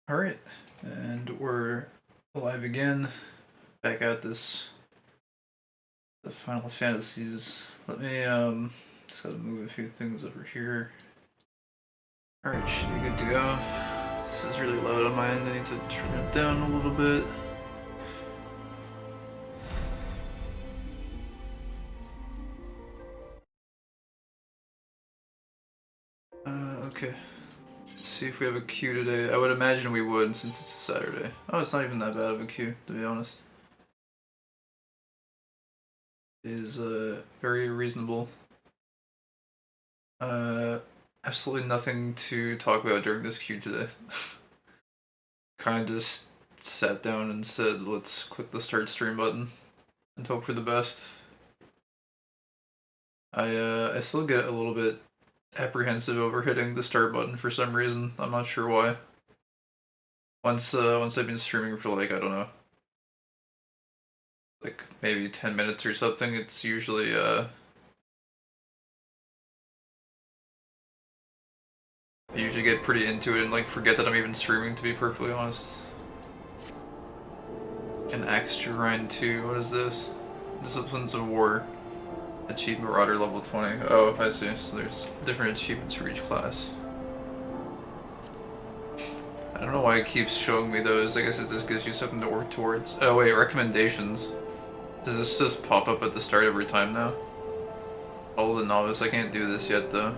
Alright, and we're live again, back at this, the Final Fantasies. Let me, just gotta move a few things over here. Alright, should be good to go. This is really loud on my end, I need to turn it down a little bit. Okay. Let's see if we have a queue today. I would imagine we would, since it's a Saturday. Oh, it's not even that bad of a queue, to be honest. It is, very reasonable. Absolutely nothing to talk about during this queue today. Kinda just sat down and said, let's click the start stream button and hope for the best. I still get a little bit apprehensive over hitting the start button for some reason. I'm not sure why. Once I've been streaming for like, I don't know, like maybe 10 minutes or something, it's usually I usually get pretty into it and like forget that I'm even streaming, to be perfectly honest. An Axe to Grind 2, what is this? Disciplines of War. Achievement Marauder level 20. Oh, I see. So there's different achievements for each class. I don't know why it keeps showing me those. I guess it just gives you something to work towards. Oh wait, recommendations. Does this just pop up at the start every time now? Oh, the Novice. I can't do this yet though.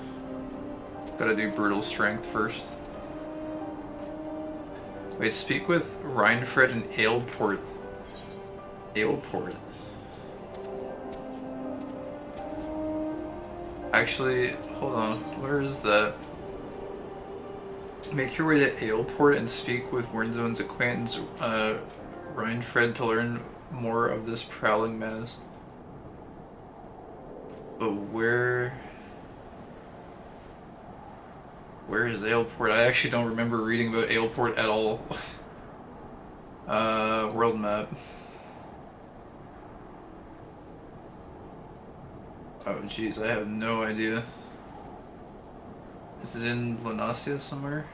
Gotta do Brutal Strength first. Wait, speak with Rhinefred and Aleport. Aleport? Actually, hold on. Where is that? Make your way to Aleport and speak with Warnzone's acquaintance, Rhinefred, to learn more of this prowling menace. But where is Aleport? I actually don't remember reading about Aleport at all. World map. Oh jeez, I have no idea. Is it in Lunasia somewhere?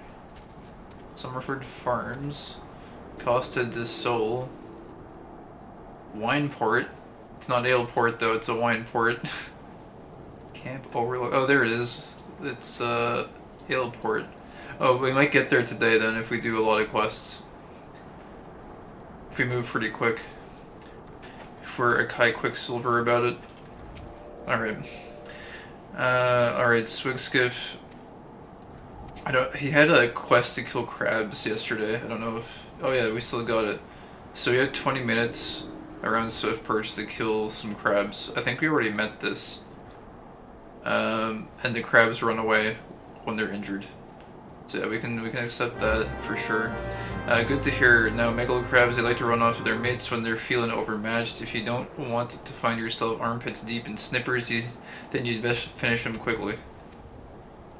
Summerford Farms. Costa de Sol. Wineport. It's not Aleport though, it's a Wineport. Camp Overlook. Oh, there it is. It's Aleport. Oh, we might get there today then if we do a lot of quests. If we move pretty quick. If we're a high Quicksilver about it. Alright. Alright, Swigskiff. He had a quest to kill crabs yesterday. I don't know if... Oh yeah, we still got it. So we had 20 minutes around Swift Perch to kill some crabs. I think we already met this. And the crabs run away when they're injured. So yeah, we can accept that for sure. Good to hear. Now, megalocrabs, they like to run off with their mates when they're feeling overmatched. If you don't want to find yourself armpits deep in snippers, then you'd best finish them quickly.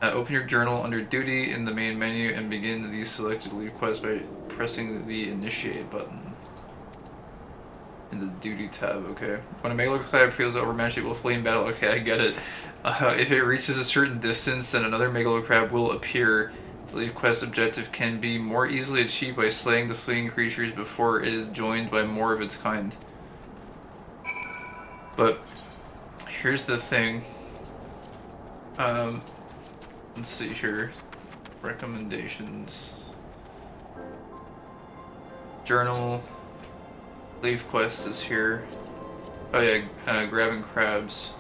Open your journal under duty in the main menu and begin the selected leave quest by pressing the initiate button. In the duty tab, okay. When a megalocrab feels overmatched, it will flee in battle. Okay, I get it. If it reaches a certain distance, then another megalocrab will appear. The leave quest objective can be more easily achieved by slaying the fleeing creatures before it is joined by more of its kind. But here's the thing. Let's see here. Recommendations. Journal. Leave quest is here. Oh yeah, grabbing crabs.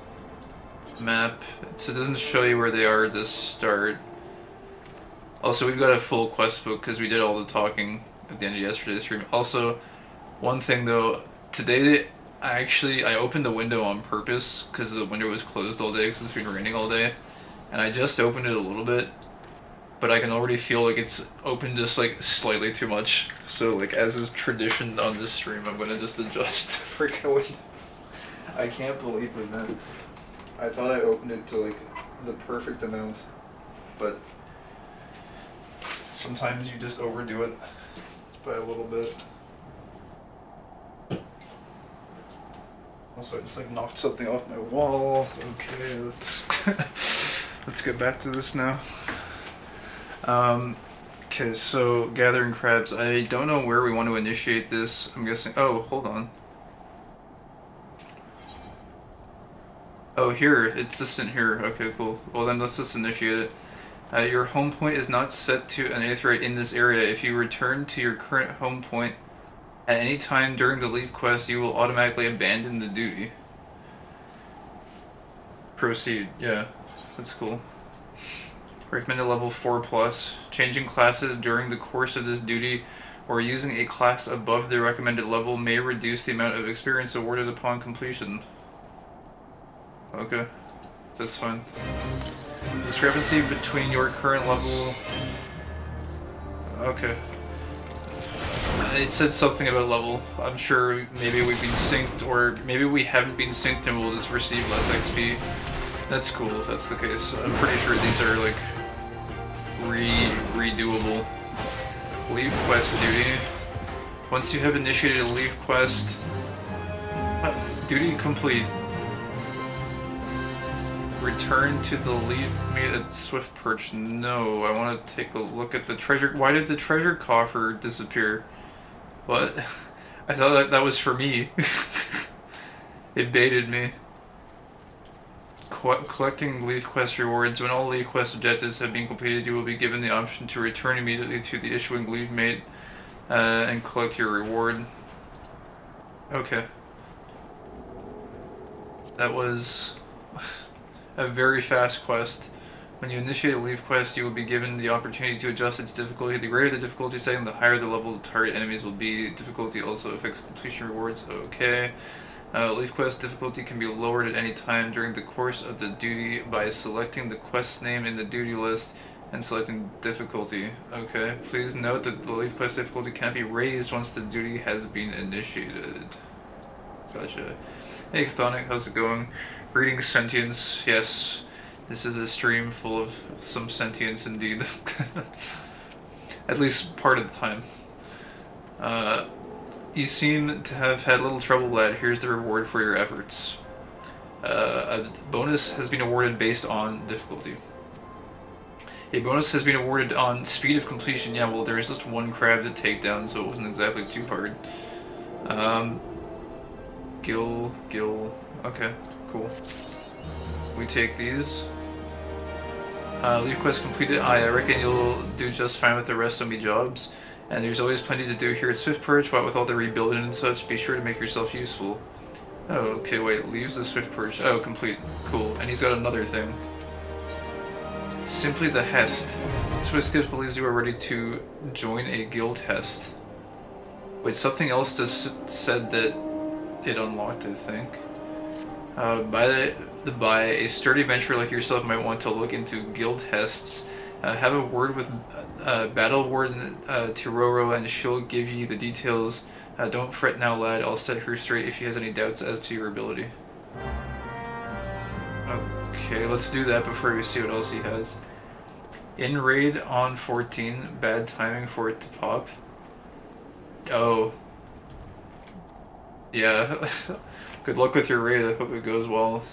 Map. So it doesn't show you where they are to start. Also, we've got a full quest book because we did all the talking at the end of yesterday's stream. Also, one thing though, today I opened the window on purpose because the window was closed all day because it's been raining all day. And I just opened it a little bit, but I can already feel like it's open just like slightly too much. So like as is tradition on this stream, I'm gonna just adjust the freaking window. I can't believe it, man. I thought I opened it to like the perfect amount, but sometimes you just overdo it by a little bit. Also, I just like knocked something off my wall. Okay, let's let's get back to this now. Okay, so gathering crabs. I don't know where we want to initiate this. I'm guessing. Oh, hold on. Oh, here. It's just in here. Okay, cool. Well, then let's just initiate it. Your home point is not set to an aetheryte in this area. If you return to your current home point at any time during the leave quest, you will automatically abandon the duty. Proceed. Yeah, that's cool. Recommended level 4+. Changing classes during the course of this duty or using a class above the recommended level may reduce the amount of experience awarded upon completion. Okay, that's fine. Discrepancy between your current level... Okay. It said something about level. I'm sure maybe we've been synced, or maybe we haven't been synced and we'll just receive less XP. That's cool if that's the case. I'm pretty sure these are like redoable. Leave quest duty. Once you have initiated a leave quest, duty complete. Return to the leave made at Swift Perch. No, I want to take a look at the treasure. Why did the treasure coffer disappear? What? I thought that was for me. It baited me. Collecting leave quest rewards. When all leave quest objectives have been completed, you will be given the option to return immediately to the issuing leave mate and collect your reward. Okay. That was a very fast quest. When you initiate a leave quest, you will be given the opportunity to adjust its difficulty. The greater the difficulty setting, the higher the level the target enemies will be. Difficulty also affects completion rewards. Okay. Leave quest difficulty can be lowered at any time during the course of the duty by selecting the quest name in the duty list and selecting difficulty. Okay. Please note that the leave quest difficulty can be raised once the duty has been initiated. Gotcha. Hey Chthonic, how's it going? Greetings, sentience. Yes, this is a stream full of some sentience indeed. At least part of the time. You seem to have had little trouble, lad. Here's the reward for your efforts. A bonus has been awarded based on difficulty. A bonus has been awarded on speed of completion. Yeah, well, there's just one crab to take down, so it wasn't exactly too hard. Gill. Okay, cool. We take these. Leave quest completed. I reckon you'll do just fine with the rest of me jobs. And there's always plenty to do here at Swift Perch, what with all the rebuilding and such. Be sure to make yourself useful. Oh, okay, wait. Leaves the Swift Perch. Oh, complete. Cool. And he's got another thing. Simply the Hest. Swiftskips believes you are ready to join a guild Hest. Wait, something else just said that it unlocked, I think. By a sturdy adventurer like yourself might want to look into guild Hests. Have a word with Battle Warden Tiroro and she'll give you the details. Don't fret now, lad. I'll set her straight if she has any doubts as to your ability. Okay, let's do that before we see what else he has. In raid on 14. Bad timing for it to pop. Oh. Yeah. Good luck with your raid. I hope it goes well.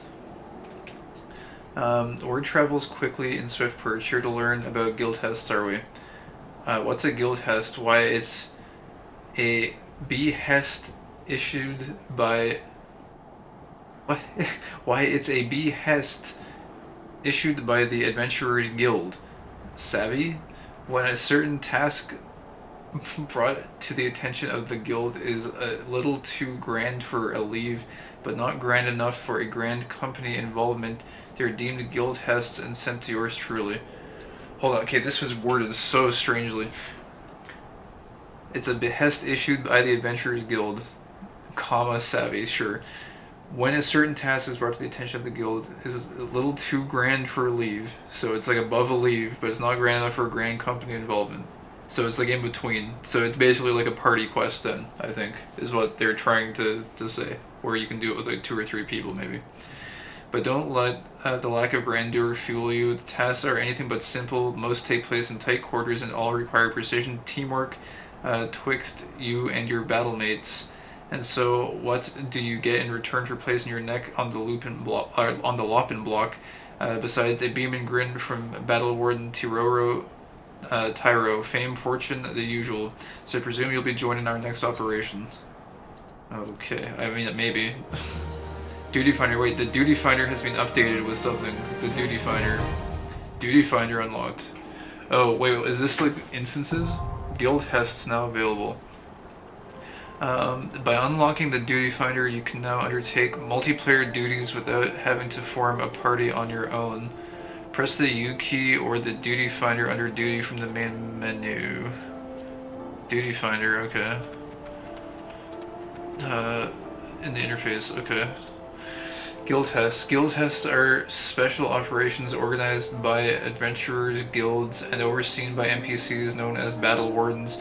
Word travels quickly in Swift Perch. Here to learn about guild hests, are we? What's a guild hest? Why, it's a behest issued by... What? Why, it's a behest issued by the Adventurers Guild. Savvy? When a certain task brought to the attention of the guild is a little too grand for a leave, but not grand enough for a grand company involvement, they're deemed guild hests and sent to yours truly. Hold on, okay, this was worded so strangely. It's a behest issued by the Adventurers Guild, comma, savvy, sure. When a certain task is brought to the attention of the guild is a little too grand for a leave, so it's like above a leave, but it's not grand enough for a grand company involvement. So it's like in between. So it's basically like a party quest then, I think, is what they're trying to say. Where you can do it with like 2 or 3 people maybe. But don't let the lack of grandeur fuel you. The tasks are anything but simple. Most take place in tight quarters and all require precision teamwork twixt you and your battle mates. And so what do you get in return for placing your neck on the Lopin block? Besides a beam and grin from Battle Warden Tiroro Tyro, fame, fortune, the usual. So I presume you'll be joining our next operation. Okay, I mean, maybe. Duty Finder, wait, the Duty Finder has been updated with something. The Duty Finder. Duty Finder unlocked. Oh, wait, is this like instances? Guild Hests now available. By unlocking the Duty Finder, you can now undertake multiplayer duties without having to form a party on your own. Press the U key or the Duty Finder under Duty from the main menu. Duty Finder, okay. In the interface, okay. Guild Tests. Guild Tests are special operations organized by adventurers, guilds, and overseen by NPCs known as Battle Wardens.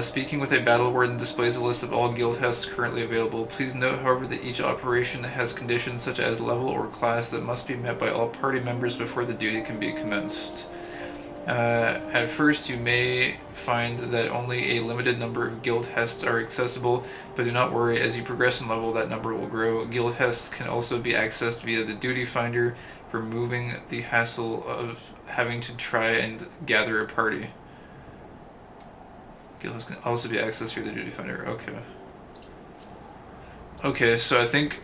Speaking with a Battle Warden displays a list of all guild tests currently available. Please note, however, that each operation has conditions such as level or class that must be met by all party members before the duty can be commenced. At first, you may find that only a limited number of guild tests are accessible, but do not worry, as you progress in level, that number will grow. Guild tests can also be accessed via the Duty Finder, removing the hassle of having to try and gather a party. Guilds can also be accessed via the Duty Finder. Okay. Okay, so I think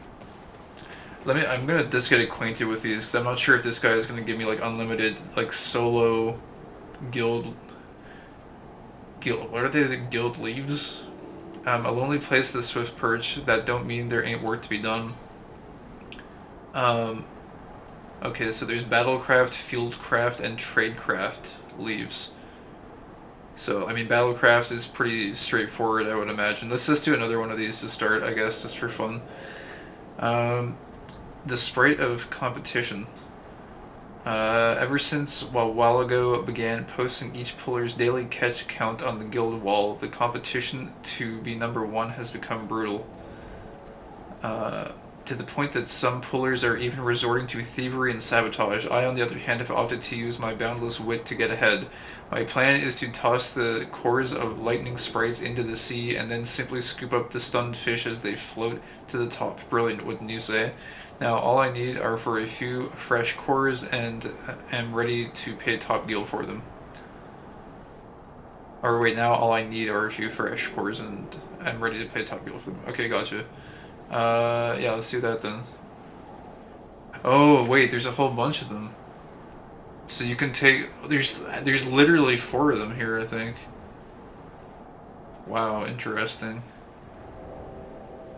I'm gonna just get acquainted with these because I'm not sure if this guy is gonna give me like unlimited like solo guild. What are they? The guild leaves. I'll only place the Swift Perch. That don't mean there ain't work to be done. Okay, so there's Battlecraft, Fieldcraft, and Tradecraft leaves. So, I mean, Battlecraft is pretty straightforward, I would imagine. Let's just do another one of these to start, I guess, just for fun. The Sprite of Competition. Ever since a while ago began posting each puller's daily catch count on the guild wall, the competition to be number one has become brutal. To the point that some pullers are even resorting to thievery and sabotage. I, on the other hand, have opted to use my boundless wit to get ahead. My plan is to toss the cores of lightning sprites into the sea and then simply scoop up the stunned fish as they float to the top. Brilliant, wouldn't you say? Now, all I need are for a few fresh cores and am ready to pay top deal for them. Or wait, now all I need are a few fresh cores and I'm ready to pay top deal for them. Okay, gotcha. Yeah, let's do that then. Oh, wait, there's a whole bunch of them. So you can take... There's literally 4 of them here, I think. Wow, interesting.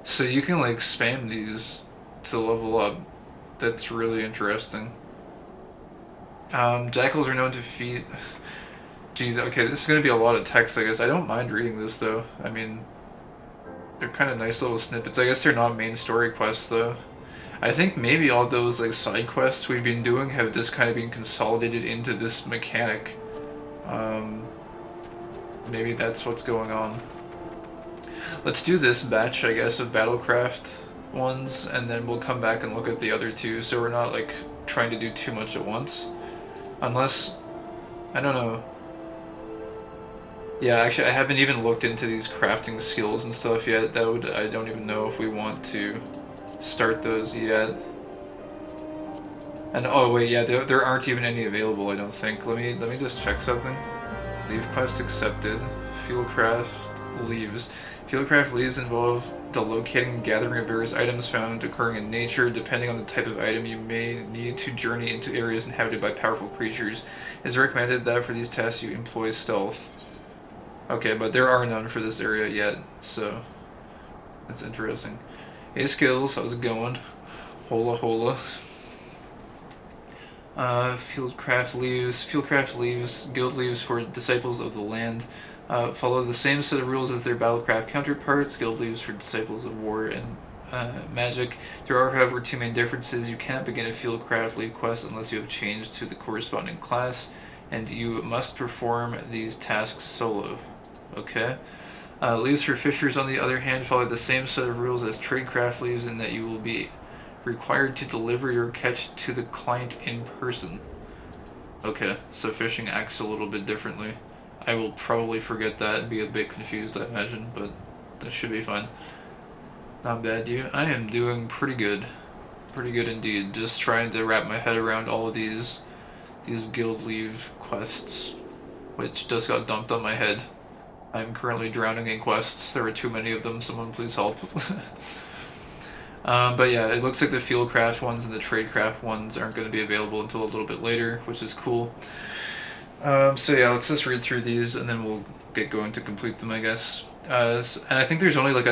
So you can, like, spam these to level up. That's really interesting. Jackals are known to feed... Jeez, okay, this is going to be a lot of text, I guess. I don't mind reading this, though. I mean... They're kind of nice little snippets. I guess they're not main story quests, though. I think maybe all those like side quests we've been doing have just kind of been consolidated into this mechanic. Maybe that's what's going on. Let's do this batch, I guess, of Battlecraft ones, and then we'll come back and look at the other 2, so we're not like trying to do too much at once. Unless... I don't know. Yeah, actually, I haven't even looked into these crafting skills and stuff yet. I don't even know if we want to start those yet. And oh wait, yeah, there aren't even any available, I don't think. Let me just check something. Leave quest accepted. Fieldcraft leaves. Fieldcraft leaves involve the locating and gathering of various items found occurring in nature. Depending on the type of item, you may need to journey into areas inhabited by powerful creatures. It is recommended that for these tasks you employ stealth. Okay, but there are none for this area yet, so that's interesting. Hey skills, how's it going? Hola hola. Fieldcraft leaves, guild leaves for disciples of the land. Follow the same set of rules as their Battlecraft counterparts. Guild leaves for disciples of war and magic. There are, however, 2 main differences. You cannot begin a Fieldcraft leave quest unless you have changed to the corresponding class, and you must perform these tasks solo. Okay. Leaves for fishers, on the other hand, follow the same set of rules as Tradecraft leaves in that you will be required to deliver your catch to the client in person. Okay, so fishing acts a little bit differently. I will probably forget that and be a bit confused, I imagine, but that should be fine. Not bad, you. I am doing pretty good. Pretty good indeed. Just trying to wrap my head around all of these guild leave quests. which just got dumped on my head. I'm currently drowning in quests. There are too many of them. Someone please help. But yeah, it looks like the fieldcraft ones and the tradecraft ones aren't going to be available until a little bit later, which is cool. So yeah, let's just read through these and then we'll get going to complete them, I guess. And I think there's only like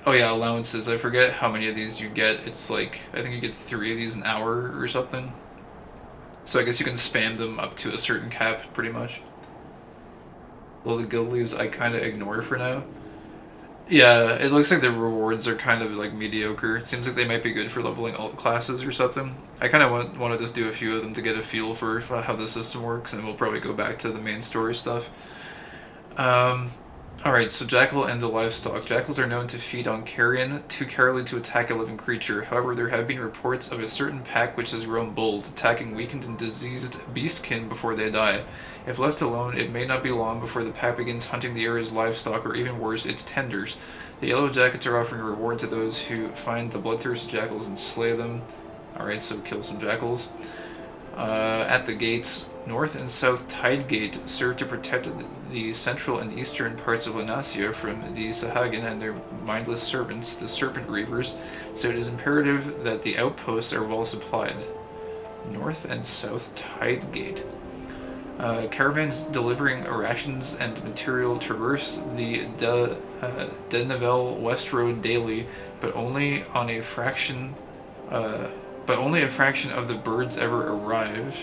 oh yeah, allowances. I forget how many of these you get. It's like, I think you get 3 of these an hour or something. So I guess you can spam them up to a certain cap, pretty much. Well, the guild leaves I kind of ignore for now. Yeah, it looks like the rewards are kind of like mediocre. It seems like they might be good for leveling alt classes or something. I kind of want to just do a few of them to get a feel for how the system works, and we'll probably go back to the main story stuff. Alright, so Jackal and the livestock. Jackals are known to feed on carrion, too carefully to attack a living creature. However, there have been reports of a certain pack which has grown bold, attacking weakened and diseased beastkin before they die. If left alone, it may not be long before the pack begins hunting the area's livestock, or even worse, its tenders. The Yellow Jackets are offering a reward to those who find the bloodthirsty jackals and slay them. Alright, so kill some jackals. At the gates, North and South Tide Gate serve to protect the central and eastern parts of Lanasia from the Sahagin and their mindless servants, the Serpent Reavers, so it is imperative that the outposts are well supplied. North and South Tide Gate. Caravans delivering rations and material traverse the Deneville West Road daily, but only a fraction of the birds ever arrive.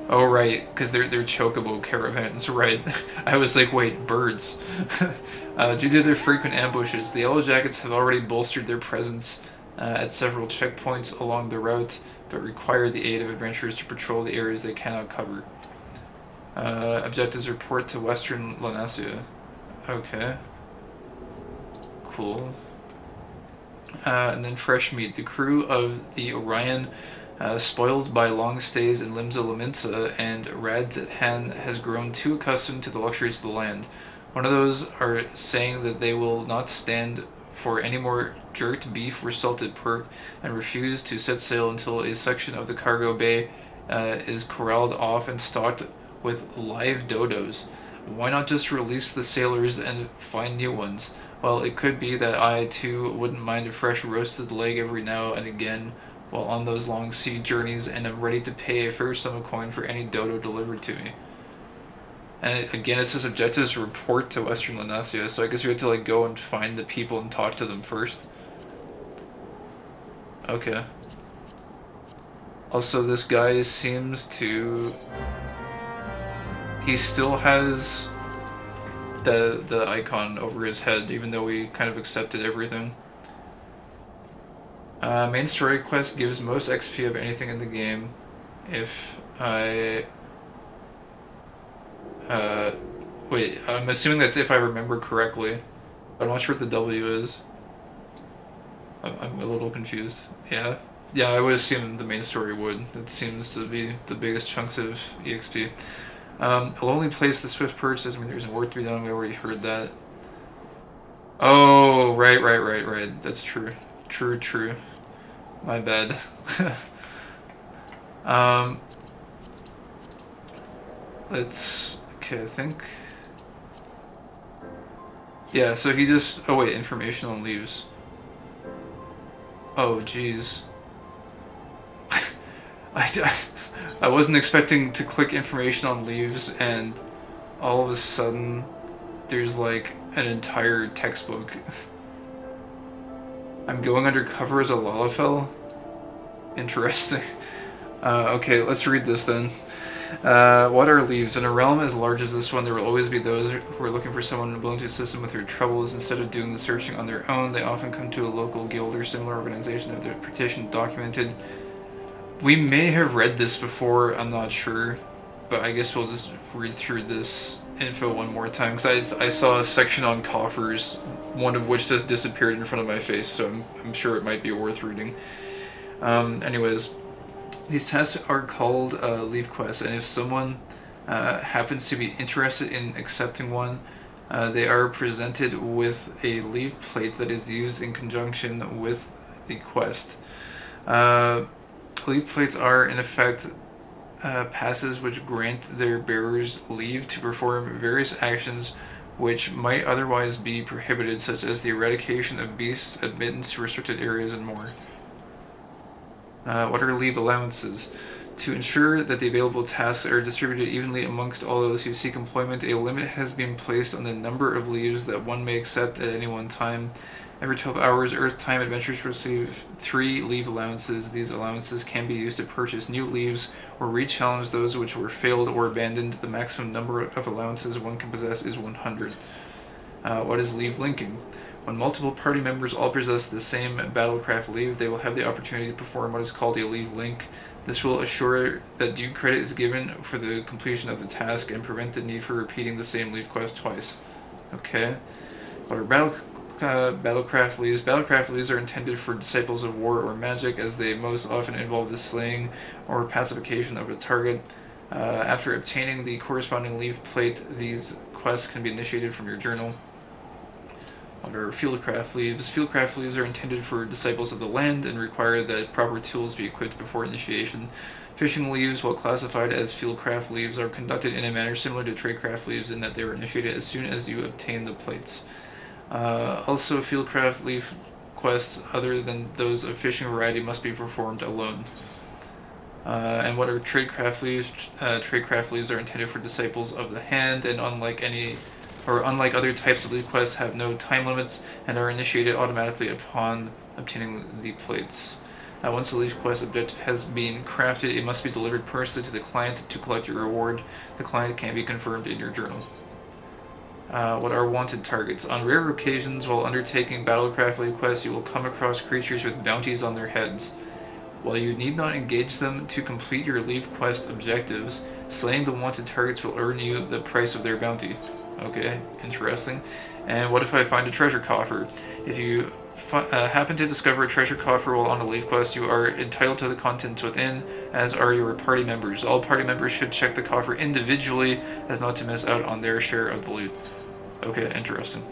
Oh right, because they're chocobo caravans, right? I was like, wait, birds. Due to their frequent ambushes, the Yellow Jackets have already bolstered their presence at several checkpoints along the route, but require the aid of adventurers to patrol the areas they cannot cover. Objectives report to Western Lanasia. Okay. Cool. And then fresh meat. The crew of the Orion, spoiled by long stays in Limsa Laminsa and Rads at Han, has grown too accustomed to the luxuries of the land. One of those are saying that they will not stand for any more jerked beef or salted pork, and refuse to set sail until a section of the cargo bay is corralled off and stocked with live dodos. Why not just release the sailors and find new ones? Well, it could be that I, too, wouldn't mind a fresh roasted leg every now and again while on those long sea journeys, and am ready to pay a fair sum of coin for any dodo delivered to me. And again, it says objectives to report to Western Lanasia, so I guess we have to like go and find the people and talk to them first. Okay. Also, this guy seems to... He still has the icon over his head, even though we kind of accepted everything. Main story quest gives most XP of anything in the game. If I... wait, I'm assuming that's if I remember correctly. I'm not sure what the W is. I'm a little confused. Yeah? Yeah, I would assume the main story would. It seems to be the biggest chunks of EXP. A lonely place, the swift perch doesn't mean there's work to be done. We already heard that. Oh, right. That's true. True. My bad. Okay, I think... Yeah, so he just... Oh wait, information on leaves. Oh, jeez. I wasn't expecting to click information on leaves, and all of a sudden there's like an entire textbook. I'm going undercover as a Lalafell? Interesting. Okay, let's read this then. What are leaves? In a realm as large as this one, there will always be those who are looking for someone willing to assist them with their troubles. Instead of doing the searching on their own, they often come to a local guild or similar organization of their petition documented. We may have read this before, I'm not sure, but I guess we'll just read through this info one more time, because I saw a section on Coffers, one of which just disappeared in front of my face, so I'm sure it might be worth reading. Anyways, these tasks are called leave quests, and if someone happens to be interested in accepting one, they are presented with a leave plate that is used in conjunction with the quest. Leave plates are, in effect, passes which grant their bearers leave to perform various actions which might otherwise be prohibited, such as the eradication of beasts, admittance to restricted areas, and more. What are leave allowances? To ensure that the available tasks are distributed evenly amongst all those who seek employment, a limit has been placed on the number of leaves that one may accept at any one time. Every 12 hours, Earth time adventurers receive 3 leave allowances. These allowances can be used to purchase new leaves or re-challenge those which were failed or abandoned. The maximum number of allowances one can possess is 100. What is leave linking? When multiple party members all possess the same Battlecraft leave, they will have the opportunity to perform what is called a leave link. This will assure that due credit is given for the completion of the task and prevent the need for repeating the same leave quest twice. Okay. What are Battlecraft leaves? Battlecraft leaves are intended for disciples of war or magic, as they most often involve the slaying or pacification of a target. After obtaining the corresponding leave plate, these quests can be initiated from your journal. What are Fieldcraft leaves? Fieldcraft leaves are intended for disciples of the land and require that proper tools be equipped before initiation. Fishing leaves, while classified as Fieldcraft leaves, are conducted in a manner similar to Tradecraft leaves in that they are initiated as soon as you obtain the plates. Also, Fieldcraft leaf quests other than those of fishing variety must be performed alone. And what are Tradecraft leaves? Tradecraft leaves are intended for disciples of the hand, and unlike other types of leaf quests, have no time limits and are initiated automatically upon obtaining the plates. Once the leaf quest objective has been crafted, it must be delivered personally to the client to collect your reward. The client can be confirmed in your journal. What are wanted targets? On rare occasions, while undertaking Battlecraft leaf quests, you will come across creatures with bounties on their heads. While you need not engage them to complete your leaf quest objectives, slaying the wanted targets will earn you the price of their bounty. Okay, interesting. And what if I find a treasure coffer? If you happen to discover a treasure coffer while on a leaf quest, you are entitled to the contents within, as are your party members. All party members should check the coffer individually, as not to miss out on their share of the loot. Okay, interesting.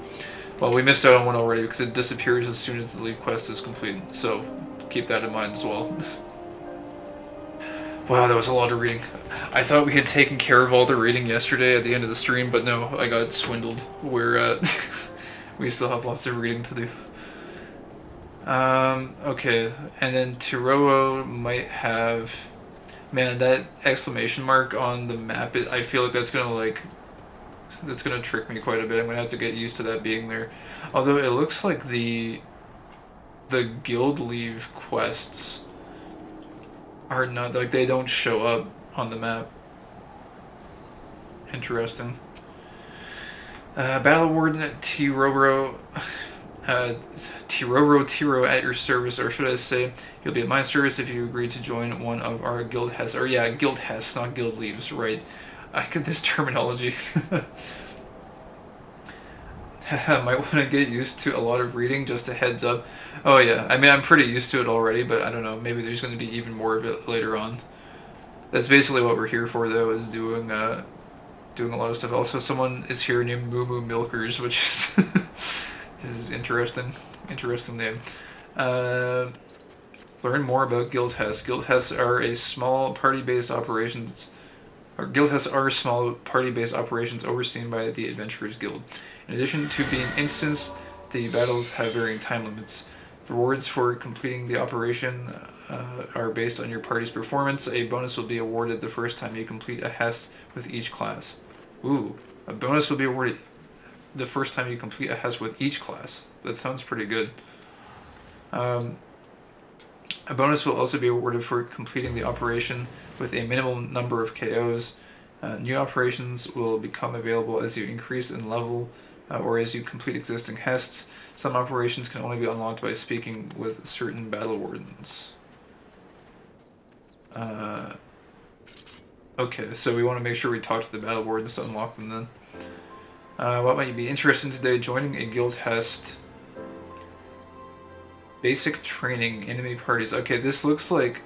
Well, we missed out on one already because it disappears as soon as the leaf quest is complete, so keep that in mind as well. Wow, that was a lot of reading. I thought we had taken care of all the reading yesterday at the end of the stream, but no, I got swindled. We still have lots of reading to do. Okay, and then Tiroo might have... Man, that exclamation mark on the map, I feel like that's gonna trick me quite a bit. I'm gonna have to get used to that being there. Although it looks like the guild leave quests are not, like, they don't show up on the map. Interesting. Battle Warden Tiroo at your service, or should I say, you'll be at my service if you agree to join one of our guild hests. Or yeah, guild hests, not guild leaves, right? I get this terminology. Might want to get used to a lot of reading, just a heads up. Oh yeah, I mean, I'm pretty used to it already, but I don't know, maybe there's going to be even more of it later on. That's basically what we're here for, though, is doing a lot of stuff. Also, someone is here named Moo Moo Milkers, which is... This is interesting. Interesting name. Learn more about guild hests. Guild hests are small party-based operations overseen by the Adventurers Guild. In addition to being instants, the battles have varying time limits. Rewards for completing the operation are based on your party's performance. A bonus will be awarded the first time you complete a hest with each class. Ooh, a bonus will be awarded the first time you complete a hest with each class. That sounds pretty good. A bonus will also be awarded for completing the operation with a minimum number of KOs. New operations will become available as you increase in level or as you complete existing hests. Some operations can only be unlocked by speaking with certain battle wardens. Okay, so we want to make sure we talk to the battle wardens to unlock them then. What might you be interested in today? Joining a guild hest. Basic training, enemy parties. Okay, this looks like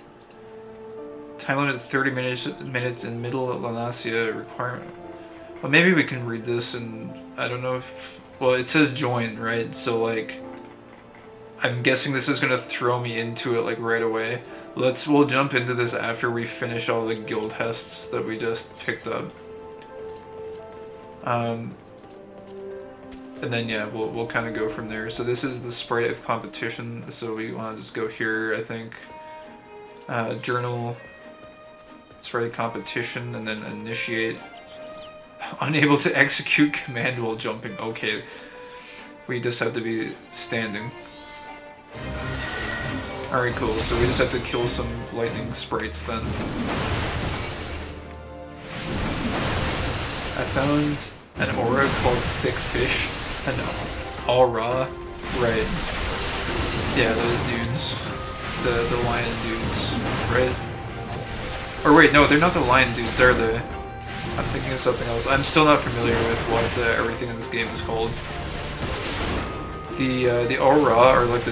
time limit 30 minutes in Middle Lanasia requirement. Well, maybe we can read this, and I don't know if... Well, it says join, right? So, like, I'm guessing this is going to throw me into it, like, right away. We'll jump into this after we finish all the guild tests that we just picked up. And then yeah, we'll kind of go from there. So this is the sprite of competition. So we want to just go here, I think. Journal, sprite of competition, and then initiate. Unable to execute command while jumping. Okay, we just have to be standing. Alright, cool. So we just have to kill some lightning sprites then. I found an aura called Thick Fish. An aura? Right. Yeah, those dudes. The lion dudes, right? Or wait, no, they're not the lion dudes, are they? I'm thinking of something else. I'm still not familiar with what everything in this game is called. The aura are like the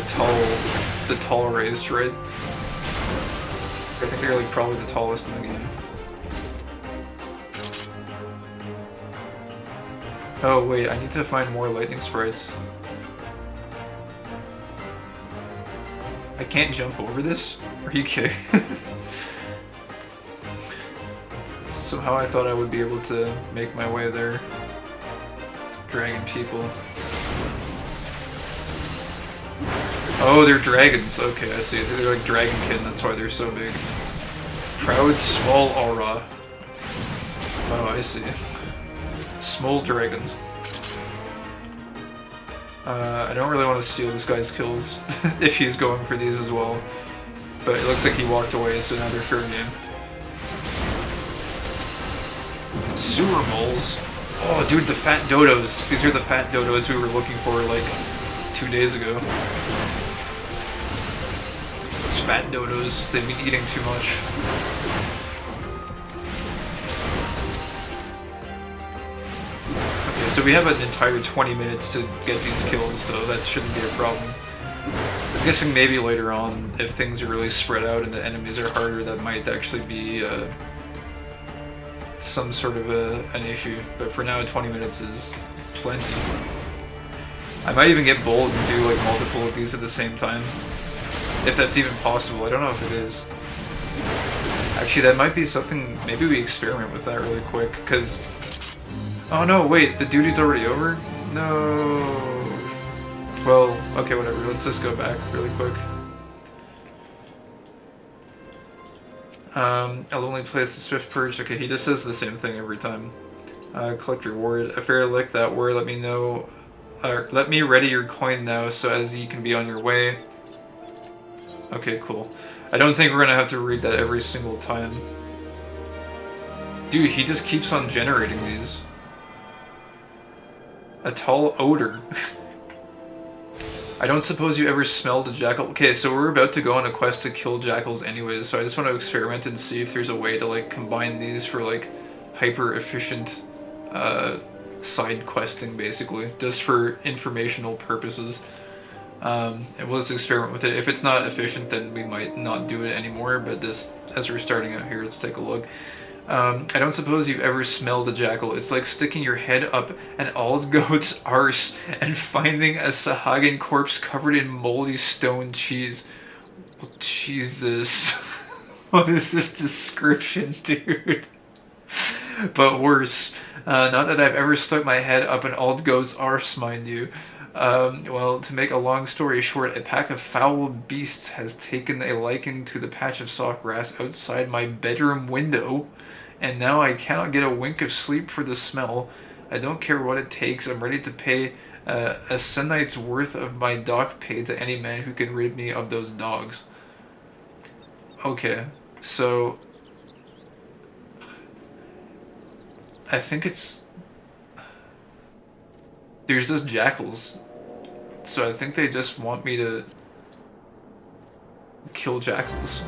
tall raised, right? I think they're like probably the tallest in the game. Oh wait, I need to find more lightning sprites. I can't jump over this? Are you kidding? Somehow I thought I would be able to make my way there. Dragon people. Oh, they're dragons. Okay, I see. They're like dragonkin, that's why they're so big. Proud small aura. Oh, I see. Small dragon. I don't really want to steal this guy's kills if he's going for these as well. But it looks like he walked away, so now they're fair game. Sewer moles. Oh, dude, the fat dodos. These are the fat dodos we were looking for like 2 days ago. Those fat dodos, they've been eating too much. Okay, so we have an entire 20 minutes to get these kills, so that shouldn't be a problem. I'm guessing maybe later on, if things are really spread out and the enemies are harder, that might actually be some sort of an issue. But for now, 20 minutes is plenty. I might even get bold and do like multiple of these at the same time. If that's even possible. I don't know if it is. Actually, that might be something, maybe we experiment with that really quick, because... Oh no, wait, the duty's already over? No... Well, okay, whatever, let's just go back really quick. I'll only place the Swift Purge. Okay, he just says the same thing every time. Collect reward. A fair lick that word, let me know... let me ready your coin now, so as you can be on your way. Okay, cool. I don't think we're gonna have to read that every single time. Dude, he just keeps on generating these. A tall odor. I don't suppose you ever smelled a jackal. Okay, so we're about to go on a quest to kill jackals anyways, so I just want to experiment and see if there's a way to like combine these for like hyper efficient side questing, basically, just for informational purposes. And we'll just experiment with it. If it's not efficient, then we might not do it anymore, but just as we're starting out here, let's take a look. I don't suppose you've ever smelled a jackal. It's like sticking your head up an old goat's arse and finding a Sahagin corpse covered in moldy stone cheese. Well, Jesus. What is this description, dude? But worse. Not that I've ever stuck my head up an old goat's arse, mind you. Well, to make a long story short, a pack of foul beasts has taken a liking to the patch of soft grass outside my bedroom window, and now I cannot get a wink of sleep for the smell. I don't care what it takes. I'm ready to pay a senight's worth of my dock pay to any man who can rid me of those dogs. Okay, so... I think it's... There's just jackals. So I think they just want me to kill jackals.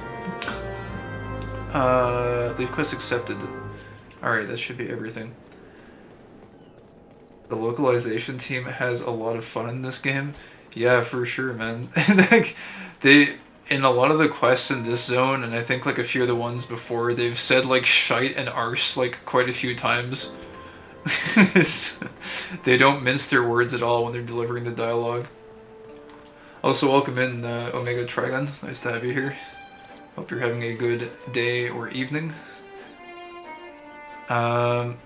Leave quest accepted. Alright, that should be everything. The localization team has a lot of fun in this game. Yeah, for sure, man. Like, in a lot of the quests in this zone, and I think like a few of the ones before, they've said like shite and arse like quite a few times. They don't mince their words at all when they're delivering the dialogue. Also, welcome in Omega Trigon. Nice to have you here. Hope you're having a good day or evening. Alright,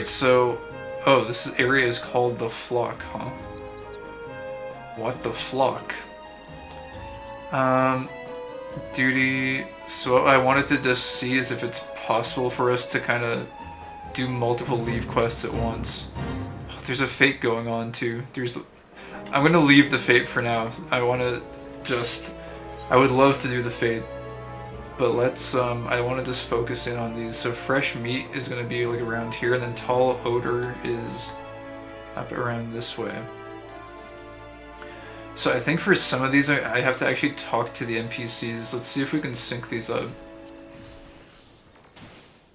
so... Oh, this area is called the Flock, huh? What the Flock? Duty... So what I wanted to just see is if it's possible for us to kind of do multiple leave quests at once. Oh, there's a fate going on too. I'm gonna leave the fate for now. I would love to do the fate. But let's, I want to just focus in on these. So fresh meat is going to be like around here, and then tall odor is up around this way. So I think for some of these, I have to actually talk to the NPCs. Let's see if we can sync these up.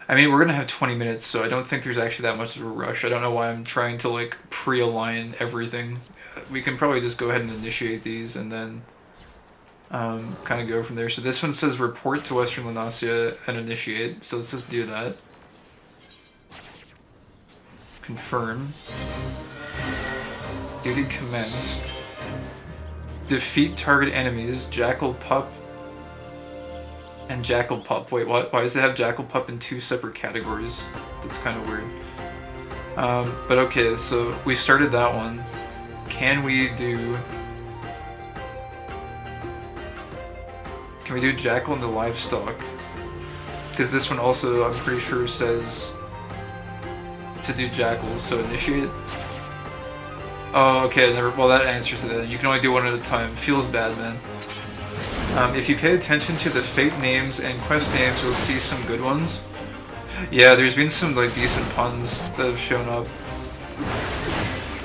I mean, we're going to have 20 minutes, so I don't think there's actually that much of a rush. I don't know why I'm trying to like pre-align everything. We can probably just go ahead and initiate these and then kind of go from there. So this one says report to Western Lunasia and initiate. So let's just do that. Confirm. Duty commenced. Defeat target enemies, Jackal Pup and Jackal Pup. Wait, what? Why does it have Jackal Pup in two separate categories? That's kind of weird. But okay, so we started that one. Can we do Jackal and the Livestock? Because this one also, I'm pretty sure, says to do Jackals, so initiate. Oh, okay, well that answers it. You can only do one at a time. Feels bad, man. If you pay attention to the fate names and quest names, you'll see some good ones. Yeah, there's been some like decent puns that have shown up.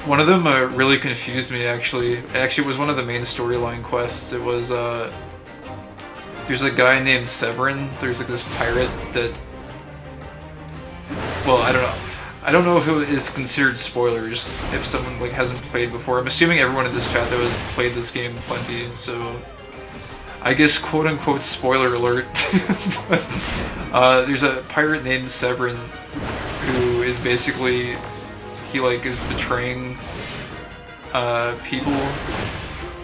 One of them really confused me, actually. Actually, it was one of the main storyline quests. It was, there's a guy named Severin. There's like this pirate that... Well, I don't know. I don't know if it is considered spoilers if someone like hasn't played before. I'm assuming everyone in this chat though has played this game plenty, so I guess quote-unquote spoiler alert. There's a pirate named Severin who is basically, he like is betraying people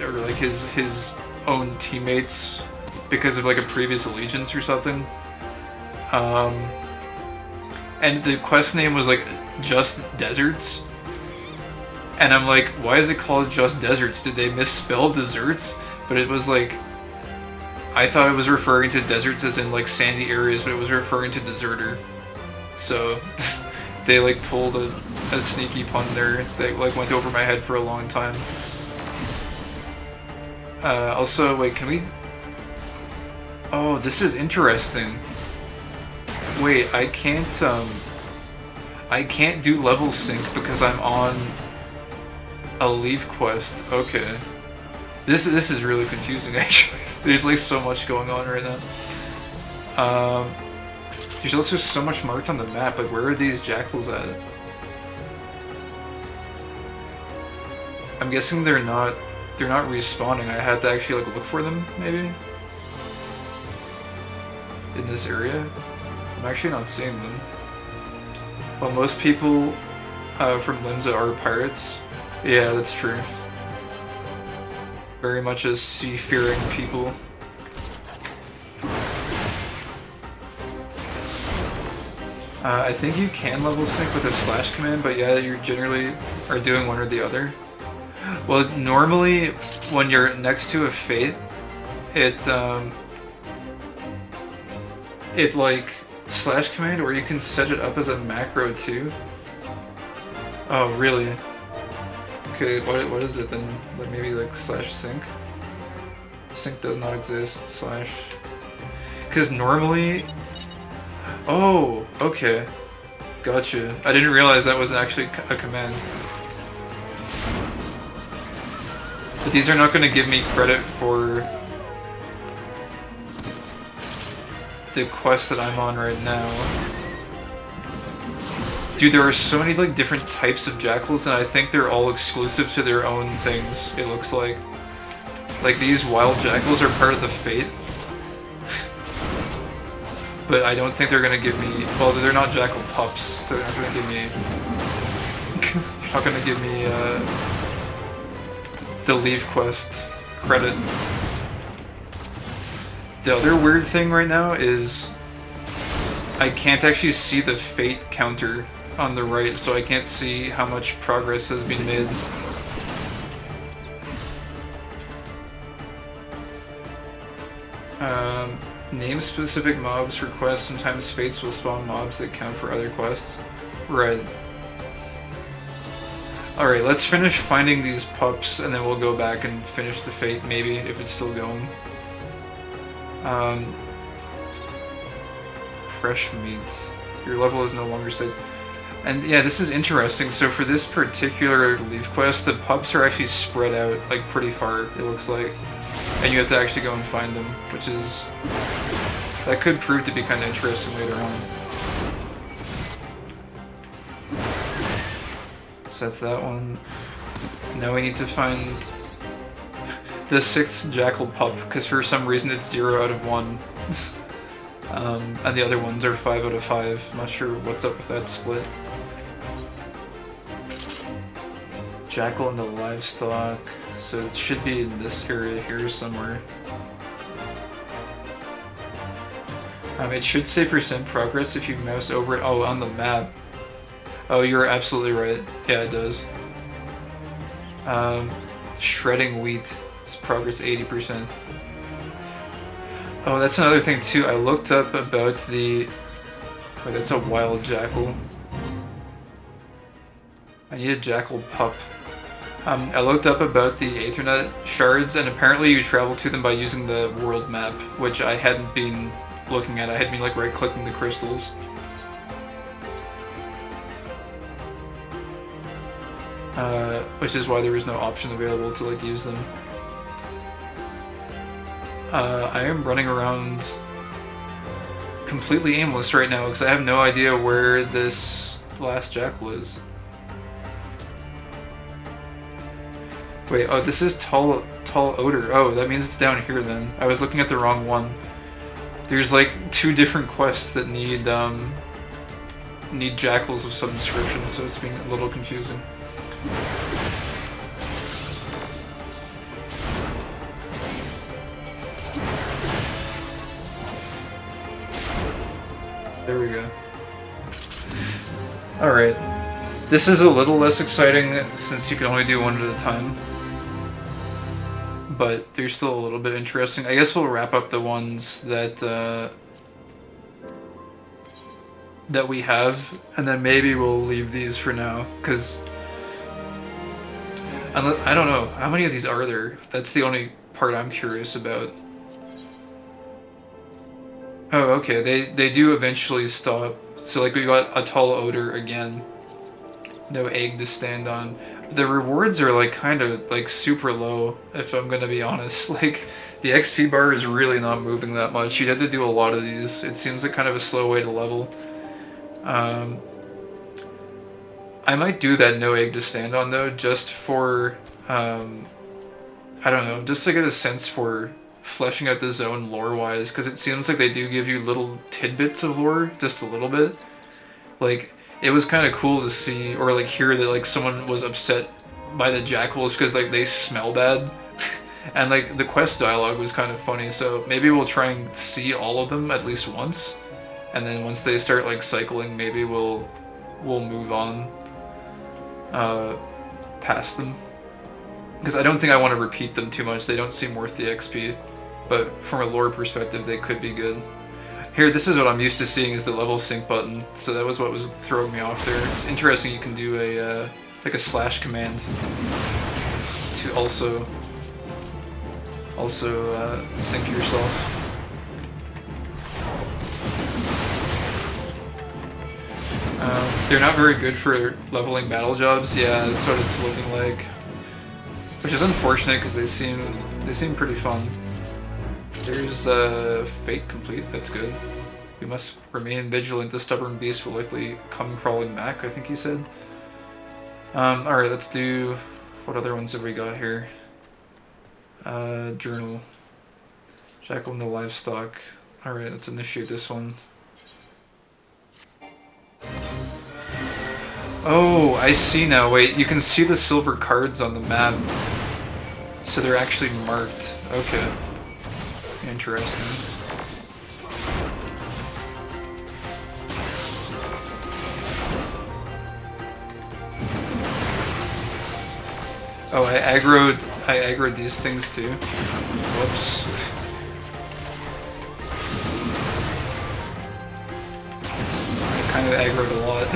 or like his own teammates because of like a previous allegiance or something. And the quest name was like Just Deserts. And I'm like, why is it called Just Deserts? Did they misspell desserts? But it was like, I thought it was referring to deserts as in like sandy areas, but it was referring to deserter. So they like pulled a sneaky pun there that like went over my head for a long time. Also, wait, can we... Oh, this is interesting. Wait, I can't do level sync because I'm on a leave quest. Okay. This is really confusing, actually. There's like so much going on right now. There's also so much marked on the map. Like, where are these jackals at? I'm guessing they're not respawning. I had to actually like look for them, maybe? In this area? I'm actually not seeing them. Well, most people from Limsa are pirates. Yeah, that's true. Very much a seafaring people. I think you can level sync with a slash command, but yeah, you generally are doing one or the other. Well, normally when you're next to a fate, it like slash command, or you can set it up as a macro too. Oh, really? Okay, what is it then? Like maybe like slash sync? Sync does not exist, slash... Because normally... Oh, okay. Gotcha. I didn't realize that was actually a command. But these are not going to give me credit for the quest that I'm on right now. Dude, there are so many like different types of jackals, and I think they're all exclusive to their own things, it looks like. Like, these wild jackals are part of the fate. But I don't think they're gonna give me... Well, they're not jackal pups, so they're not gonna give me... they're not gonna give me, the leave quest credit. The other weird thing right now is I can't actually see the fate counter on the right, so I can't see how much progress has been made. Name specific mobs for quests. Sometimes fates will spawn mobs that count for other quests. Right. Alright, let's finish finding these pups and then we'll go back and finish the fate, maybe, if it's still going. Fresh meat. Your level is no longer set. And yeah, this is interesting. So for this particular leaf quest, the pups are actually spread out, like, pretty far, it looks like. And you have to actually go and find them, which is... that could prove to be kind of interesting later on. So that's that one. Now we need to find the Sixth Jackal Pup, because for some reason it's 0 out of 1. And the other ones are 5 out of 5. I'm not sure what's up with that split. Jackal and the livestock. So it should be in this area here somewhere. It should say % progress if you mouse over it. Oh, on the map. Oh, you're absolutely right. Yeah, it does. Shredding wheat is progress 80%. Oh, that's another thing too. I looked up about the... wait, that's a wild jackal. I need a jackal pup. I looked up about the Aethernet shards, and apparently you travel to them by using the world map, which I hadn't been looking at. I had been like right-clicking the crystals. Which is why there was no option available to like use them. I am running around completely aimless right now because I have no idea where this last jackal is. Wait, oh, this is tall odor. Oh, that means it's down here then. I was looking at the wrong one. There's like 2 different quests that need jackals of some description, so it's being a little confusing. There we go. Alright. This is a little less exciting since you can only do one at a time. But they're still a little bit interesting. I guess we'll wrap up the ones that that we have, and then maybe we'll leave these for now, because I don't know, how many of these are there? That's the only part I'm curious about. Oh, okay, they do eventually stop. So like we got a tall odor again. No egg to stand on. The rewards are like kind of like super low, if I'm gonna be honest. Like the XP bar is really not moving that much. You'd have to do a lot of these. It seems like kind of a slow way to level. I might do that no egg to stand on though, just for I don't know, just to get a sense for fleshing out the zone lore-wise, because it seems like they do give you little tidbits of lore, just a little bit. Like, it was kind of cool to see, or like hear that like someone was upset by the jackals because like they smell bad. And like the quest dialogue was kind of funny, so maybe we'll try and see all of them at least once. And then once they start like cycling, maybe we'll move on past them. Because I don't think I want to repeat them too much. They don't seem worth the XP. But from a lore perspective, they could be good. Here, this is what I'm used to seeing is the level sync button. So that was what was throwing me off there. It's interesting you can do a like a slash command to also sync yourself. They're not very good for leveling battle jobs. Yeah, that's what it's looking like. Which is unfortunate because they seem pretty fun. There's fate complete. That's good. We must remain vigilant. The stubborn beast will likely come crawling back, I think he said. Alright, let's do... what other ones have we got here? Journal. Jackal and the livestock. Alright, let's initiate this one. Oh, I see now. Wait, you can see the silver cards on the map. So they're actually marked. Okay. Interesting. Oh, I aggroed these things too. Whoops. I kind of aggroed a lot.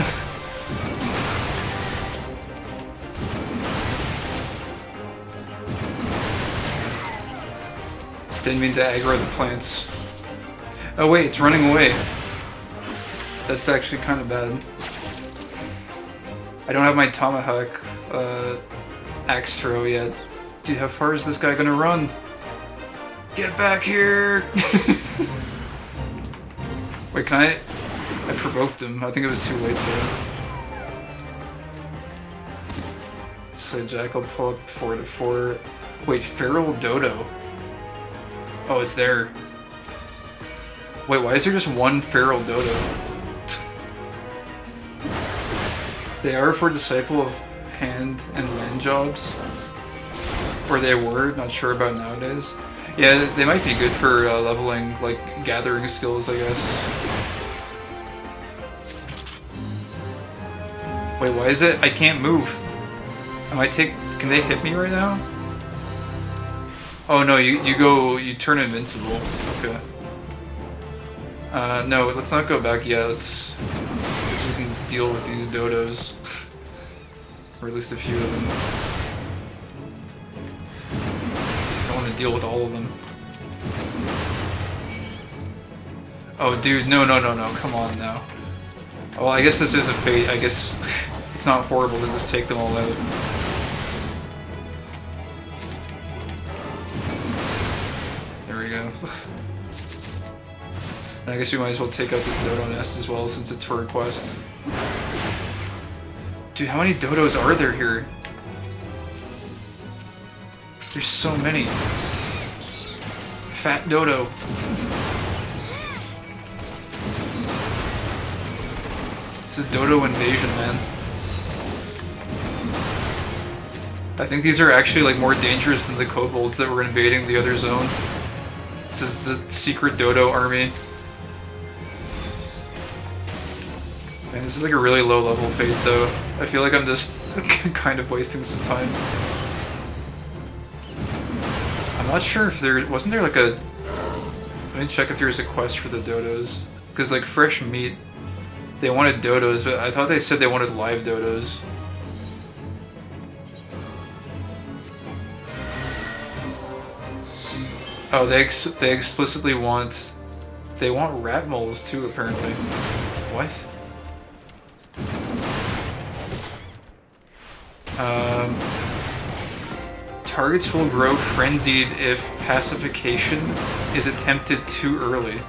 Didn't mean to aggro the plants. Oh wait, it's running away. That's actually kind of bad. I don't have my tomahawk axe throw yet. Dude, how far is this guy gonna run? Get back here! Wait, can I provoked him. I think it was too late though. Sixth Jackal Pup 4-4. Wait, feral Dodo. Oh, it's there. Wait, why is there just one feral Dodo? They are for Disciple of Hand and Land jobs. Or they were, not sure about nowadays. Yeah, they might be good for leveling, like, gathering skills, I guess. Wait, why is it? I can't move. Can they hit me right now? Oh no, you turn invincible. Okay. No, let's not go back yet. So we can deal with these dodos. Or at least a few of them. I don't want to deal with all of them. Oh dude, no, come on now. Well, I guess this is a fate. I guess it's not horrible to just take them all out. There we go. And I guess we might as well take out this dodo nest as well, since it's for a quest. Dude, how many dodos are there here? There's so many. Fat dodo. It's a dodo invasion, man. I think these are actually like more dangerous than the kobolds that were invading the other zone. This is the secret dodo army. Man, this is like a really low level fate though. I feel like I'm just kind of wasting some time. I'm not sure if wasn't there like a... Let me check if there's a quest for the dodos. Because like fresh meat, they wanted dodos, but I thought they said they wanted live dodos. Oh, they explicitly want... They want rat moles too, apparently. What? Targets will grow frenzied if pacification is attempted too early.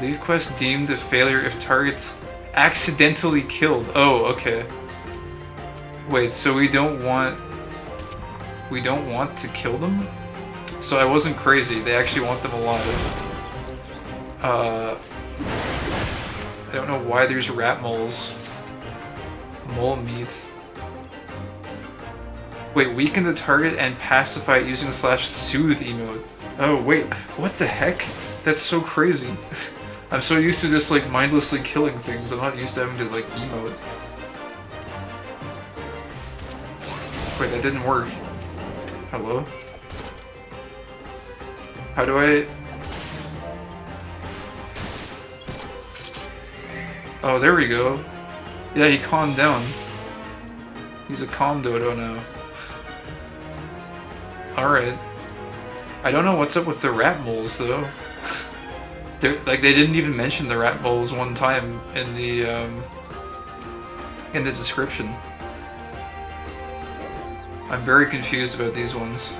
Leave quest deemed a failure if targets accidentally killed. Oh, okay. Wait, so we don't want to kill them? So I wasn't crazy. They actually want them alive. I don't know why there's rat moles. Mole meat. Wait, weaken the target and pacify it using /soothe emote. Oh wait, what the heck? That's so crazy. I'm so used to just like mindlessly killing things. I'm not used to having to like emote. Wait, that didn't work. Hello? How do I... Oh, there we go. Yeah, he calmed down. He's a calm dodo now. Alright. I don't know what's up with the rat moles, though. They didn't even mention the rat moles one time in the description. I'm very confused about these ones.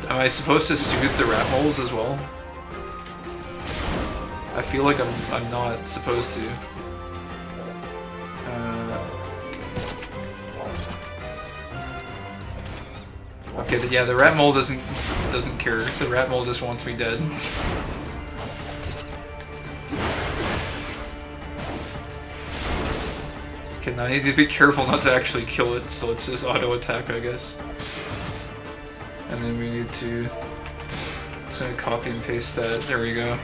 Am I supposed to soothe the rat moles as well? I feel like I'm not supposed to. Okay, yeah, the rat mole doesn't care. The rat mole just wants me dead. Okay, now I need to be careful not to actually kill it, so it's just auto attack, I guess. And then we need to... Just gonna copy and paste that. There we go.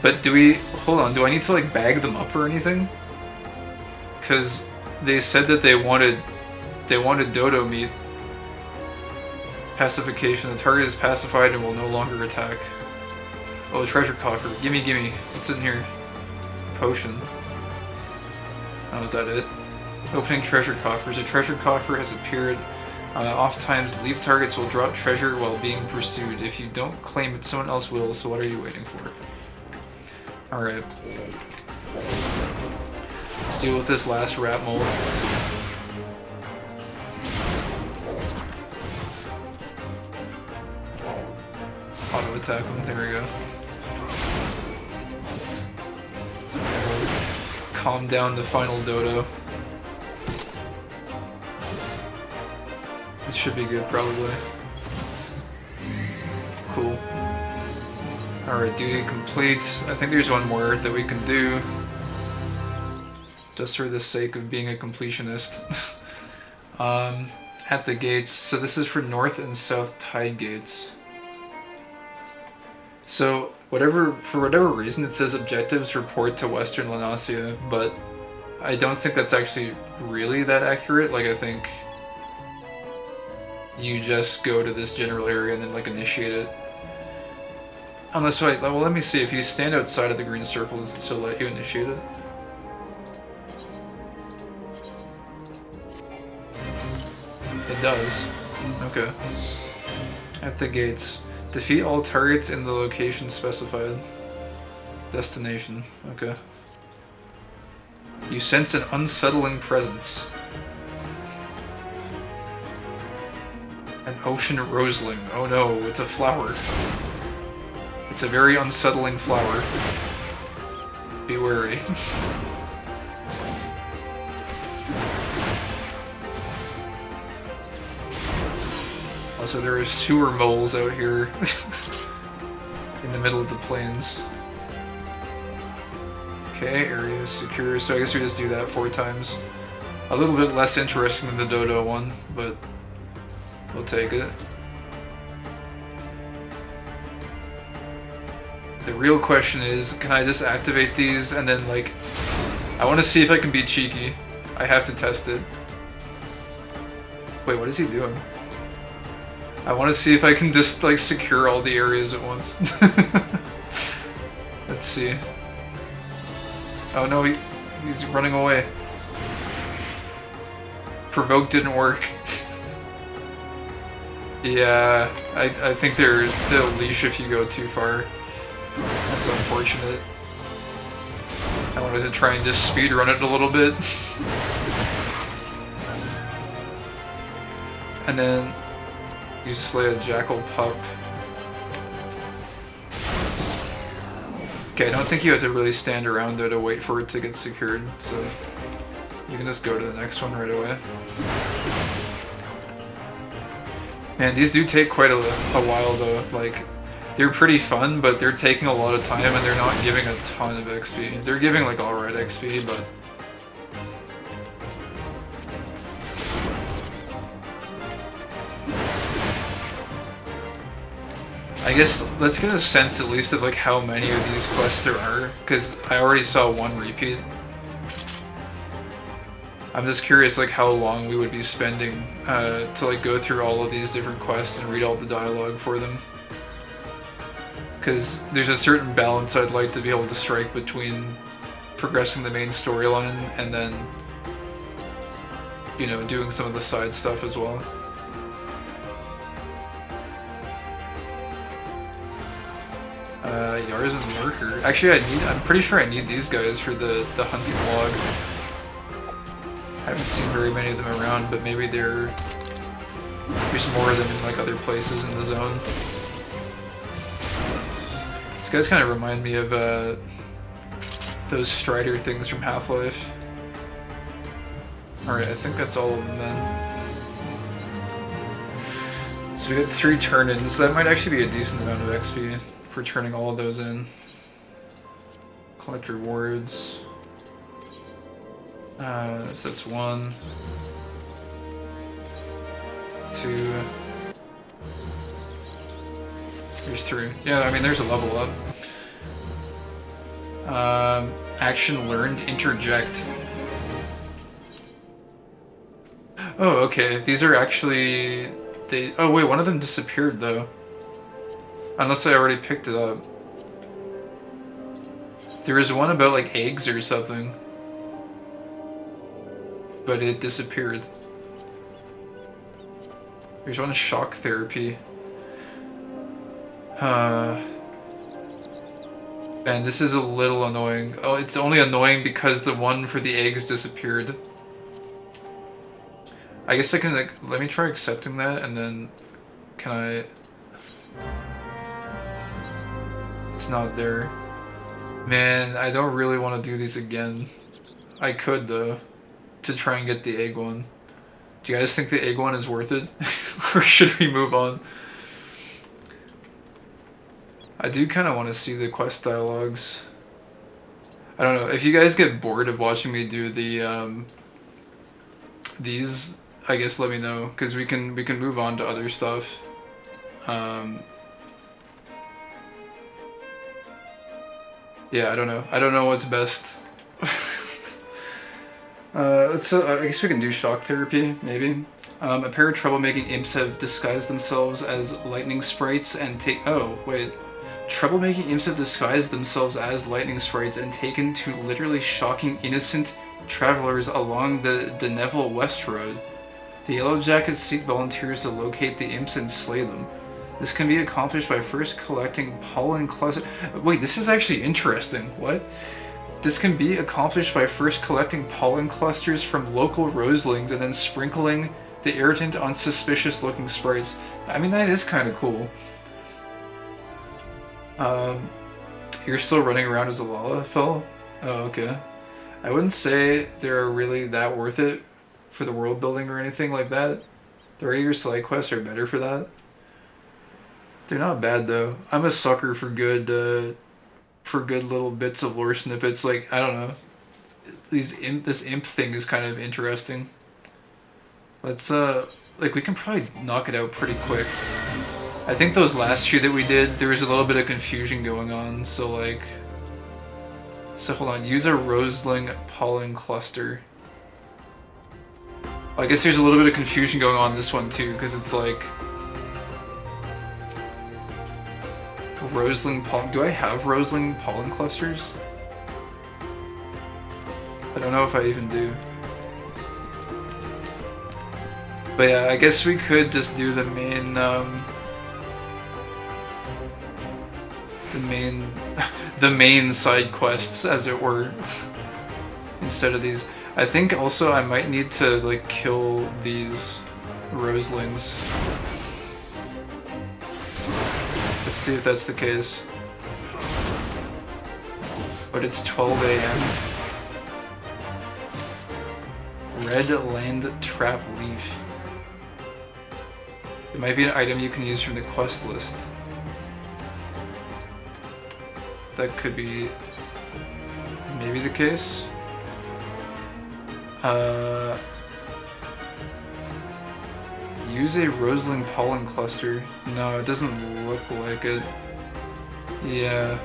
But do we... Hold on, do I need to like bag them up or anything? Because they said that they wanted Dodo meat. Pacification. The target is pacified and will no longer attack. Oh, treasure coffer. Gimme, gimme. What's in here? Potion. Oh, is that it? Opening treasure coffers. A treasure coffer has appeared. Oftentimes, leave targets will drop treasure while being pursued. If you don't claim it, someone else will, so what are you waiting for? Alright. Let's deal with this last rat mold. Let's auto attack him. There we go. Calm down the final Dodo. It should be good, probably. Cool. Alright, duty complete. I think there's one more that we can do. Just for the sake of being a completionist. At the gates. So this is for north and south tide gates. So, for whatever reason, it says objectives report to Western Lanasia, but I don't think that's actually really that accurate. Like, I think you just go to this general area and then, like, initiate it. Unless, well, let me see. If you stand outside of the green circle, does it still let you initiate it? It does. Okay. At the gates. Defeat all targets in the location specified. Destination. Okay. You sense an unsettling presence. An ocean roseling. Oh no, it's a flower. It's a very unsettling flower. Be wary. Also, there are sewer moles out here in the middle of the plains. Okay, area is secure, so I guess we just do that 4 times. A little bit less interesting than the Dodo one, but we'll take it. The real question is, can I just activate these and then, like, I want to see if I can be cheeky. I have to test it. Wait, what is he doing? I want to see if I can just, like, secure all the areas at once. Let's see. Oh no, he's running away. Provoke didn't work. Yeah, I think they'll leash if you go too far. That's unfortunate. I wanted to try and just speedrun it a little bit. And then you slay a Jackal Pup. Okay, I don't think you have to really stand around there to wait for it to get secured, so you can just go to the next one right away. Man, these do take quite a while though. Like, they're pretty fun, but they're taking a lot of time and they're not giving a ton of XP. They're giving like alright XP, but I guess let's get a sense at least of like how many of these quests there are, because I already saw one repeat. I'm just curious like how long we would be spending to like go through all of these different quests and read all the dialogue for them. Because there's a certain balance I'd like to be able to strike between progressing the main storyline and then, you know, doing some of the side stuff as well. Yarzen Lurker. Actually, I'm pretty sure I need these guys for the hunting log. I haven't seen very many of them around, but maybe there's more of them in like other places in the zone. These guys kind of remind me of those Strider things from Half-Life. Alright, I think that's all of them then. So we got 3 turn-ins. That might actually be a decent amount of XP for turning all of those in. Collect rewards. So that's 1, 2. There's 3. Yeah, I mean there's a level up. Action learned, interject. Oh, okay. These are actually... Oh wait, one of them disappeared though. Unless I already picked it up. There was one about like eggs or something. But it disappeared. There's one shock therapy. And this is a little annoying. Oh, it's only annoying because the one for the eggs disappeared. I guess I can, like, let me try accepting that, and then can I... It's not there. Man, I don't really want to do these again. I could, though, to try and get the egg one. Do you guys think the egg one is worth it? Or should we move on? I do kind of want to see the quest dialogues. I don't know, if you guys get bored of watching me do the, these, I guess let me know, because we can move on to other stuff. Yeah, I don't know. I don't know what's best. I guess we can do shock therapy, maybe. A pair of troublemaking imps have disguised themselves as lightning sprites and oh, wait. Troublemaking imps have disguised themselves as lightning sprites and taken to literally shocking innocent travelers along the Neville West Road. The Yellow Jackets seek volunteers to locate the imps and slay them. This can be accomplished by first collecting pollen clusters. Wait, this is actually interesting. What? This can be accomplished by first collecting pollen clusters from local roselings and then sprinkling the irritant on suspicious-looking sprites. I mean, that is kind of cool. You're still running around as a Lalafell? Oh, okay. I wouldn't say they're really that worth it for the world building or anything like that. The regular side quests are better for that. They're not bad though. I'm a sucker for good little bits of lore snippets. Like, I don't know. This imp thing is kind of interesting. Let's like, we can probably knock it out pretty quick. I think those last few that we did, there was a little bit of confusion going on, so like... So hold on, use a Roseling pollen cluster. I guess there's a little bit of confusion going on in this one too, because it's like... Roseling pollen... Do I have Roseling pollen clusters? I don't know if I even do. But yeah, I guess we could just do the main side quests, as it were, instead of these. I think also I might need to like kill these roselings. Let's see if that's the case. But it's 12 AM. Red Land Trap Leaf. It might be an item you can use from the quest list. That could be maybe the case. Use a Roseling pollen cluster. No, it doesn't look like it. Yeah.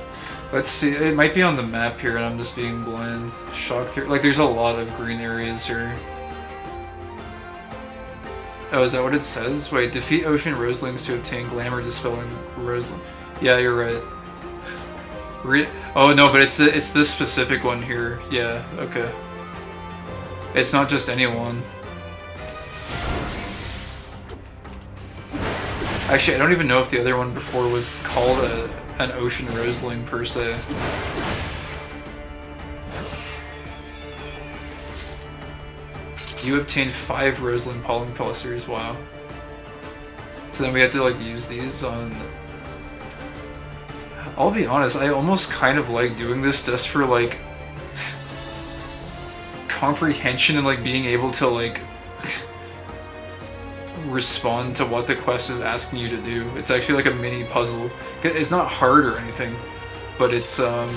Let's see. It might be on the map here and I'm just being blind. Shock theory. Like, there's a lot of green areas here. Oh, is that what it says? Wait, defeat ocean roselings to obtain glamour dispelling roseling. Yeah, you're right. Oh no, but it's this specific one here. Yeah, okay. It's not just anyone. Actually, I don't even know if the other one before was called an ocean roseling per se. You obtained 5 roseling pollen clusters. Wow. So then we have to like use these on. I'll be honest, I almost kind of like doing this just for like comprehension and like being able to like respond to what the quest is asking you to do. It's actually like a mini puzzle. It's not hard or anything, but it's kind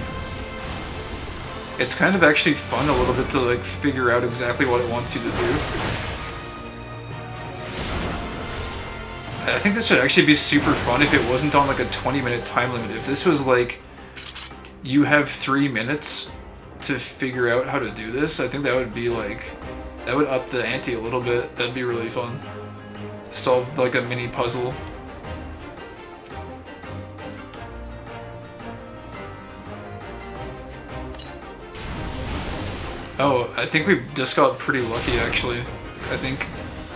of actually fun a little bit to like figure out exactly what it wants you to do. I think this would actually be super fun if it wasn't on like a 20-minute time limit. If this was like you have 3 minutes to figure out how to do this, I think that would be like, that would up the ante a little bit. That'd be really fun. Solve like a mini puzzle. Oh, I think we just got pretty lucky actually. I think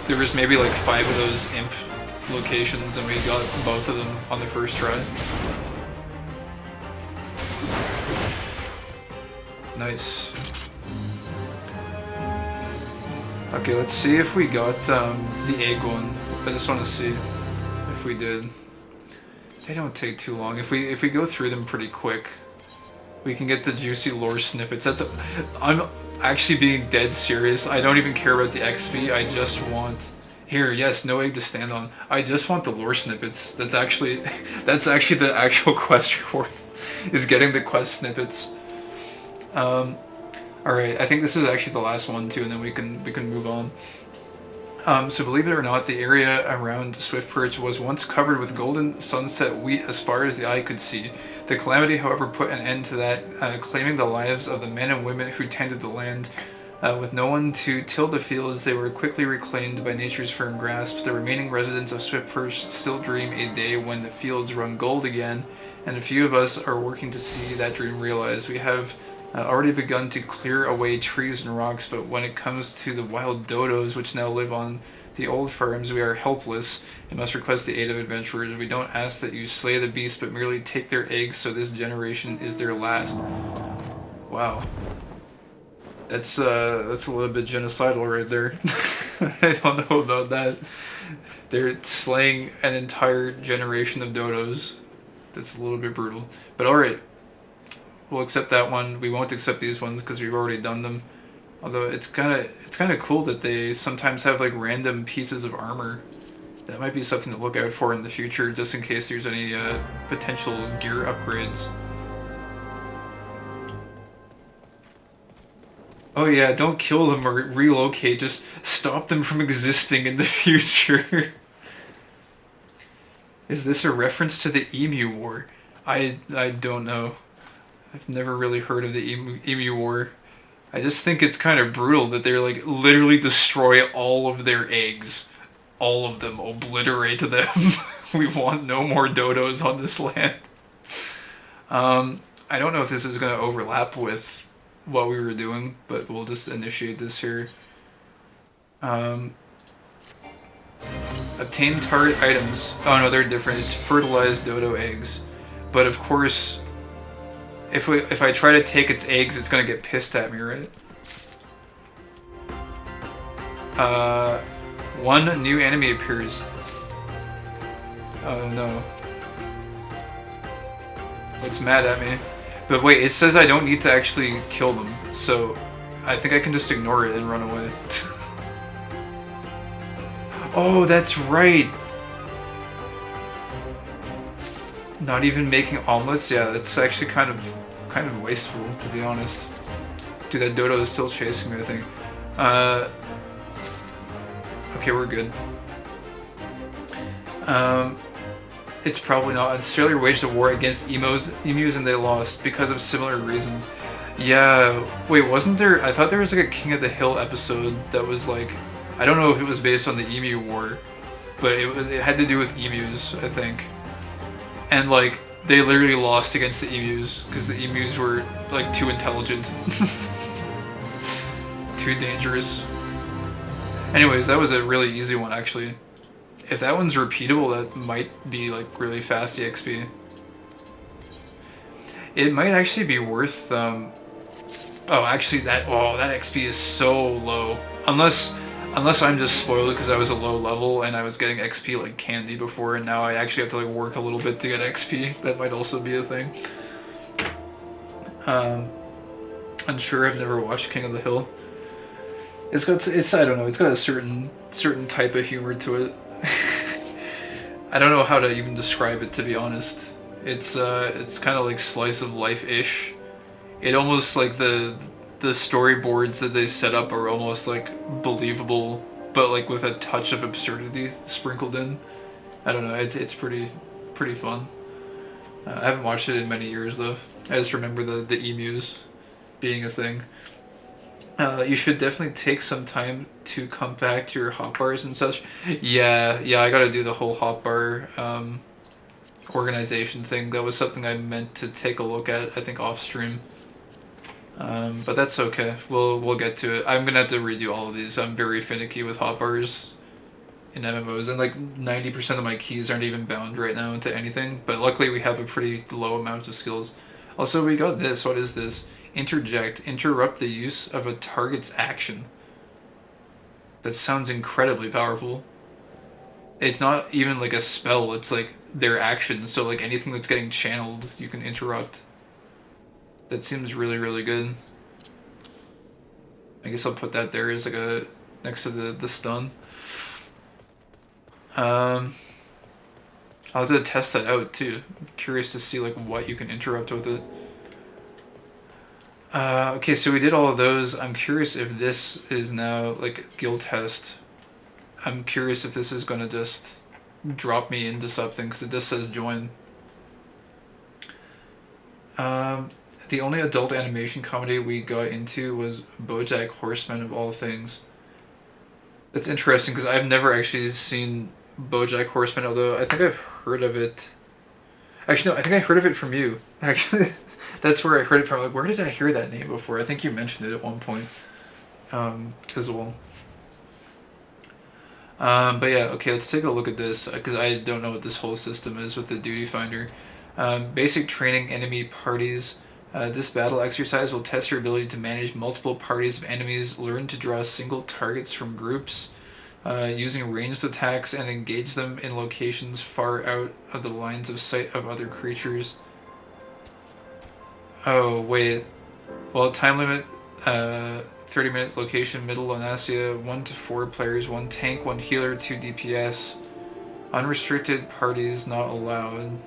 there was maybe like 5 of those imp locations and we got both of them on the first try. Nice. Okay, let's see if we got the egg one. I just want to see if we did. They don't take too long. If we go through them pretty quick, we can get the juicy lore snippets. I'm actually being dead serious. I don't even care about the XP. I just want here. Yes, no egg to stand on. I just want the lore snippets. That's actually the actual quest reward. Is getting the quest snippets. Alright, I think this is actually the last one too, and then we can move on. So believe it or not, the area around Swift Perch was once covered with golden sunset wheat as far as the eye could see. The calamity, however, put an end to that, claiming the lives of the men and women who tended the land. With no one to till the fields, they were quickly reclaimed by nature's firm grasp. The remaining residents of Swift Perch still dream a day when the fields run gold again, and a few of us are working to see that dream realized. We have already begun to clear away trees and rocks, but when it comes to the wild dodos which now live on the old farms, we are helpless and must request the aid of adventurers. We don't ask that you slay the beast, but merely take their eggs, so this generation is their last. Wow. That's a little bit genocidal right there. I don't know about that. They're slaying an entire generation of dodos. That's a little bit brutal. But alright. We'll accept that one. We won't accept these ones because we've already done them. Although it's kind of cool that they sometimes have like random pieces of armor. That might be something to look out for in the future, just in case there's any potential gear upgrades. Oh yeah, don't kill them or relocate. Just stop them from existing in the future. Is this a reference to the Emu War? I don't know. I've never really heard of the Emu War. I just think it's kind of brutal that they're like literally destroy all of their eggs. All of them. Obliterate them. We want no more dodos on this land. I don't know if this is going to overlap with what we were doing, but we'll just initiate this here. Obtain target items. Oh no, they're different. It's fertilized dodo eggs. But of course, if I try to take its eggs, it's gonna get pissed at me, right? One new enemy appears. Oh no. It's mad at me. But wait, it says I don't need to actually kill them, so I think I can just ignore it and run away. Oh, that's right! Not even making omelets? Yeah, that's actually kind of wasteful, to be honest. Dude, that dodo is still chasing me, I think. Okay, we're good. It's probably not. Australia waged a war against emus and they lost because of similar reasons. Yeah, wait, wasn't there... I thought there was like a King of the Hill episode that was like... I don't know if it was based on the emu war, but it had to do with emus, I think. And like, they literally lost against the emus because the emus were like too intelligent. Too dangerous. Anyways, that was a really easy one actually. If that one's repeatable, that might be like really fast EXP. It might actually be worth oh actually that XP is so low. Unless I'm just spoiled because I was a low level and I was getting XP like candy before, and now I actually have to like work a little bit to get XP. That might also be a thing. Unsure, I've never watched King of the Hill. I don't know, it's got a certain type of humor to it. I don't know how to even describe it, to be honest. It's kind of like slice of life-ish. It almost like the storyboards that they set up are almost like believable, but like with a touch of absurdity sprinkled in. I don't know, it's pretty fun. I haven't watched it in many years though. I just remember the emus being a thing. You should definitely take some time to compact your hotbars and such. Yeah, I gotta do the whole hotbar organization thing. That was something I meant to take a look at, I think, off stream. But that's okay. We'll get to it. I'm gonna have to redo all of these. I'm very finicky with hotbars in MMOs, and like 90% of my keys aren't even bound right now into anything. But luckily, we have a pretty low amount of skills. Also, we got this. What is this? Interject. Interrupt the use of a target's action. That sounds incredibly powerful. It's not even like a spell. It's like their action. So like anything that's getting channeled, you can interrupt. That seems really, really good. I guess I'll put that there as like a next to the stun. I'll have to test that out too. I'm curious to see like what you can interrupt with it. Okay, so we did all of those. I'm curious if this is now like a guild test. I'm curious if this is gonna just drop me into something because it just says join. The only adult animation comedy we got into was BoJack Horseman of all things. That's interesting because I've never actually seen BoJack Horseman, although I think I've heard of it. Actually, no, I think I heard of it from you. Actually, that's where I heard it from. Like, where did I hear that name before? I think you mentioned it at one point as well. But yeah, okay, let's take a look at this because I don't know what this whole system is with the duty finder. Basic training enemy parties. This battle exercise will test your ability to manage multiple parties of enemies, learn to draw single targets from groups, using ranged attacks, and engage them in locations far out of the lines of sight of other creatures. Oh, wait. Well, time limit, 30 minutes, location, middle Onasia, 1 to 4 players, 1 tank, 1 healer, 2 DPS. Unrestricted parties not allowed.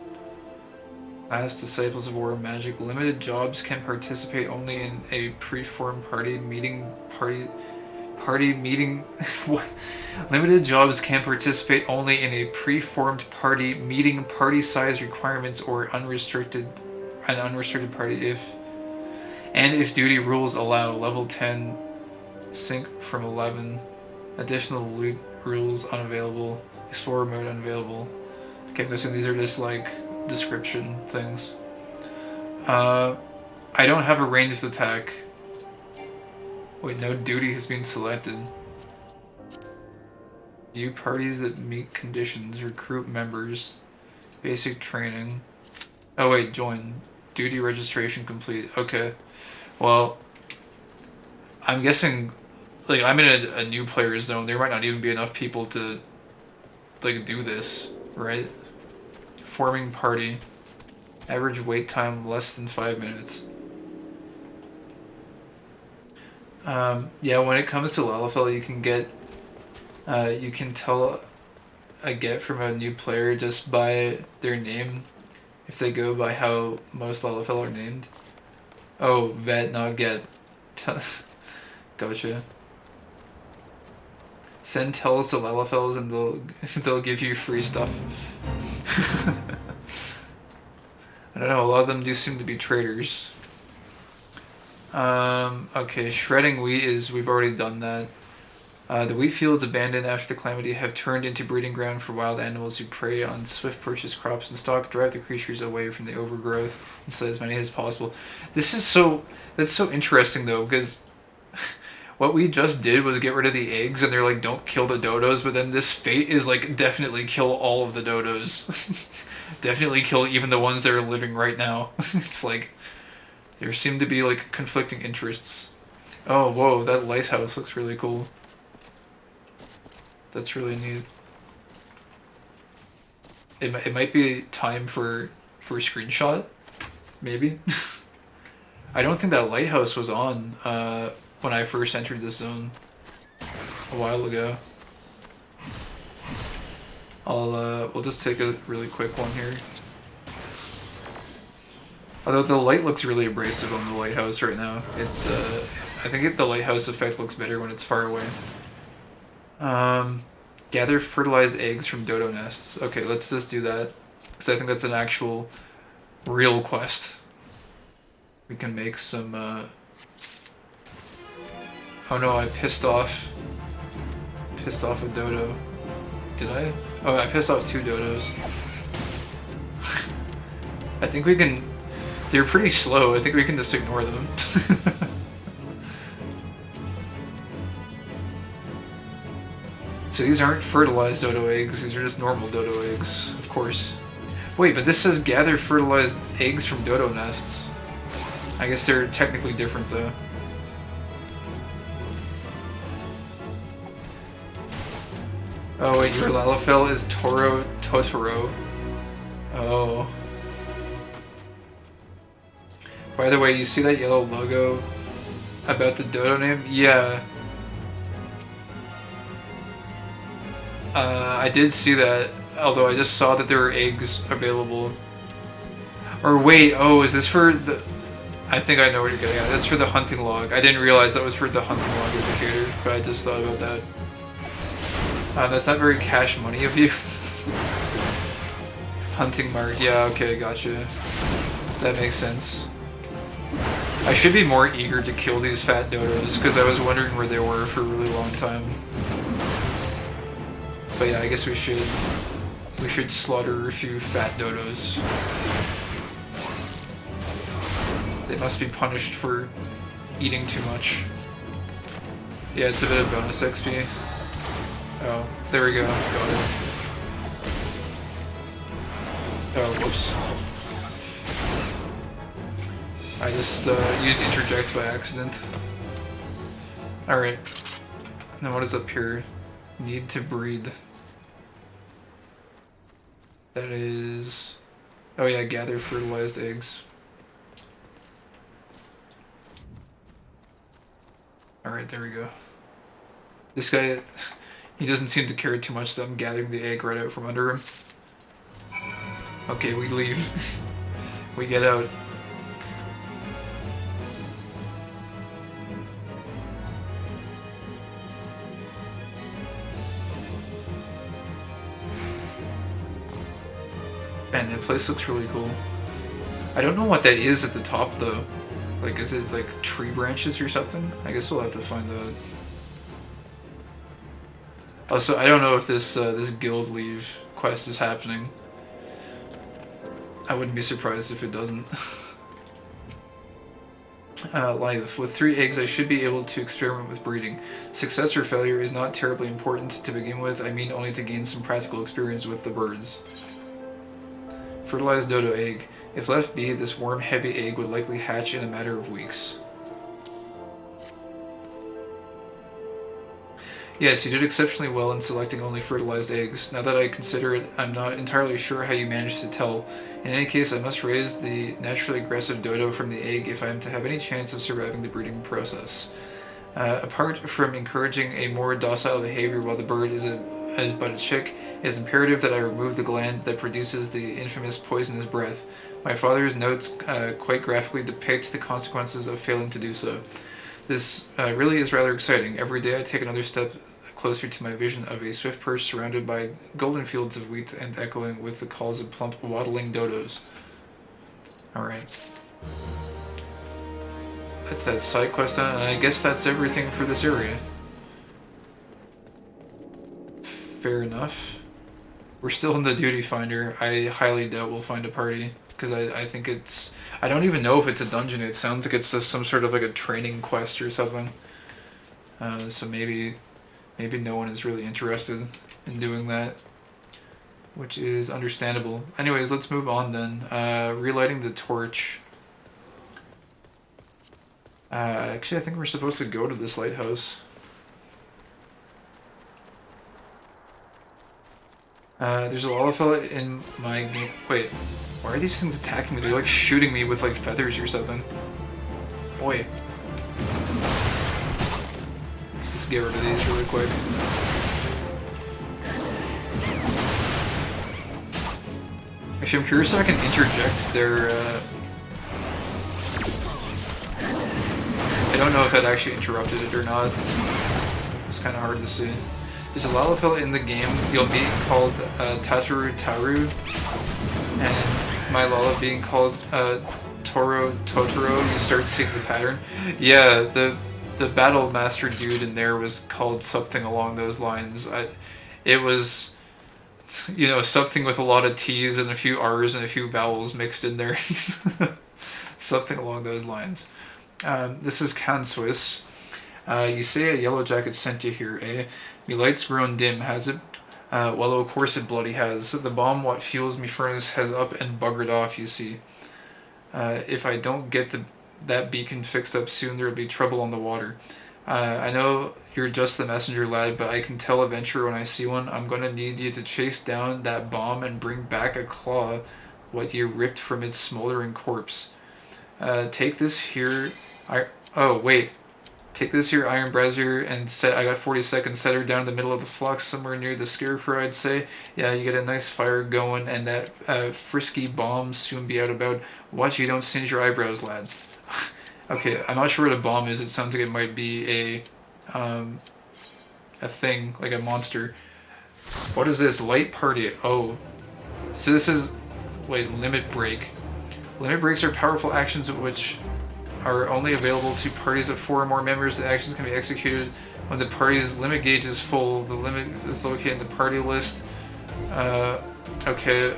As Disciples of War Magic, limited jobs can participate only in a preformed party meeting. What? Limited jobs can participate only in a preformed party meeting party size requirements or an unrestricted party if duty rules allow. Level 10 sync from 11. Additional loot rules unavailable. Explorer mode unavailable. Okay, I'm guessing these are just like description things. I don't have a ranged attack. Wait, no duty has been selected. View parties that meet conditions. Recruit members. Basic training. Oh wait, join. Duty registration complete. Okay. Well, I'm guessing, like, I'm in a new player zone. There might not even be enough people to, like, do this, right? Forming party. Average wait time less than 5 minutes. Yeah, when it comes to Lalafell, you can get, you can tell a get from a new player just by their name, if they go by how most Lalafell are named. Oh, vet, not get. Gotcha. Send tells to Lalafells and they'll give you free stuff. I don't know, a lot of them do seem to be traders. Okay, shredding wheat we've already done that. The wheat fields abandoned after the calamity have turned into breeding ground for wild animals who prey on swift purchase crops and stock, drive the creatures away from the overgrowth and slay as many as possible. That's so interesting though, because what we just did was get rid of the eggs and they're like, don't kill the dodos, but then this fate is like, definitely kill all of the dodos. Definitely kill even the ones that are living right now. It's like, there seem to be like conflicting interests. Oh, whoa, that lighthouse looks really cool. That's really neat. It might be time for a screenshot, maybe. I don't think that lighthouse was on when I first entered this zone a while ago. We'll just take a really quick one here. Although the light looks really abrasive on the lighthouse right now. It's I think the lighthouse effect looks better when it's far away. Gather fertilized eggs from dodo nests. Okay, let's just do that. Because I think that's an actual real quest. we can make some, oh no, I pissed off a dodo. Did I? Oh, I pissed off 2 dodos. I think we can, they're pretty slow, I think we can just ignore them. So these aren't fertilized dodo eggs, these are just normal dodo eggs, of course. Wait, but this says gather fertilized eggs from dodo nests. I guess they're technically different though. Oh wait, your Lalafell is Totoro. Oh. By the way, you see that yellow logo about the dodo name? Yeah. I did see that, although I just saw that there were eggs available. Or wait, oh, is this for the... I think I know what you're getting at. That's for the hunting log. I didn't realize that was for the hunting log indicator, but I just thought about that. That's not very cash money of you. Hunting mark, yeah, okay, gotcha. That makes sense. I should be more eager to kill these fat dodos, because I was wondering where they were for a really long time. But yeah, I guess we should slaughter a few fat dodos. They must be punished for eating too much. Yeah, it's a bit of bonus XP. Oh, there we go. Got it. Oh, whoops. I just used interject by accident. Alright. Now what is up here? Need to breed. That is... Oh yeah, gather fertilized eggs. Alright, there we go. This guy, he doesn't seem to care too much that I'm gathering the egg right out from under him. Okay, we leave. We get out. Man, that place looks really cool. I don't know what that is at the top though. Like, is it like tree branches or something? I guess we'll have to find out. Also, I don't know if this this guild leave quest is happening. I wouldn't be surprised if it doesn't. Life. With 3 eggs, I should be able to experiment with breeding. Success or failure is not terribly important to begin with. I mean only to gain some practical experience with the birds. Fertilized dodo egg. If left be, this worm-heavy egg would likely hatch in a matter of weeks. Yes, you did exceptionally well in selecting only fertilized eggs. Now that I consider it, I'm not entirely sure how you managed to tell. In any case, I must raise the naturally aggressive dodo from the egg if I am to have any chance of surviving the breeding process. Apart from encouraging a more docile behavior while the bird is but a chick, it is imperative that I remove the gland that produces the infamous poisonous breath. My father's notes quite graphically depict the consequences of failing to do so. This really is rather exciting. Every day I take another step closer to my vision of a swift perch surrounded by golden fields of wheat and echoing with the calls of plump waddling dodos. Alright. That's that side quest done, and I guess that's everything for this area. Fair enough. We're still in the duty finder. I highly doubt we'll find a party, because I think it's... I don't even know if it's a dungeon. It sounds like it's just some sort of like a training quest or something. So maybe no one is really interested in doing that, which is understandable. Anyways, let's move on then. Relighting the torch. Actually, I think we're supposed to go to this lighthouse. There's a Lalafell in my game. Wait, why are these things attacking me? They're like shooting me with like feathers or something. Boy. Let's just get rid of these really quick. Actually, I'm curious if I can interject their, I don't know if that actually interrupted it or not. It's kind of hard to see. There's a Lalafell in the game you'll meet called Tataru Taru, and my Lala being called Totoro, you start seeing the pattern. Yeah, the battle master dude in there was called something along those lines. It was, you know, something with a lot of T's and a few R's and a few vowels mixed in there. Something along those lines. This is Can Swiss. You say a yellow jacket sent you here, eh? Me light's grown dim, has it? Well, of course it bloody has. The bomb what fuels me furnace has up and buggered off, you see. If I don't get that beacon fixed up soon, there'll be trouble on the water. I know you're just the messenger, lad, but I can tell eventually when I see one, I'm gonna need you to chase down that bomb and bring back a claw what you ripped from its smoldering corpse. Take this here... Take this here iron brazier and set. I got 40 seconds. Set her down in the middle of the flux, somewhere near the scarecrow, I'd say. Yeah, you get a nice fire going, and that frisky bomb soon be out about. Watch you don't singe your eyebrows, lad. Okay, I'm not sure what a bomb is. It sounds like it might be a thing, like a monster. What is this? Light party. Oh, so this is limit break. Limit breaks are powerful actions of which are only available to parties of 4 or more members. The actions can be executed when the party's limit gauge is full. The limit is located in the party list. Okay,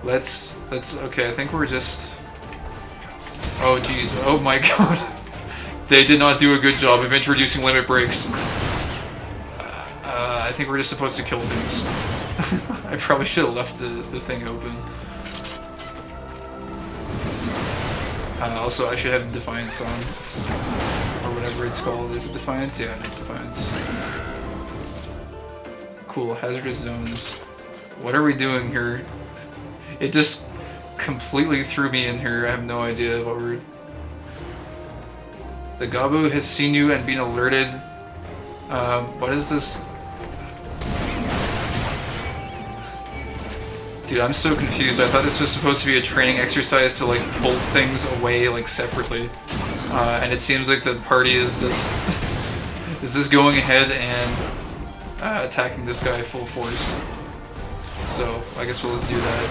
let's. Okay, I think we're just. Oh jeez! Oh my god! They did not do a good job of introducing limit breaks. I think we're just supposed to kill things. I probably should have left the thing open. Also, I should have Defiance on. Or whatever it's called. Is it Defiance? Yeah, it is Defiance. Cool, Hazardous Zones. What are we doing here? It just completely threw me in here. I have no idea what we're... The Gabu has seen you and been alerted. What is this? Dude, I'm so confused. I thought this was supposed to be a training exercise to like pull things away like separately, and it seems like the party is just going ahead and attacking this guy full force. So I guess we'll just do that.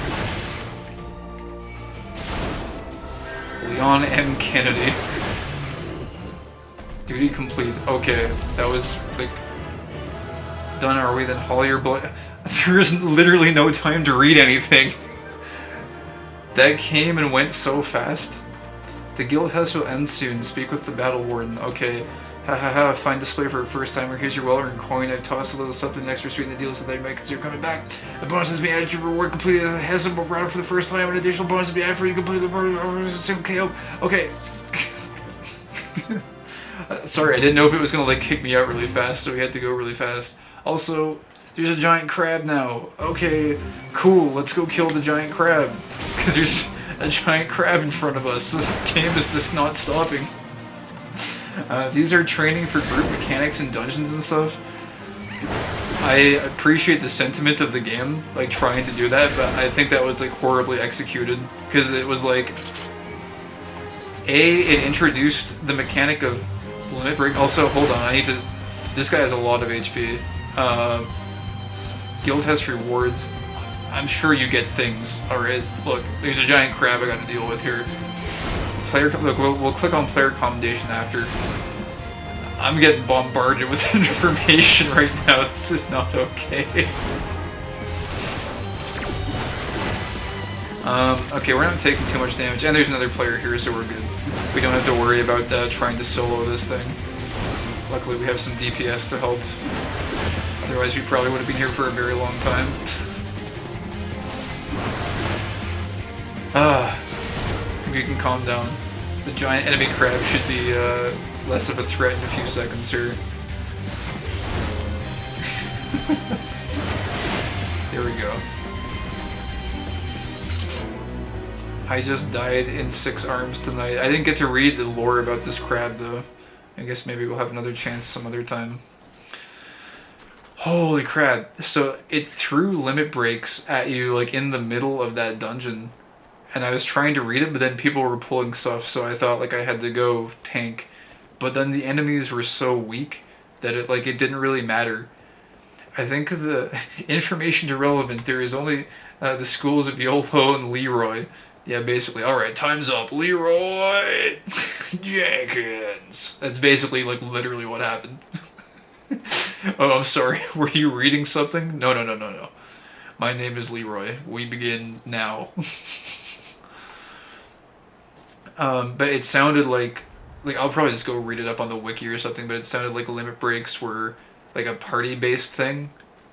Leon M. Kennedy. Duty complete. Okay, that was like done. Are we then? Hollier blood. There's literally no time to read anything. That came and went so fast. The guild house will end soon. Speak with the battle warden. Okay. Ha ha ha. Fine display for a first timer. Here's your well-earned coin. I've tossed a little something extra sweet in the deal so that you might consider coming back. The bonus has been added to your reward completed a Hezbollah round for the first time. An additional bonus has been added for you completed the single KO. Okay. Sorry, I didn't know if it was gonna like kick me out really fast, so we had to go really fast. Also, there's a giant crab now. Okay, cool, let's go kill the giant crab. Because there's a giant crab in front of us. This game is just not stopping. These are training for group mechanics and dungeons and stuff. I appreciate the sentiment of the game, like trying to do that, but I think that was like horribly executed. Because it was like... it introduced the mechanic of limit break. Also, hold on, I need to... This guy has a lot of HP. Guild has rewards. I'm sure you get things. Alright, look, there's a giant crab I gotta deal with here. Look, we'll click on player commendation after. I'm getting bombarded with information right now. This is not okay. Okay, we're not taking too much damage, and there's another player here, so we're good. We don't have to worry about trying to solo this thing. Luckily, we have some DPS to help. Otherwise, we probably would have been here for a very long time. I think we can calm down. The giant enemy crab should be less of a threat in a few seconds here. There we go. I just died in 6 arms tonight. I didn't get to read the lore about this crab though. I guess maybe we'll have another chance some other time. Holy crap. So it threw limit breaks at you like in the middle of that dungeon. And I was trying to read it, but then people were pulling stuff, so I thought like I had to go tank. But then the enemies were so weak that it didn't really matter. I think the information irrelevant. There is only the schools of YOLO and Leroy. Yeah, basically. All right, time's up, Leroy Jenkins. That's basically like literally what happened. Oh, I'm sorry. Were you reading something? No, no, no, no, no. My name is Leroy. We begin now. But it sounded like I'll probably just go read it up on the wiki or something. But it sounded like limit breaks were like a party-based thing.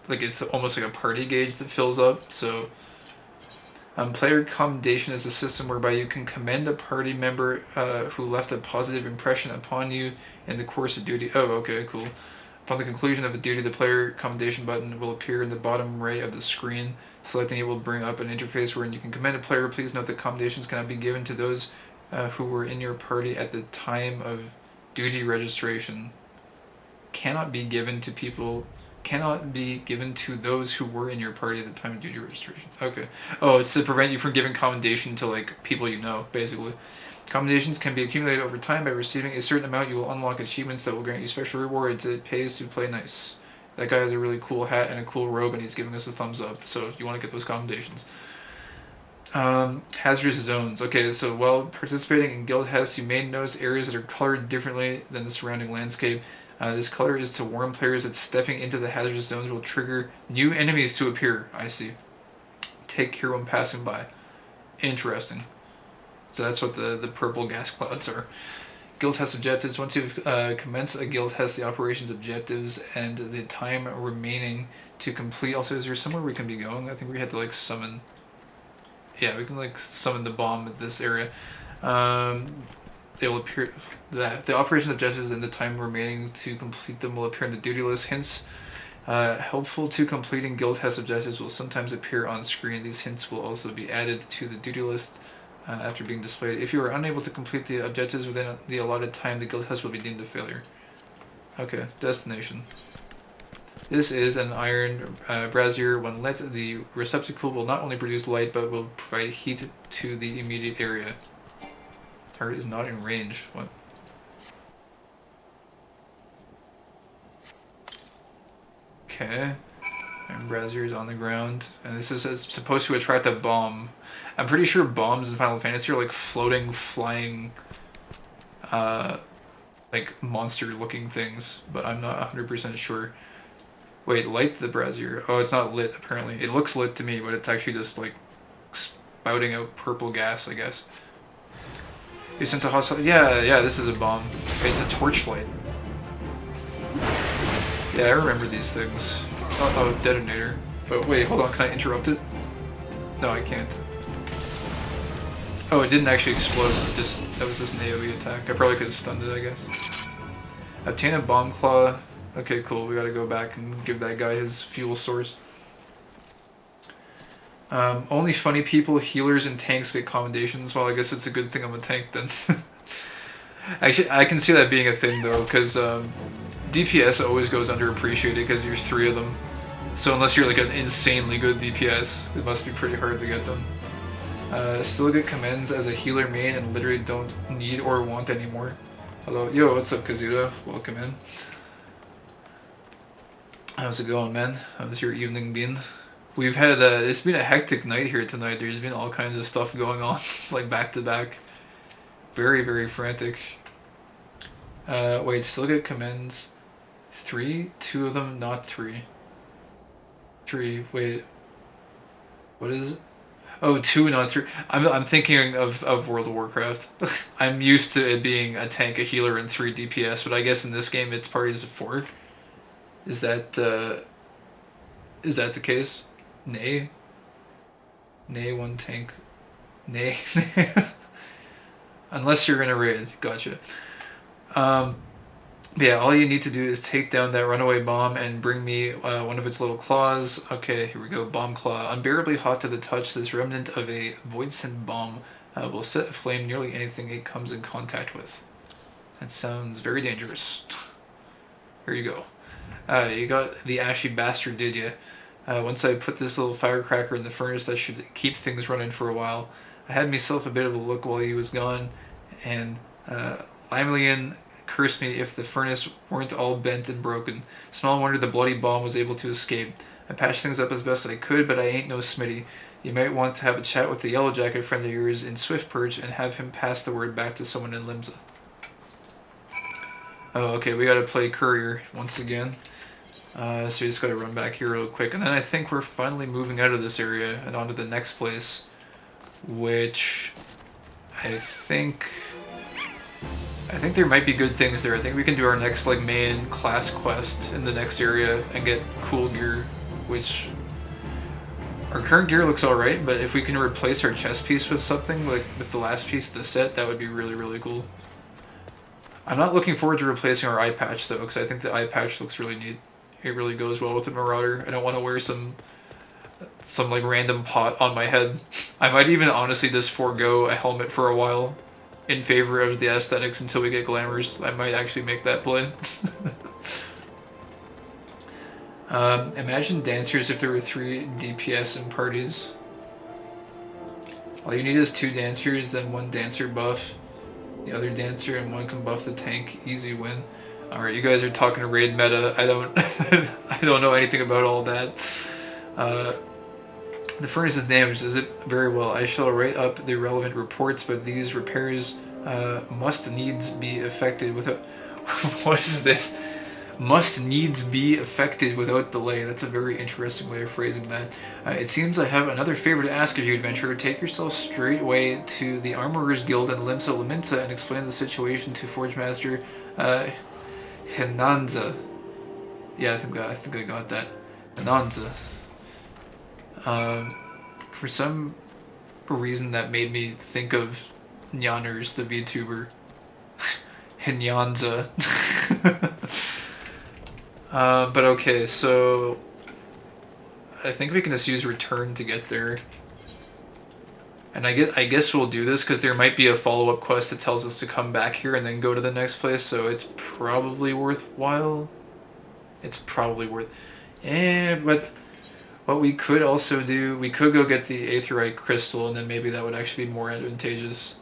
Like it's almost like a party gauge that fills up. So, player commendation is a system whereby you can commend a party member who left a positive impression upon you in the course of duty. Oh, okay, cool. Upon the conclusion of a duty, the player commendation button will appear in the bottom right of the screen. Selecting it will bring up an interface wherein you can commend a player. Please note that commendations cannot be given to those who were in your party at the time of duty registration. Cannot be given to those who were in your party at the time of duty registration. Okay. Oh, it's to prevent you from giving commendation to like people you know, basically. Commendations can be accumulated over time. By receiving a certain amount, you will unlock achievements that will grant you special rewards. It pays to play nice. That guy has a really cool hat and a cool robe, and he's giving us a thumbs up. So you want to get those commendations. Hazardous zones. Okay, so while participating in guild hests, you may notice areas that are colored differently than the surrounding landscape. This color is to warn players that stepping into the hazardous zones will trigger new enemies to appear. I see. Take care when passing by. Interesting. So that's what the purple gas clouds are. Guild test objectives. Once you've commenced a guild test, the operations objectives and the time remaining to complete. Also, is there somewhere we can be going? I think we had to like summon. Yeah, we can like summon the bomb at this area. They will appear. The operations objectives and the time remaining to complete them will appear in the duty list. Hints helpful to completing guild test objectives will sometimes appear on screen. These hints will also be added to the duty list after being displayed. If you are unable to complete the objectives within the allotted time, the guild test will be deemed a failure. Okay, destination. This is an iron brazier. When lit, the receptacle will not only produce light, but will provide heat to the immediate area. Target is not in range. What? Okay. Iron brazier is on the ground. And this is supposed to attract a bomb. I'm pretty sure bombs in Final Fantasy are like floating, flying, like monster-looking things, but I'm not 100% sure. Wait, light the brazier. Oh, it's not lit, apparently. It looks lit to me, but it's actually just, like, spouting out purple gas, I guess. You sense a hostile... Yeah, this is a bomb. It's a torchlight. Yeah, I remember these things. Oh, detonator. But wait, hold on, can I interrupt it? No, I can't. Oh, it didn't actually explode. That was just an AoE attack. I probably could have stunned it, I guess. Obtain a bomb claw. Okay, cool. We gotta go back and give that guy his fuel source. Only funny people, healers, and tanks get commendations. Well, I guess it's a good thing I'm a tank then. Actually, I can see that being a thing though, because DPS always goes underappreciated because there's 3 of them. So unless you're like an insanely good DPS, it must be pretty hard to get them. Still get commends as a healer main and literally don't need or want anymore. Hello, yo, what's up, Kazuda? Welcome in. How's it going, man? How's your evening been? We've had it's been a hectic night here tonight. There's been all kinds of stuff going on, like back to back. Very, very frantic. Wait, still get commends. 3? 2 of them, not 3. 3. Wait. What is it? Oh, 2, not 3. I'm thinking of World of Warcraft. I'm used to it being a tank, a healer, and 3 DPS, but I guess in this game it's parties of 4. Is that the case? Nay? Nay, 1 tank. Nay. Unless you're in a raid. Gotcha. Yeah, all you need to do is take down that runaway bomb and bring me one of its little claws. Okay, here we go. Bomb claw. Unbearably hot to the touch, this remnant of a voidsent bomb will set aflame nearly anything it comes in contact with. That sounds very dangerous. Here you go. You got the ashy bastard, did you? Once I put this little firecracker in the furnace, that should keep things running for a while. I had myself a bit of a look while he was gone, and Limelian cursed me if the furnace weren't all bent and broken. Small wonder the bloody bomb was able to escape. I patched things up as best I could, but I ain't no Smitty. You might want to have a chat with the yellow jacket friend of yours in Swift Perch and have him pass the word back to someone in Limsa. Oh, okay, we gotta play courier once again. So we just gotta run back here real quick. And then I think we're finally moving out of this area and onto the next place, which I think there might be good things there. I think we can do our next like main class quest in the next area and get cool gear, which our current gear looks alright, but if we can replace our chest piece with something, like with the last piece of the set, that would be really, really cool. I'm not looking forward to replacing our eye patch though, because I think the eye patch looks really neat. It really goes well with the Marauder. I don't want to wear some like random pot on my head. I might even honestly just forego a helmet for a while in favor of the aesthetics until we get glamours. I might actually make that play. Imagine dancers if there were 3 DPS in parties. All you need is 2 dancers, then 1 dancer buff the other dancer, and 1 can buff the tank. Easy win. Alright, you guys are talking raid meta. I don't I don't know anything about all that. The furnace is damaged. Is it? Very well. I shall write up the relevant reports, but these repairs must needs be effected without... What is this? Must needs be effected without delay. That's a very interesting way of phrasing that. It seems I have another favor to ask of you, adventurer. Take yourself straight away to the Armorers Guild in Limsa Laminsa and explain the situation to Forge Master Hinanza. Yeah, I think I got that. Hinanza. For some reason that made me think of Nyaners, the VTuber. Hinyanza. But okay, so I think we can just use return to get there. And I guess we'll do this because there might be a follow-up quest that tells us to come back here and then go to the next place, so it's probably worthwhile. It's probably worth... but what we could also do, we could go get the Aetheryte Crystal, and then maybe that would actually be more advantageous.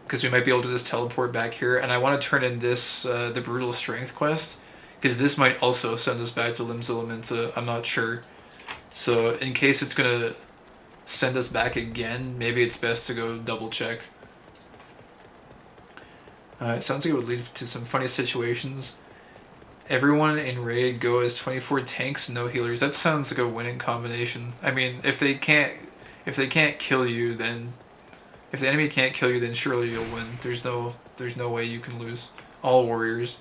Because we might be able to just teleport back here, and I want to turn in this, the Brutal Strength quest, because this might also send us back to Limsa Laminsa, I'm not sure. So in case it's going to send us back again, maybe it's best to go double check. It sounds like it would lead to some funny situations. Everyone in raid go as 24 tanks, no healers. That sounds like a winning combination. I mean, if they can't kill you, then if the enemy can't kill you, then surely you'll win. There's no way you can lose. All warriors,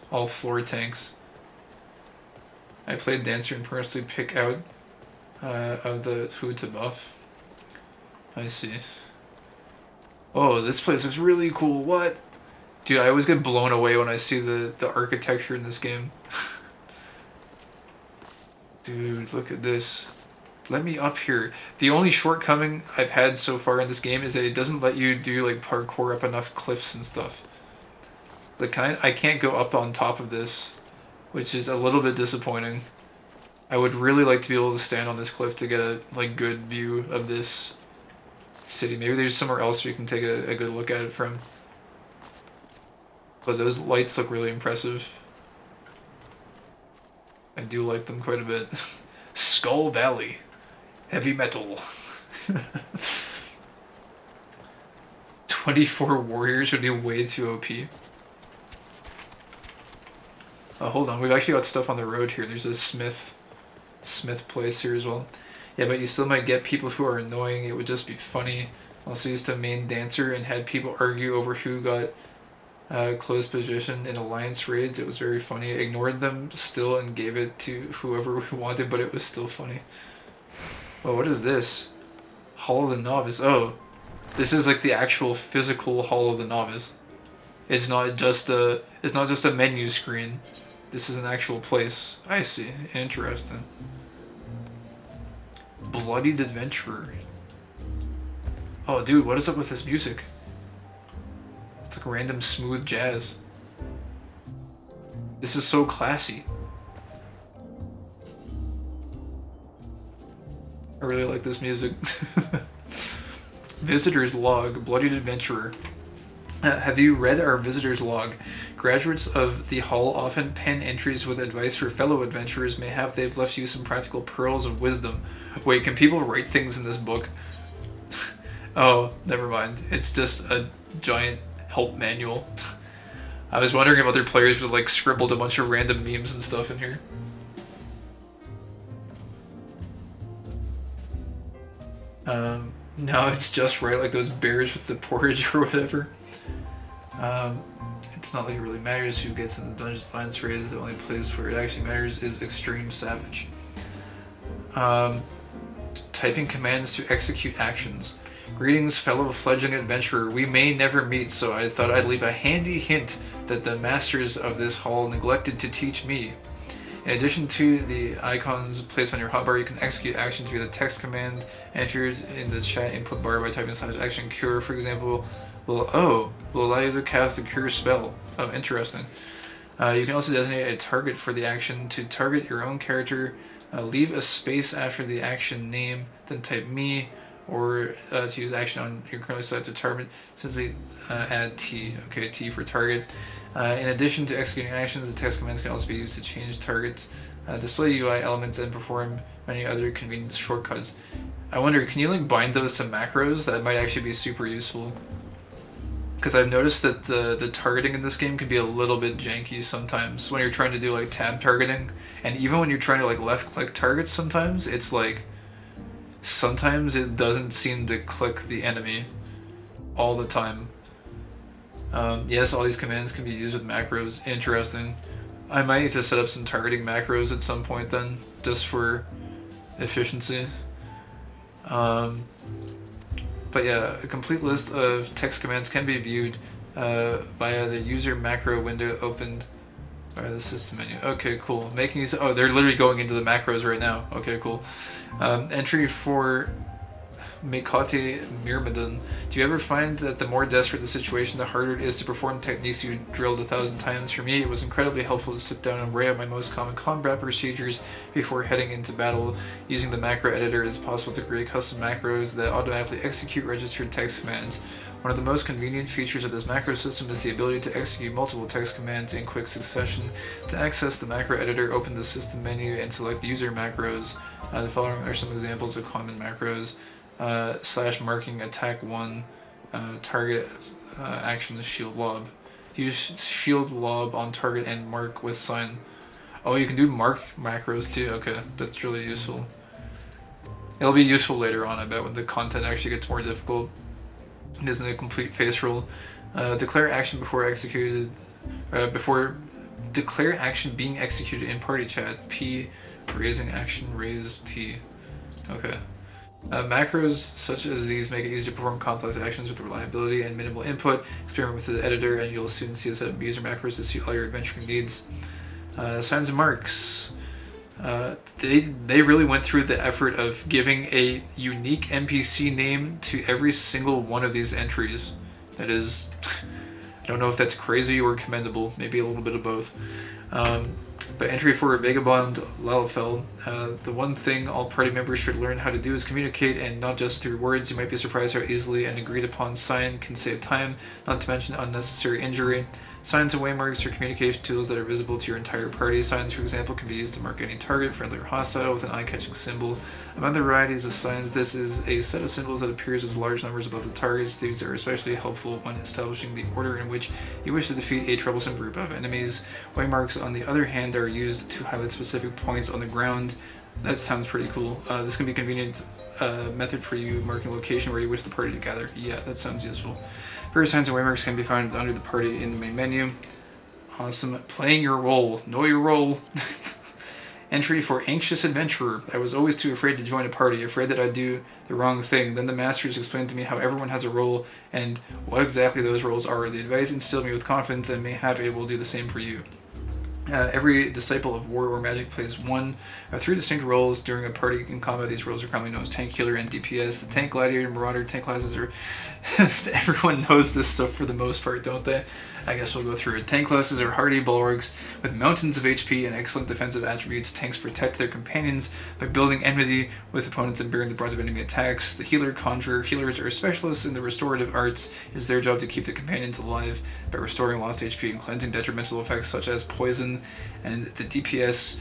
all floor tanks. I played dancer and personally pick out of the who to buff. I see. Oh, this place looks really cool. What? Dude, I always get blown away when I see the architecture in this game. Dude, look at this. Let me up here. The only shortcoming I've had so far in this game is that it doesn't let you do like parkour up enough cliffs and stuff. Like I can't go up on top of this, which is a little bit disappointing. I would really like to be able to stand on this cliff to get a like good view of this city. Maybe there's somewhere else we can take a good look at it from. But those lights look really impressive. I do like them quite a bit. Skull Valley. Heavy metal. 24 warriors would be way too OP. Oh, hold on. We've actually got stuff on the road here. There's a smith place here as well. Yeah, but you still might get people who are annoying. It would just be funny. Also used to main dancer and had people argue over who got closed position in alliance raids. It was very funny. Ignored them still and gave it to whoever we wanted, but it was still funny. Oh, what is this? Hall of the Novice. Oh, this is like the actual physical Hall of the Novice. It's not just a menu screen. This is an actual place. I see. Interesting. Bloodied Adventurer. Oh, dude, what is up with this music? It's like random smooth jazz. This is so classy. I really like this music. Visitor's Log, Bloodied Adventurer. Have you read our Visitor's Log? Graduates of the Hall often pen entries with advice for fellow adventurers. Mayhap they've left you some practical pearls of wisdom. Wait, can people write things in this book? Oh, never mind. It's just a giant help manual. I was wondering if other players would like scribbled a bunch of random memes and stuff in here. No, it's just right, like those bears with the porridge or whatever. It's not like it really matters who gets in the Dungeons Alliance phrase. The only place where it actually matters is Extreme Savage. Typing commands to execute actions. Greetings, fellow fledgling adventurer. We may never meet, so I thought I'd leave a handy hint that the masters of this hall neglected to teach me. In addition to the icons placed on your hotbar, you can execute actions via the text command entered in the chat input bar by typing /action cure, for example. Will allow you to cast a cure spell. Oh, interesting. You can also designate a target for the action to target your own character. Leave a space after the action name, then type me, or to use action on your currently selected target, simply add T. Okay, T for target. In addition to executing actions, the text commands can also be used to change targets, display UI elements, and perform many other convenient shortcuts. I wonder, can you like bind those to macros? That might actually be super useful. Because I've noticed that the targeting in this game can be a little bit janky sometimes when you're trying to do like tab targeting, and even when you're trying to like left click targets sometimes, it's like sometimes it doesn't seem to click the enemy all the time. Yes, all these commands can be used with macros. Interesting. I might need to set up some targeting macros at some point then, just for efficiency. But yeah, a complete list of text commands can be viewed via the user macro window opened by the system menu. Okay, cool. Making use. Oh, they're literally going into the macros right now. Okay, cool. Entry for Mekote Myrmidon. Do you ever find that the more desperate the situation, the harder it is to perform techniques you drilled 1,000 times? For me, it was incredibly helpful to sit down and weigh out my most common combat procedures before heading into battle. Using the macro editor, it's possible to create custom macros that automatically execute registered text commands. One of the most convenient features of this macro system is the ability to execute multiple text commands in quick succession. To access the macro editor, open the system menu and select user macros. The following are some examples of common macros. / marking attack 1, target action shield lob. Use shield lob on target and mark with sign. Oh, you can do mark macros too. Okay, that's really useful. It'll be useful later on, I bet, when the content actually gets more difficult. It isn't a complete face roll. Declare action before executed. Declare action being executed in party chat. P, raising action, raise T. Okay. Macros such as these make it easy to perform complex actions with reliability and minimal input. Experiment with the editor and you'll soon see a set of user macros to suit all your adventuring needs. Signs and marks. They really went through the effort of giving a unique NPC name to every single one of these entries. That is, I don't know if that's crazy or commendable, maybe a little bit of both. But entry for Vagabond Lalafell. The one thing all party members should learn how to do is communicate, and not just through words. You might be surprised how easily an agreed upon sign can save time, not to mention unnecessary injury. Signs and waymarks are communication tools that are visible to your entire party. Signs, for example, can be used to mark any target, friendly or hostile, with an eye-catching symbol. Among the varieties of signs, this is a set of symbols that appears as large numbers above the targets. These are especially helpful when establishing the order in which you wish to defeat a troublesome group of enemies. Waymarks, on the other hand, are used to highlight specific points on the ground. That sounds pretty cool. This can be a convenient method for you marking a location where you wish the party to gather. Yeah, that sounds useful. Various signs and waymarks can be found under the party in the main menu. Awesome. Playing your role. Know your role. Entry for Anxious Adventurer. I was always too afraid to join a party, afraid that I'd do the wrong thing. Then the masters explained to me how everyone has a role and what exactly those roles are. The advice instilled me with confidence and mayhap it will do the same for you. Every disciple of war or magic plays one of 3 distinct roles during a party in combat. These roles are commonly known as tank, healer, and DPS. The tank, gladiator, and marauder tank classes are... Everyone knows this stuff for the most part, don't they? I guess we'll go through it. Tank classes are hardy bulwarks with mountains of HP and excellent defensive attributes. Tanks protect their companions by building enmity with opponents and bearing the brunt of enemy attacks. The healer, conjurer, healers are specialists in the restorative arts. It is their job to keep the companions alive by restoring lost HP and cleansing detrimental effects such as poison, assassin, and the DPS,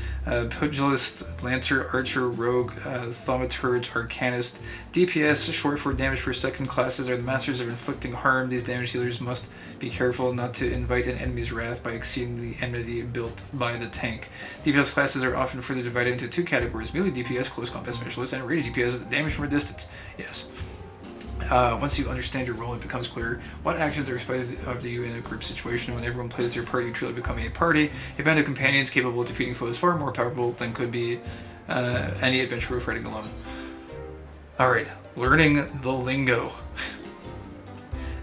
pugilist, lancer, archer, rogue, thaumaturge, arcanist. DPS, short for damage per second, classes are the masters of inflicting harm. These damage healers must be careful not to invite an enemy's wrath by exceeding the enmity built by the tank. DPS classes are often further divided into two categories: melee DPS, close combat specialist, and ranged DPS, damage from a distance. Yes. Once you understand your role, it becomes clear what actions are expected of you in a group situation. When everyone plays their part, you truly become a party. A band of companions capable of defeating foes far more powerful than could be any adventurer fighting alone. Alright, learning the lingo.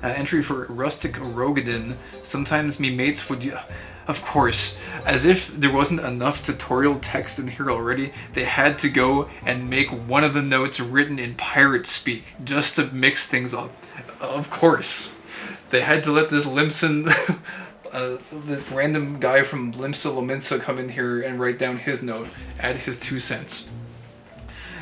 Entry for rustic Rogadin. Sometimes me mates would... Of course, as if there wasn't enough tutorial text in here already, they had to go and make one of the notes written in pirate speak, just to mix things up. Of course. They had to let this Limson, this random guy from Limsa Lominsa come in here and write down his note, add his 2 cents.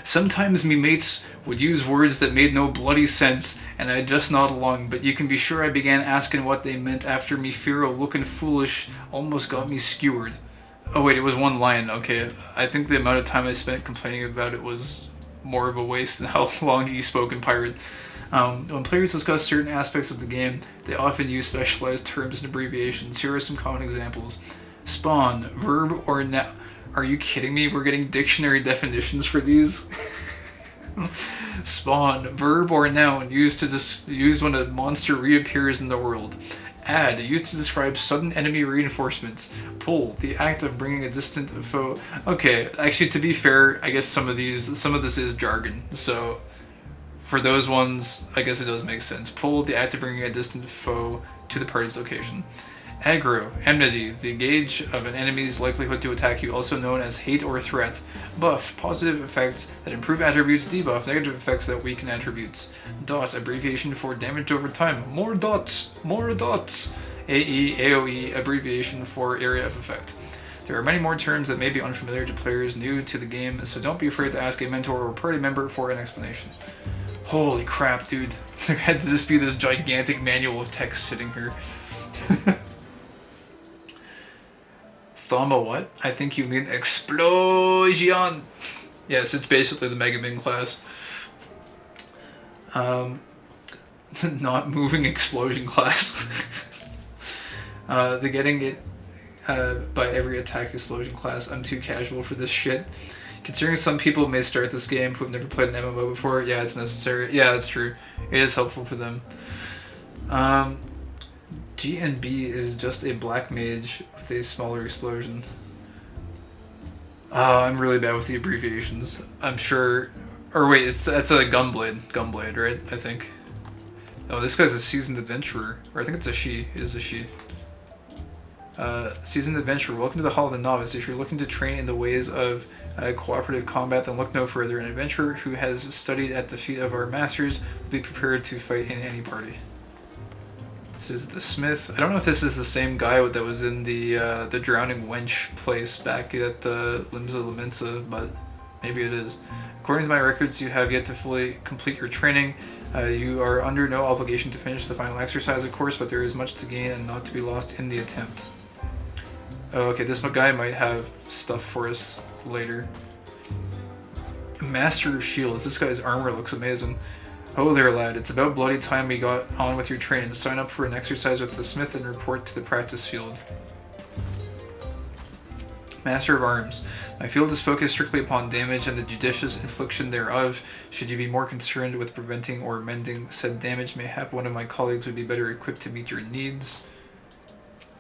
Sometimes me mates would use words that made no bloody sense, and I'd just nod along, but you can be sure I began asking what they meant after me Firo looking foolish almost got me skewered. Oh wait, it was one line, okay. I think the amount of time I spent complaining about it was more of a waste than how long he spoke in pirate. When players discuss certain aspects of the game, they often use specialized terms and abbreviations. Here are some common examples. Spawn, verb or noun. Are you kidding me? We're getting dictionary definitions for these? Spawn, verb or noun, used when a monster reappears in the world. Add, used to describe sudden enemy reinforcements. Pull, the act of bringing a distant foe. Okay, actually, to be fair, I guess some of this is jargon. So, for those ones, I guess it does make sense. Pull, the act of bringing a distant foe to the party's location. Aggro, enmity, the gauge of an enemy's likelihood to attack you, also known as hate or threat. Buff, positive effects that improve attributes. Debuff, negative effects that weaken attributes. Dot, abbreviation for damage over time. More dots, more dots. AE, AOE, abbreviation for area of effect. There are many more terms that may be unfamiliar to players new to the game, so don't be afraid to ask a mentor or party member for an explanation. Holy crap, dude. There had to just be this gigantic manual of text sitting here. Thama what? I think you mean explosion. Yes, it's basically the Mega Man class. Not moving explosion class. The getting it by every attack explosion class. I'm too casual for this shit. Considering some people may start this game who have never played an MMO before, yeah, it's necessary. Yeah, that's true. It is helpful for them. G and B is just a black mage with a smaller explosion. I'm really bad with the abbreviations. I'm sure... Or wait, that's a gunblade. Gunblade, right? I think. Oh, this guy's a seasoned adventurer. Or I think it's a she. It is a she. Seasoned adventurer. Welcome to the Hall of the Novice. If you're looking to train in the ways of cooperative combat, then look no further. An adventurer who has studied at the feet of our masters will be prepared to fight in any party. This is the Smith. I don't know if this is the same guy that was in the Drowning Wench place back at Limsa Lominsa, but maybe it is. According to my records, you have yet to fully complete your training. You are under no obligation to finish the final exercise, of course, but there is much to gain and not to be lost in the attempt. Oh, okay, this guy might have stuff for us later. Master of Shields. This guy's armor looks amazing. Oh there, lad. It's about bloody time we got on with your training. Sign up for an exercise with the Smith and report to the practice field. Master of Arms. My field is focused strictly upon damage and the judicious infliction thereof. Should you be more concerned with preventing or mending said damage, mayhap one of my colleagues would be better equipped to meet your needs.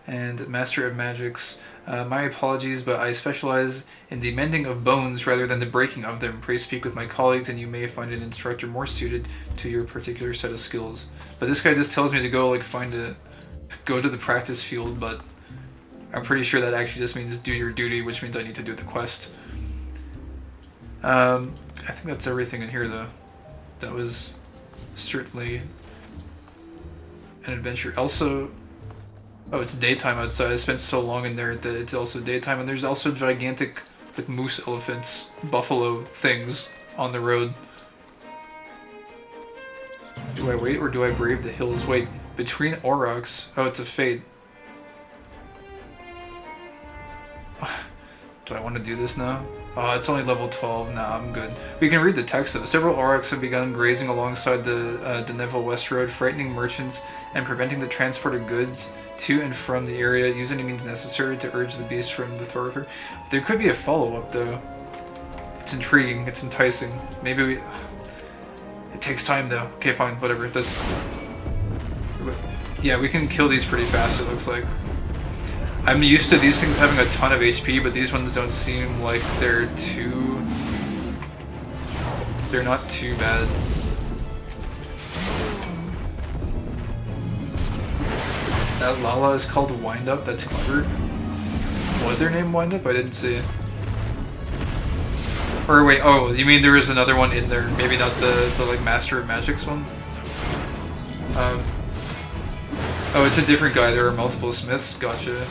And Master of Magics. My apologies, but I specialize in the mending of bones rather than the breaking of them. Pray speak with my colleagues and you may find an instructor more suited to your particular set of skills. But this guy just tells me to go go to the practice field, but I'm pretty sure that actually just means do your duty, which means I need to do the quest. I think that's everything in here though. That was certainly an adventure. Also, oh, it's daytime outside. I spent so long in there that it's also daytime, and there's also gigantic moose elephants, buffalo things on the road. Do I wait or do I brave the hills? Wait, between aurochs. Oh, it's a fate. Do I want to do this now? Oh, it's only level 12. Nah, I'm good. We can read the text though. Several aurochs have begun grazing alongside the Deneville West Road, frightening merchants and preventing the transport of goods to and from the area. Use any means necessary to urge the beast from the thoroughfare. There could be a follow-up though. It's intriguing. It's enticing. Maybe we... It takes time though. Okay, fine. Whatever. That's... Yeah, we can kill these pretty fast, it looks like. I'm used to these things having a ton of HP, but these ones don't seem like they're too... They're not too bad. That Lala is called Wind Up, that's clever. Was their name Wind Up? I didn't see it. Or wait, oh, you mean there is another one in there? Maybe not the like Master of Magic's one? Oh, it's a different guy, there are multiple Smiths, gotcha.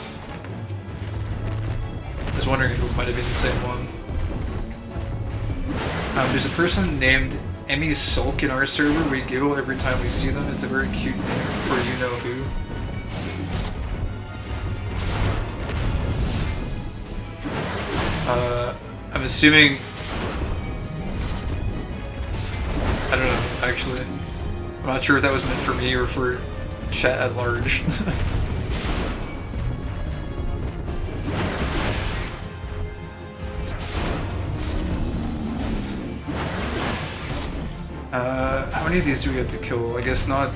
I was wondering if it might have been the same one. There's a person named Emmy Sulk in our server. We giggle every time we see them. It's a very cute name for you-know-who. I'm assuming... I don't know, actually. I'm not sure if that was meant for me or for chat at large. How many of these do we have to kill? I guess not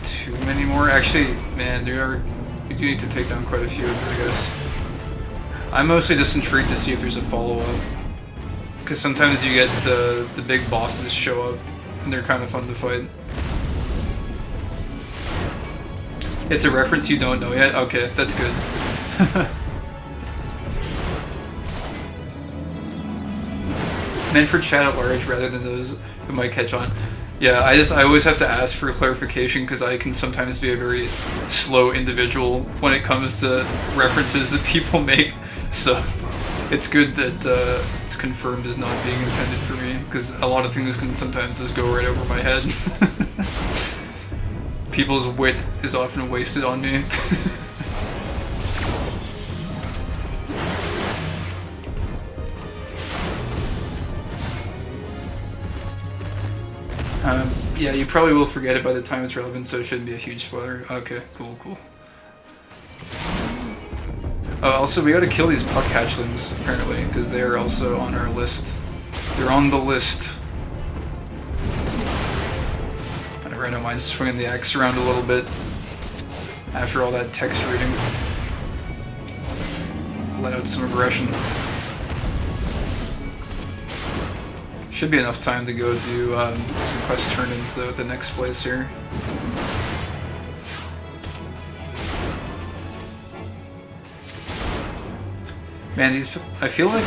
too many more. Actually, man, we do need to take down quite a few of them, I guess. I'm mostly just intrigued to see if there's a follow-up. Because sometimes you get the big bosses show up, and they're kind of fun to fight. It's a reference you don't know yet? Okay, that's good. Meant for chat at large rather than those who might catch on. Yeah, I always have to ask for clarification because I can sometimes be a very slow individual when it comes to references that people make. So it's good that it's confirmed as not being intended for me, because a lot of things can sometimes just go right over my head. People's wit is often wasted on me. Yeah, you probably will forget it by the time it's relevant, so it shouldn't be a huge spoiler. Okay, cool. Also, we gotta kill these puck hatchlings, apparently, because they are also on our list. They're on the list. I don't mind swinging the axe around a little bit after all that text reading. Let out some aggression. Should be enough time to go do some quest turn-ins though at the next place here. Man, I feel like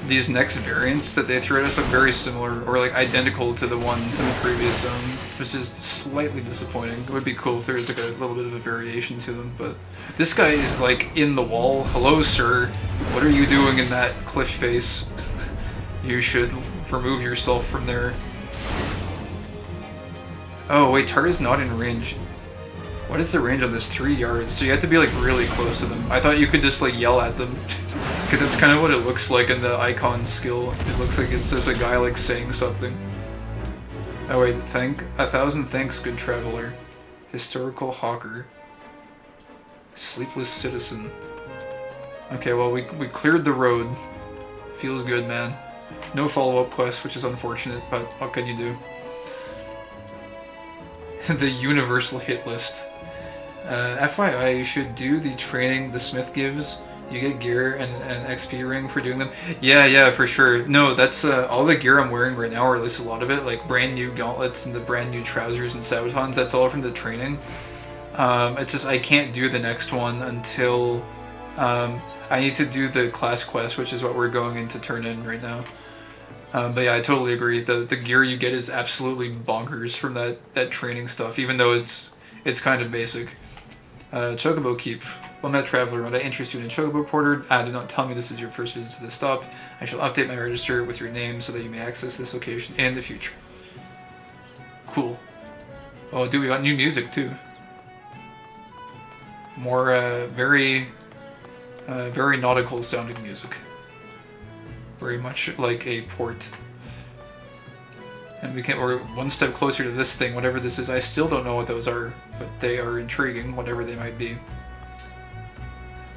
these next variants that they threw at us look very similar, or like identical to the ones in the previous zone, which is slightly disappointing. It would be cool if there was like a little bit of a variation to them, but this guy is like in the wall. Hello, sir. What are you doing in that cliff face? You should remove yourself from there. Oh wait, target's not in range. What is the range on this? 3 yards. So you have to be like really close to them. I thought you could just like yell at them. Because that's kind of what it looks like in the icon skill. It looks like it's just a guy like saying something. Oh wait, 1,000 thanks, good traveler. Historical hawker. Sleepless citizen. Okay, well we cleared the road. Feels good, man. No follow-up quest, which is unfortunate, but what can you do? The universal hit list. FYI, you should do the training the Smith gives. You get gear and an XP ring for doing them. Yeah, for sure. No, that's all the gear I'm wearing right now, or at least a lot of it, like brand new gauntlets and the brand new trousers and sabatons, that's all from the training. It's just I can't do the next one until I need to do the class quest, which is what we're going in to turn in right now. But yeah, I totally agree. The gear you get is absolutely bonkers from that training stuff, even though it's kind of basic. Chocobo Keep. Well met traveler, when I interest you in a Chocobo Porter, do not tell me this is your first visit to the stop. I shall update my register with your name so that you may access this location in the future. Cool. Oh dude, we got new music too. More very nautical sounding music. Very much like a port. And we're one step closer to this thing, whatever this is. I still don't know what those are, but they are intriguing, whatever they might be.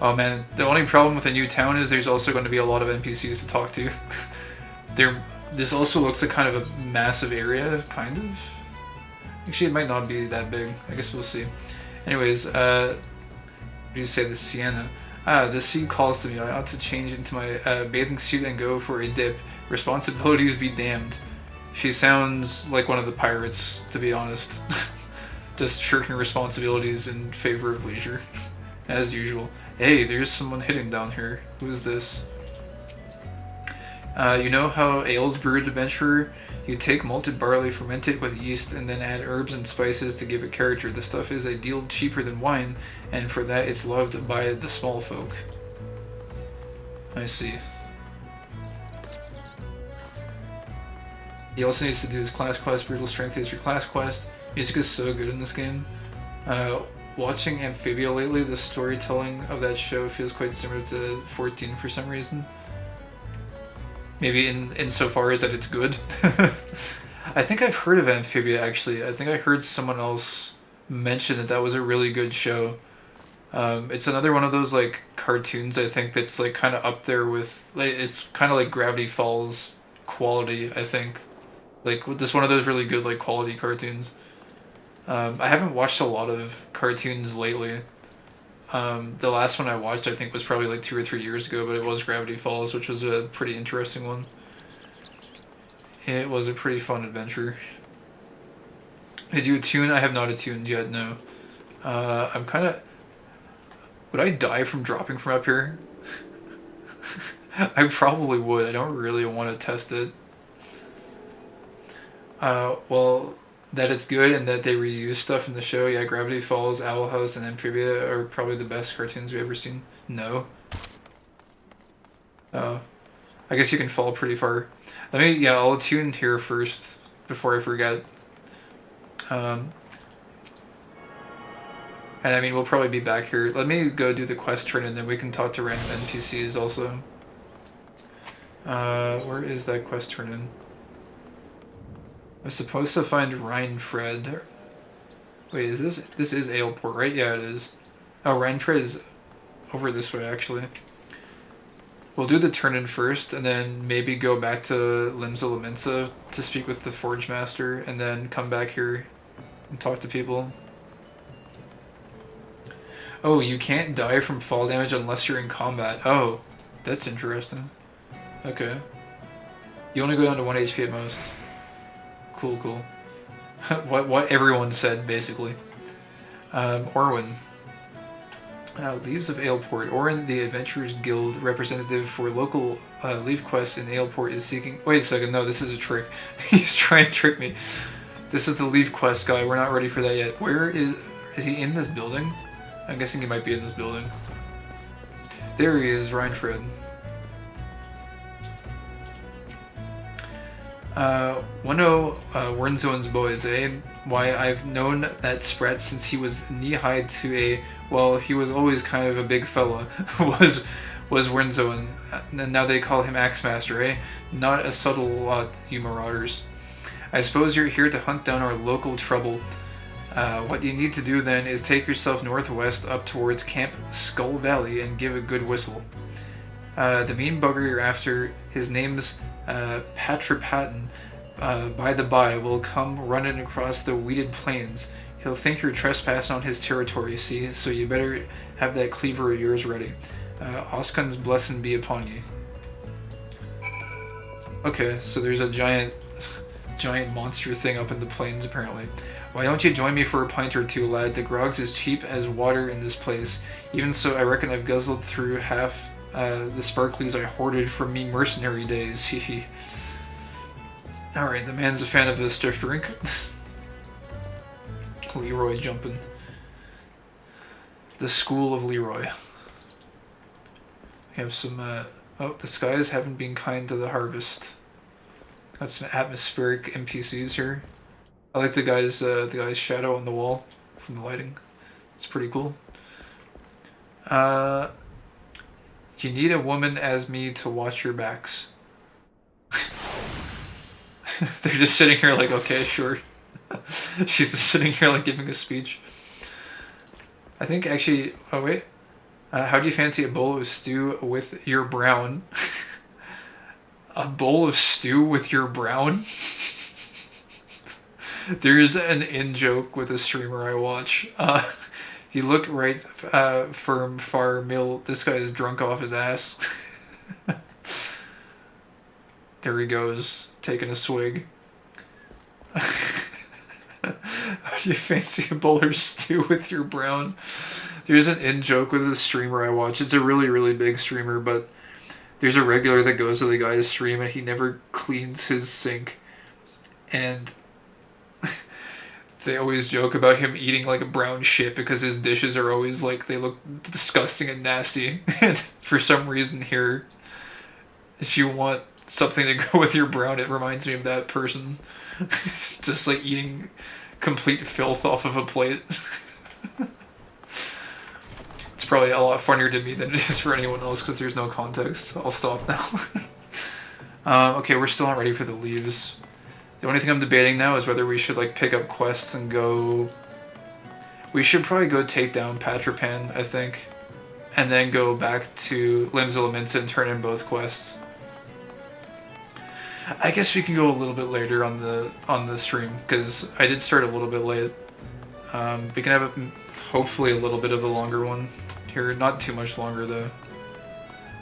Oh man, the only problem with a new town is there's also going to be a lot of NPCs to talk to. This also looks like kind of a massive area, kind of. Actually, it might not be that big. I guess we'll see. Anyways, what do you say, the Sienna? The sea calls to me. I ought to change into my bathing suit and go for a dip. Responsibilities be damned. She sounds like one of the pirates, to be honest. Just shirking responsibilities in favor of leisure, as usual. Hey, there's someone hidden down here. Who is this? You know how ale's brewed, adventurer? You take malted barley, ferment it with yeast, and then add herbs and spices to give it character. The stuff is a deal cheaper than wine, and for that it's loved by the small folk. I see. He also needs to do his class quest. Brutal Strength is your class quest. Music is so good in this game. Watching Amphibia lately, the storytelling of that show feels quite similar to 14 for some reason. Maybe insofar as that it's good. I think I've heard of Amphibia, actually. I think I heard someone else mention that that was a really good show. It's another one of those like cartoons, I think, that's like kind of up there with, like, it's kind of like Gravity Falls quality, I think. Like, just one of those really good like quality cartoons. I haven't watched a lot of cartoons lately. The last one I watched, I think, was probably like 2 or 3 years ago, but it was Gravity Falls, which was a pretty interesting one. It was a pretty fun adventure. Did you attune? I have not attuned yet, no. I'm kind of... Would I die from dropping from up here? I probably would. I don't really want to test it. Well... That it's good and that they reuse stuff in the show. Yeah, Gravity Falls, Owl House, and Amphibia are probably the best cartoons we've ever seen. No. I guess you can fall pretty far. I'll attune here first before I forget. And I mean, we'll probably be back here. Let me go do the quest turn and then we can talk to random NPCs also. Where is that quest turn in? I'm supposed to find Rhinefred. Wait, is this is Aleport, right? Yeah, it is. Oh, Rhinefred is over this way, actually. We'll do the turn-in first, and then maybe go back to Limsa Lamensa to speak with the Forge Master, and then come back here and talk to people. Oh, you can't die from fall damage unless you're in combat. Oh, that's interesting. Okay. You only go down to 1 HP at most. Cool. what everyone said, basically. Orwin. Leaves of Aleport. Orin, the Adventurers Guild representative for local leave quests in Aleport, is seeking... Wait a second, no, this is a trick. He's trying to trick me. This is the leave quest guy. We're not ready for that yet. Where is... Is he in this building? I'm guessing he might be in this building. There he is, Rhinefred. Wernzone's boys, eh? Why, I've known that Sprat since he was knee-high to a... Well, he was always kind of a big fella, was Wernzone. And now they call him Axemaster, eh? Not a subtle lot, you marauders. I suppose you're here to hunt down our local trouble. What you need to do then is take yourself northwest up towards Camp Skull Valley and give a good whistle. The mean bugger you're after, his name's Patripatin, by the by, will come running across the weeded plains. He'll think you're trespassing on his territory, see? So you better have that cleaver of yours ready. Oskan's blessing be upon ye. Okay, so there's a giant monster thing up in the plains, apparently. Why don't you join me for a pint or two, lad? The grog's as cheap as water in this place. Even so, I reckon I've guzzled through half the sparklies I hoarded from me mercenary days. Hehe. Alright, the man's a fan of a stiff drink. Leroy jumping. The School of Leroy. We have some, oh, the skies haven't been kind to the harvest. Got some atmospheric NPCs here. I like the guy's shadow on the wall from the lighting. It's pretty cool. You need a woman as me to watch your backs. They're just sitting here like, okay, sure. She's just sitting here like giving a speech. I think actually, oh wait. How do you fancy a bowl of stew with your brown? A bowl of stew with your brown? There's an in-joke with a streamer I watch. You look right, firm, far, mill. This guy is drunk off his ass. There he goes, taking a swig. How do you fancy a bowl of stew with your brown? There's an in-joke with a streamer I watch. It's a really, really big streamer, but there's a regular that goes to the guy's stream and he never cleans his sink. And they always joke about him eating like a brown shit because his dishes are always like, they look disgusting and nasty. And for some reason here, if you want something to go with your brown, it reminds me of that person. Just like eating complete filth off of a plate. It's probably a lot funnier to me than it is for anyone else because there's no context. I'll stop now. Okay, we're still not ready for the leaves. The only thing I'm debating now is whether we should like pick up quests and go... We should probably go take down Patrapan, I think. And then go back to Limbs Elements and turn in both quests. I guess we can go a little bit later on the stream, because I did start a little bit late. We can have hopefully a little bit of a longer one here. Not too much longer though.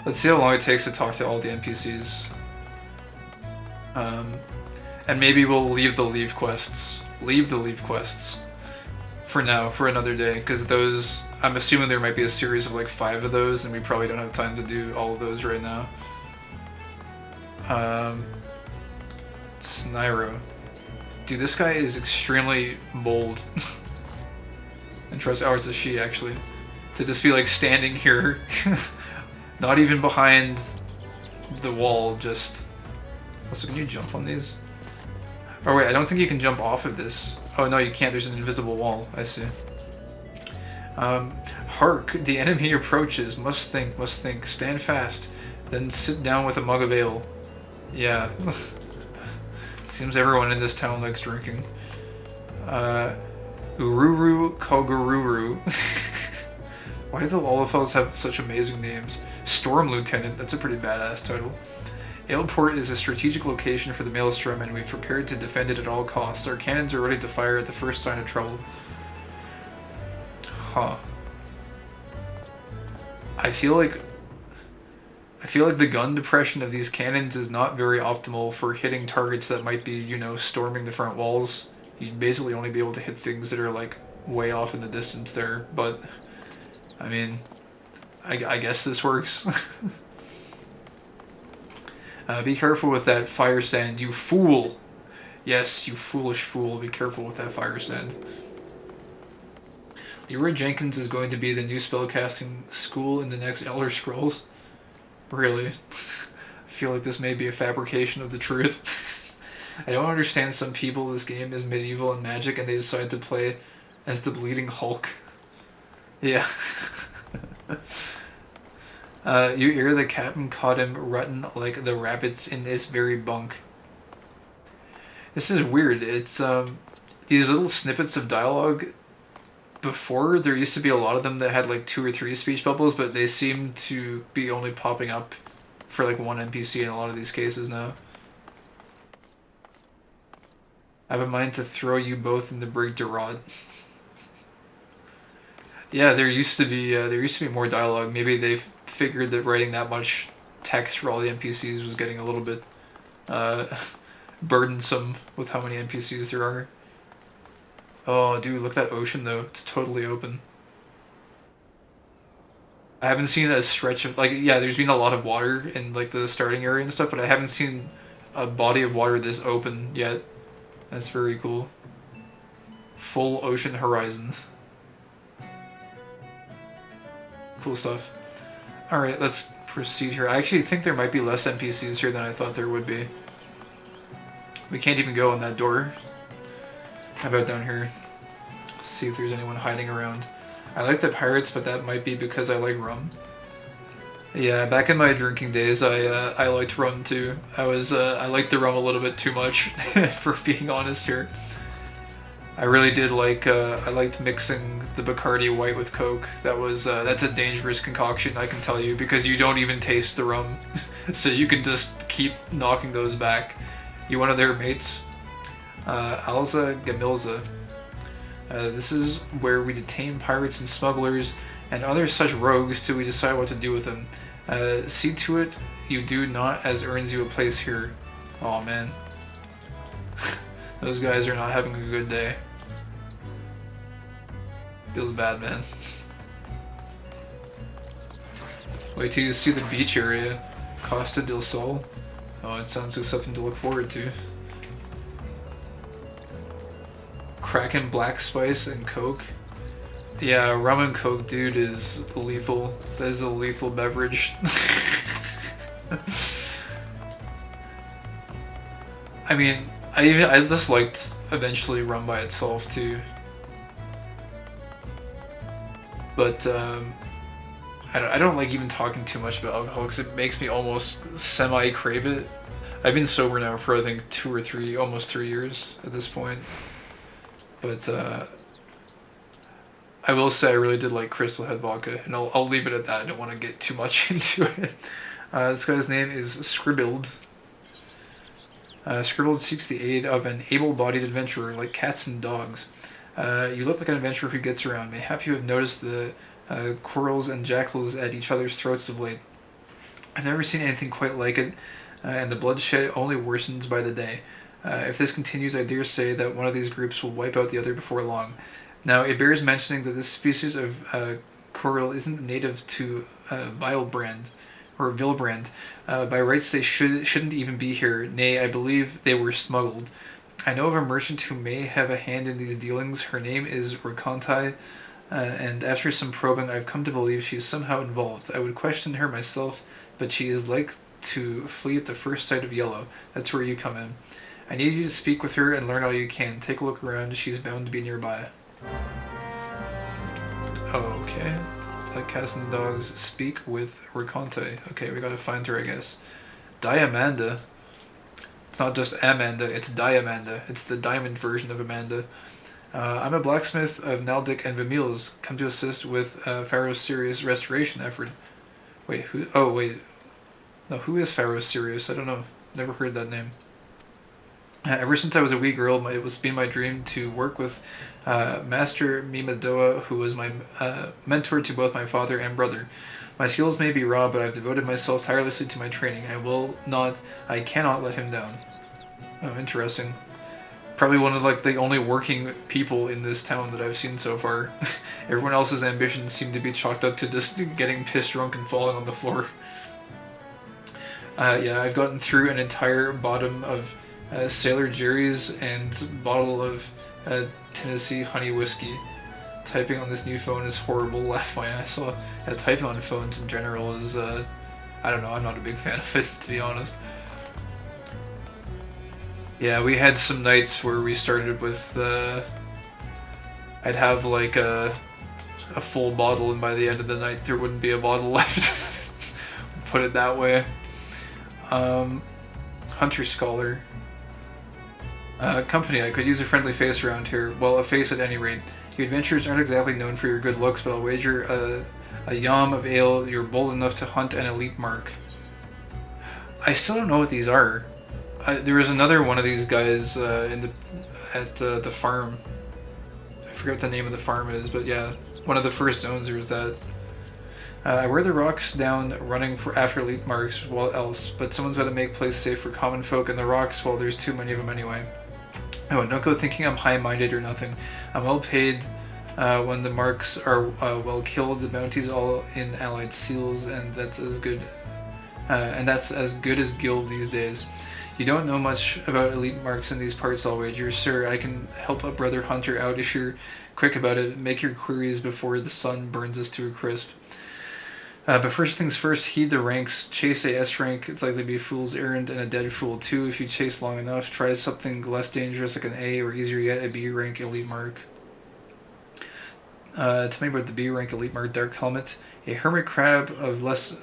Let's see how long it takes to talk to all the NPCs. And maybe we'll leave the leave quests. Leave the leave quests. For now, for another day, because those... I'm assuming there might be a series of like 5 of those, and we probably don't have time to do all of those right now. Snairo. Dude, this guy is extremely bold. And trust... Oh, it's a she, actually. To just be like standing here. Not even behind the wall, just... Also, can you jump on these? Oh wait, I don't think you can jump off of this. Oh no, you can't. There's an invisible wall. I see. Hark, the enemy approaches. Must think. Stand fast. Then sit down with a mug of ale. Yeah. Seems everyone in this town likes drinking. Ururu Kogururu. Why do the Lollifells have such amazing names? Storm Lieutenant. That's a pretty badass title. Aleport is a strategic location for the Maelstrom, and we've prepared to defend it at all costs. Our cannons are ready to fire at the first sign of trouble. Huh. I feel like the gun depression of these cannons is not very optimal for hitting targets that might be, you know, storming the front walls. You'd basically only be able to hit things that are, like, way off in the distance there, but, I mean, I guess this works. Be careful with that fire sand, you fool! Yes, you foolish fool, be careful with that fire sand. Leroy Jenkins is going to be the new spellcasting school in the next Elder Scrolls. Really? I feel like this may be a fabrication of the truth. I don't understand some people, this game is medieval and magic and they decide to play as the Bleeding Hulk. Yeah. You hear the captain caught him rutting like the rabbits in this very bunk. This is weird. It's these little snippets of dialogue. Before, there used to be a lot of them that had like 2 or 3 speech bubbles, but they seem to be only popping up for like 1 NPC in a lot of these cases now. I have a mind to throw you both in the brig to rot. Yeah, there used to be more dialogue. Maybe they figured that writing that much text for all the NPCs was getting a little bit burdensome with how many NPCs there are. Oh, dude, look at that ocean though. It's totally open. I haven't seen a stretch of like, yeah, there's been a lot of water in like the starting area and stuff, but I haven't seen a body of water this open yet. That's very cool. Full ocean horizon. Cool stuff. Alright, let's proceed here. I actually think there might be less NPCs here than I thought there would be. We can't even go in that door. How about down here? See if there's anyone hiding around. I like the pirates, but that might be because I like rum. Yeah, back in my drinking days, I liked rum too. I liked the rum a little bit too much, for being honest here. I really did I liked mixing the Bacardi white with Coke. That's a dangerous concoction, I can tell you, because you don't even taste the rum, so you can just keep knocking those back. You one of their mates? Alza Gamilza. This is where we detain pirates and smugglers and other such rogues till we decide what to do with them. See to it you do not, as earns you a place here. Aw, man. Those guys are not having a good day. Feels bad, man. Wait till you see the beach area. Costa del Sol. Oh, it sounds like something to look forward to. Kraken Black Spice and Coke. Yeah, rum and Coke, dude, is lethal. That is a lethal beverage. I mean, I just liked eventually rum by itself too. But I don't like even talking too much about alcohol because it makes me almost semi-crave it. I've been sober now for I think almost 3 years at this point. But I will say I really did like Crystal Head vodka, and I'll leave it at that. I don't want to get too much into it. This guy's name is Scribbled. Scribbled seeks the aid of an able-bodied adventurer like cats and dogs. You look like an adventurer who gets around. Mayhap you have noticed the quarrels and jackals at each other's throats of late. I've never seen anything quite like it, and the bloodshed only worsens by the day. If this continues, I dare say that one of these groups will wipe out the other before long. Now, it bears mentioning that this species of coral isn't native to Vilbrand, or Vilbrand. By rights, they shouldn't even be here. Nay, I believe they were smuggled. I know of a merchant who may have a hand in these dealings. Her name is Rakontai, and after some probing, I've come to believe she's somehow involved. I would question her myself, but she is like to flee at the first sight of yellow. That's where you come in. I need you to speak with her and learn all you can. Take a look around. She's bound to be nearby. Oh, okay. Let cats and dogs speak with Rakontai. Okay, we gotta find her, I guess. Diamanda. It's not just Amanda, it's Diamanda. It's the diamond version of Amanda. I'm a blacksmith of Naldic and Vimils, come to assist with Pharaoh's Sirius restoration effort. Wait, who? Oh, wait. No, who is Pharaoh Sirius? I don't know. Never heard that name. Ever since I was a wee girl, it was been my dream to work with Master Mimadoa, who was my mentor to both my father and brother. My skills may be raw, but I've devoted myself tirelessly to my training. I cannot let him down. Oh, interesting. Probably one of the only working people in this town that I've seen so far. Everyone else's ambitions seem to be chalked up to just getting pissed drunk and falling on the floor. Yeah, I've gotten through an entire bottom of Sailor Jerry's and bottle of Tennessee honey whiskey. Typing on this new phone is horrible. Laugh my ass off. Yeah, typing on phones in general is, I don't know, I'm not a big fan of it, to be honest. Yeah, we had some nights where we started with, I'd have a full bottle, and by the end of the night there wouldn't be a bottle left. Put it that way. Hunter Scholar. Company, I could use a friendly face around here. Well, a face at any rate. You adventurers aren't exactly known for your good looks, but I'll wager a yam of ale you're bold enough to hunt an elite mark. I still don't know what these are. There was another one of these guys at the farm. I forget what the name of the farm is, but yeah, one of the first zones there was that. I wear the rocks down running after elite marks, while else, but someone's got to make place safe for common folk in the rocks, well, there's too many of them anyway. Oh, don't go thinking I'm high-minded or nothing. I'm well paid when the marks are well killed. The bounty's all in allied seals, and that's as good as guild these days. You don't know much about elite marks in these parts, I'll wager. Sir, I can help a brother hunter out if you're quick about it. Make your queries before the sun burns us to a crisp. But first things first, heed the ranks. Chase a S rank, it's likely to be a fool's errand, and a dead fool too. If you chase long enough, try something less dangerous like an A, or easier yet, a B rank elite mark. Tell me about the B rank elite mark dark helmet. A hermit crab of less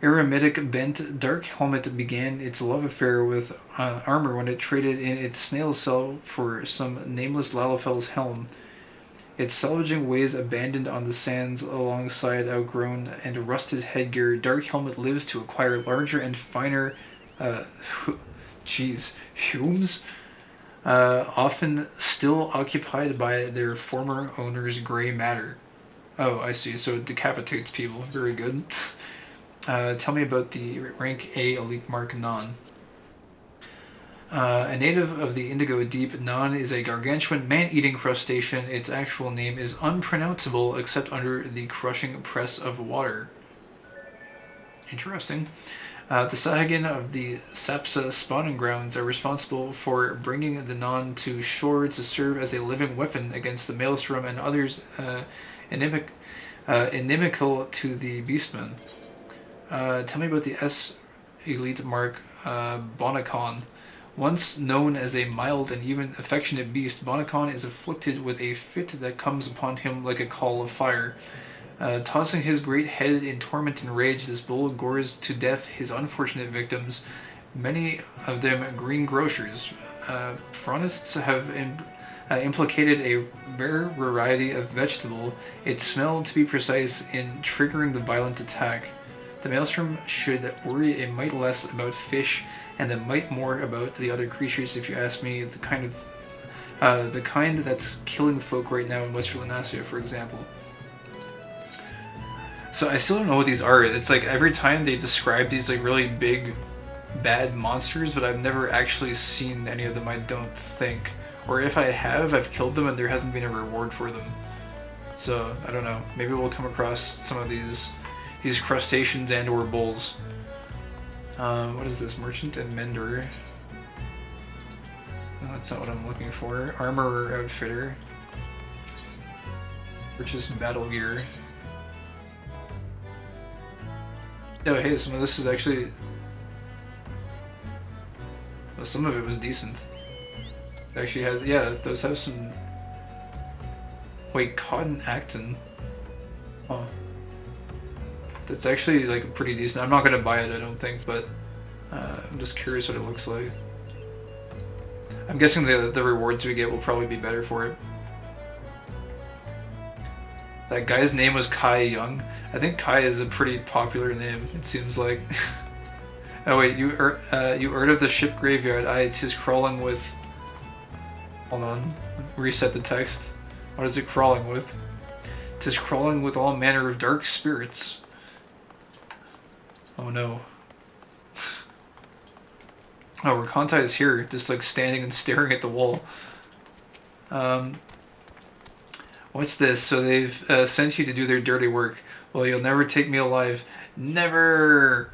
eremitic bent, dark helmet began its love affair with armor when it traded in its snail cell for some nameless Lalafel's helm. Its salvaging ways abandoned on the sands alongside outgrown and rusted headgear, Dark Helmet lives to acquire larger and finer, humes, often still occupied by their former owner's gray matter. Oh, I see. So it decapitates people. Very good. Tell me about the rank A elite mark Non. A native of the Indigo Deep, Non is a gargantuan man-eating crustacean. Its actual name is unpronounceable except under the crushing press of water. Interesting. The Sahagin of the Sapsa spawning grounds are responsible for bringing the Non to shore to serve as a living weapon against the Maelstrom and others inimical to the Beastmen. Tell me about the S elite mark Bonacon. Once known as a mild and even affectionate beast, Bonacon is afflicted with a fit that comes upon him like a call of fire. Tossing his great head in torment and rage, this bull gores to death his unfortunate victims, many of them green grocers. Fronists have implicated a rare variety of vegetable, its smell to be precise, in triggering the violent attack. The Maelstrom should worry a mite less about fish and a mite more about the other creatures, if you ask me, the kind that's killing folk right now in Western Lunasia, for example. So I still don't know what these are. It's like every time they describe these like really big, bad monsters, but I've never actually seen any of them, I don't think. Or if I have, I've killed them and there hasn't been a reward for them. So, I don't know. Maybe we'll come across some of these crustaceans and or bulls. What is this? Merchant and Mender. No, that's not what I'm looking for. Armorer Outfitter. Purchase battle gear. Oh, hey, some of this is actually... Well, some of it was decent. It actually has... Yeah, those have some... Wait, Cotton Acton. Oh. That's actually like pretty decent. I'm not gonna buy it, I don't think, but I'm just curious what it looks like. I'm guessing the rewards we get will probably be better for it. That guy's name was Kai Young. I think Kai is a pretty popular name, it seems like. Oh wait, you heard of the ship graveyard? It's his crawling with... Hold on, reset the text. What is it crawling with? 'Tis crawling with all manner of dark spirits. Oh no. Oh, Rakontai is here, just like standing and staring at the wall. What's this? So they've sent you to do their dirty work. Well, you'll never take me alive. Never!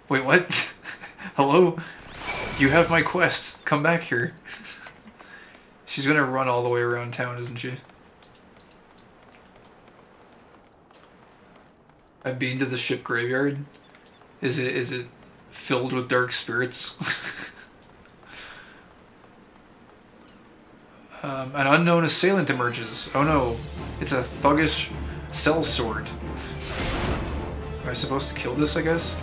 Wait, what? Hello? You have my quest. Come back here. She's gonna run all the way around town, isn't she? I've been to the ship graveyard. Is it filled with dark spirits? An unknown assailant emerges. Oh no, it's a thuggish sellsword. Am I supposed to kill this, I guess?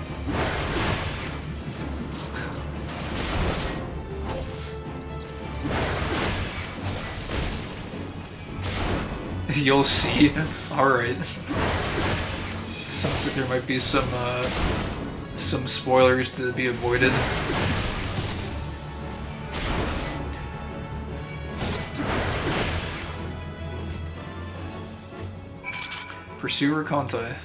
You'll see. Alright. Sounds like there might be some spoilers to be avoided. Pursue Rakontai.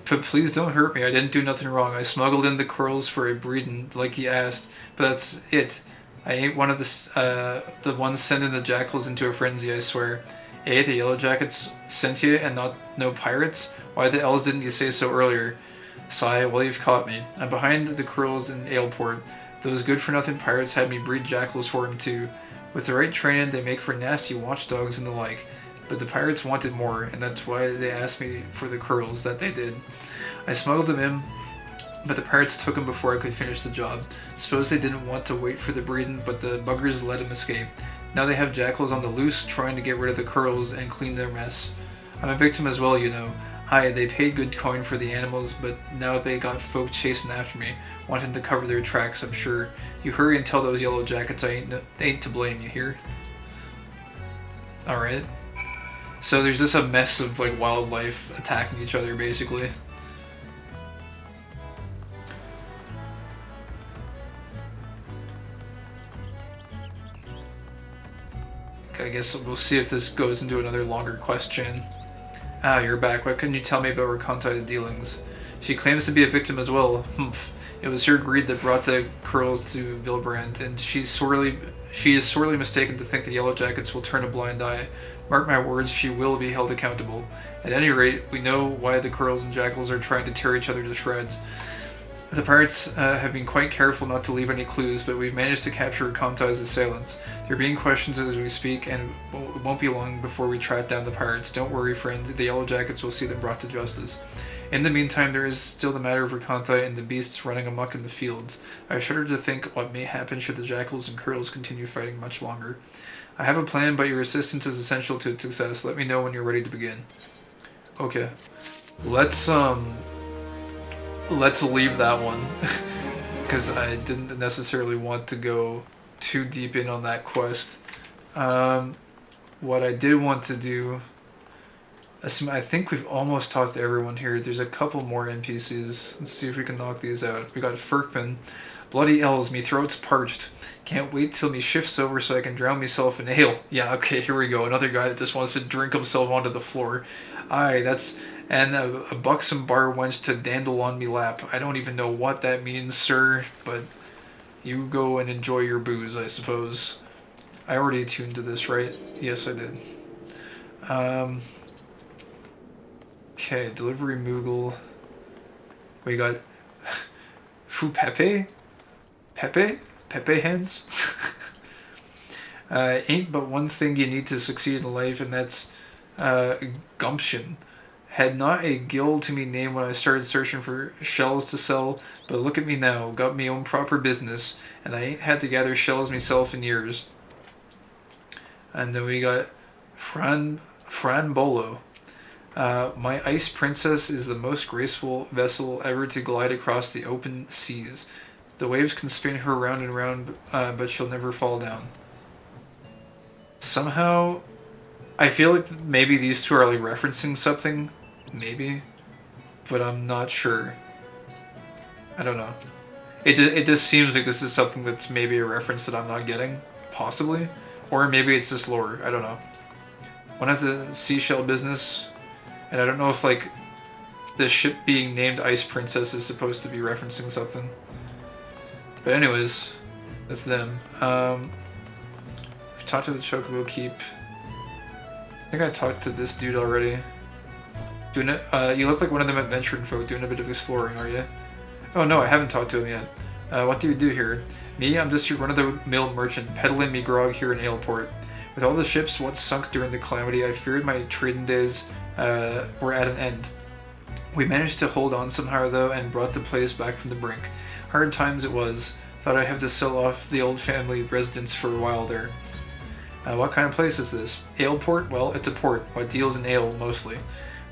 But please don't hurt me, I didn't do nothing wrong. I smuggled in the corals for a breeding, like you asked, but that's it. I ain't one of the ones sending the jackals into a frenzy, I swear. Eh, the Yellow Jackets sent you and not no pirates? Why the elves didn't you say so earlier? Sigh, well you've caught me. I'm behind the corals in Aleport. Those good-for-nothing pirates had me breed jackals for them too. With the right training, they make for nasty watchdogs and the like. But the pirates wanted more, and that's why they asked me for the corals, that they did. I smuggled them in, but the pirates took them before I could finish the job. Suppose they didn't want to wait for the breeding, but the buggers let them escape. Now they have jackals on the loose, trying to get rid of the curls and clean their mess. I'm a victim as well, you know. Hi, they paid good coin for the animals, but now they got folk chasing after me, wanting to cover their tracks, I'm sure. You hurry and tell those yellow jackets I ain't to blame, you hear? Alright. So there's just a mess of like wildlife attacking each other, basically. I guess we'll see if this goes into another longer quest chain. Ah, you're back. What can you tell me about Rakantai's dealings? She claims to be a victim as well. Humph. It was her greed that brought the curls to Vilbrand, and she is sorely mistaken to think the Yellow Jackets will turn a blind eye. Mark my words, she will be held accountable. At any rate, we know why the curls and jackals are trying to tear each other to shreds. The pirates have been quite careful not to leave any clues, but we've managed to capture Rakantai's assailants. They're being questioned as we speak, and it won't be long before we track down the pirates. Don't worry, friend. The Yellow Jackets will see them brought to justice. In the meantime, there is still the matter of Rakantai and the beasts running amok in the fields. I shudder to think what may happen should the jackals and curls continue fighting much longer. I have a plan, but your assistance is essential to its success. Let me know when you're ready to begin. Okay. Let's leave that one. Because I didn't necessarily want to go too deep in on that quest. What I did want to do... I think we've almost talked to everyone here. There's a couple more NPCs. Let's see if we can knock these out. We got Firkman. Bloody ells, me throat's parched. Can't wait till me shift's over so I can drown myself in ale. Yeah, okay, here we go. Another guy that just wants to drink himself onto the floor. Aye, that's... And a buxom bar wench to dandle on me lap. I don't even know what that means, sir, but you go and enjoy your booze, I suppose. I already tuned to this, right? Yes, I did. Okay, delivery Moogle. We got Fu Pepe? Pepe? Pepe hands? Ain't but one thing you need to succeed in life, and that's gumption. Had not a guild to me name when I started searching for shells to sell, but look at me now, got me own proper business, and I ain't had to gather shells myself in years. And then we got Fran Bolo. My ice princess is the most graceful vessel ever to glide across the open seas. The waves can spin her round and round, but she'll never fall down. Somehow, I feel like maybe these two are like referencing something. Maybe, but I'm not sure. I don't know. It just seems like this is something that's maybe a reference that I'm not getting, possibly, or maybe it's just lore. I don't know. One has a seashell business, and I don't know if like the ship being named Ice Princess is supposed to be referencing something. But anyways, that's them. We've talked to the Chocobo Keep. I think I talked to this dude already. Doing it. You look like one of them adventuring folk doing a bit of exploring, are you? Oh no, I haven't talked to him yet. What do you do here? Me, I'm just your run-of-the-mill merchant, peddling me grog here in Aleport. With all the ships once sunk during the calamity, I feared my trading days were at an end. We managed to hold on somehow though, and brought the place back from the brink. Hard times it was. Thought I'd have to sell off the old family residence for a while there. What kind of place is this? Aleport? Well, it's a port. What deals in ale, mostly.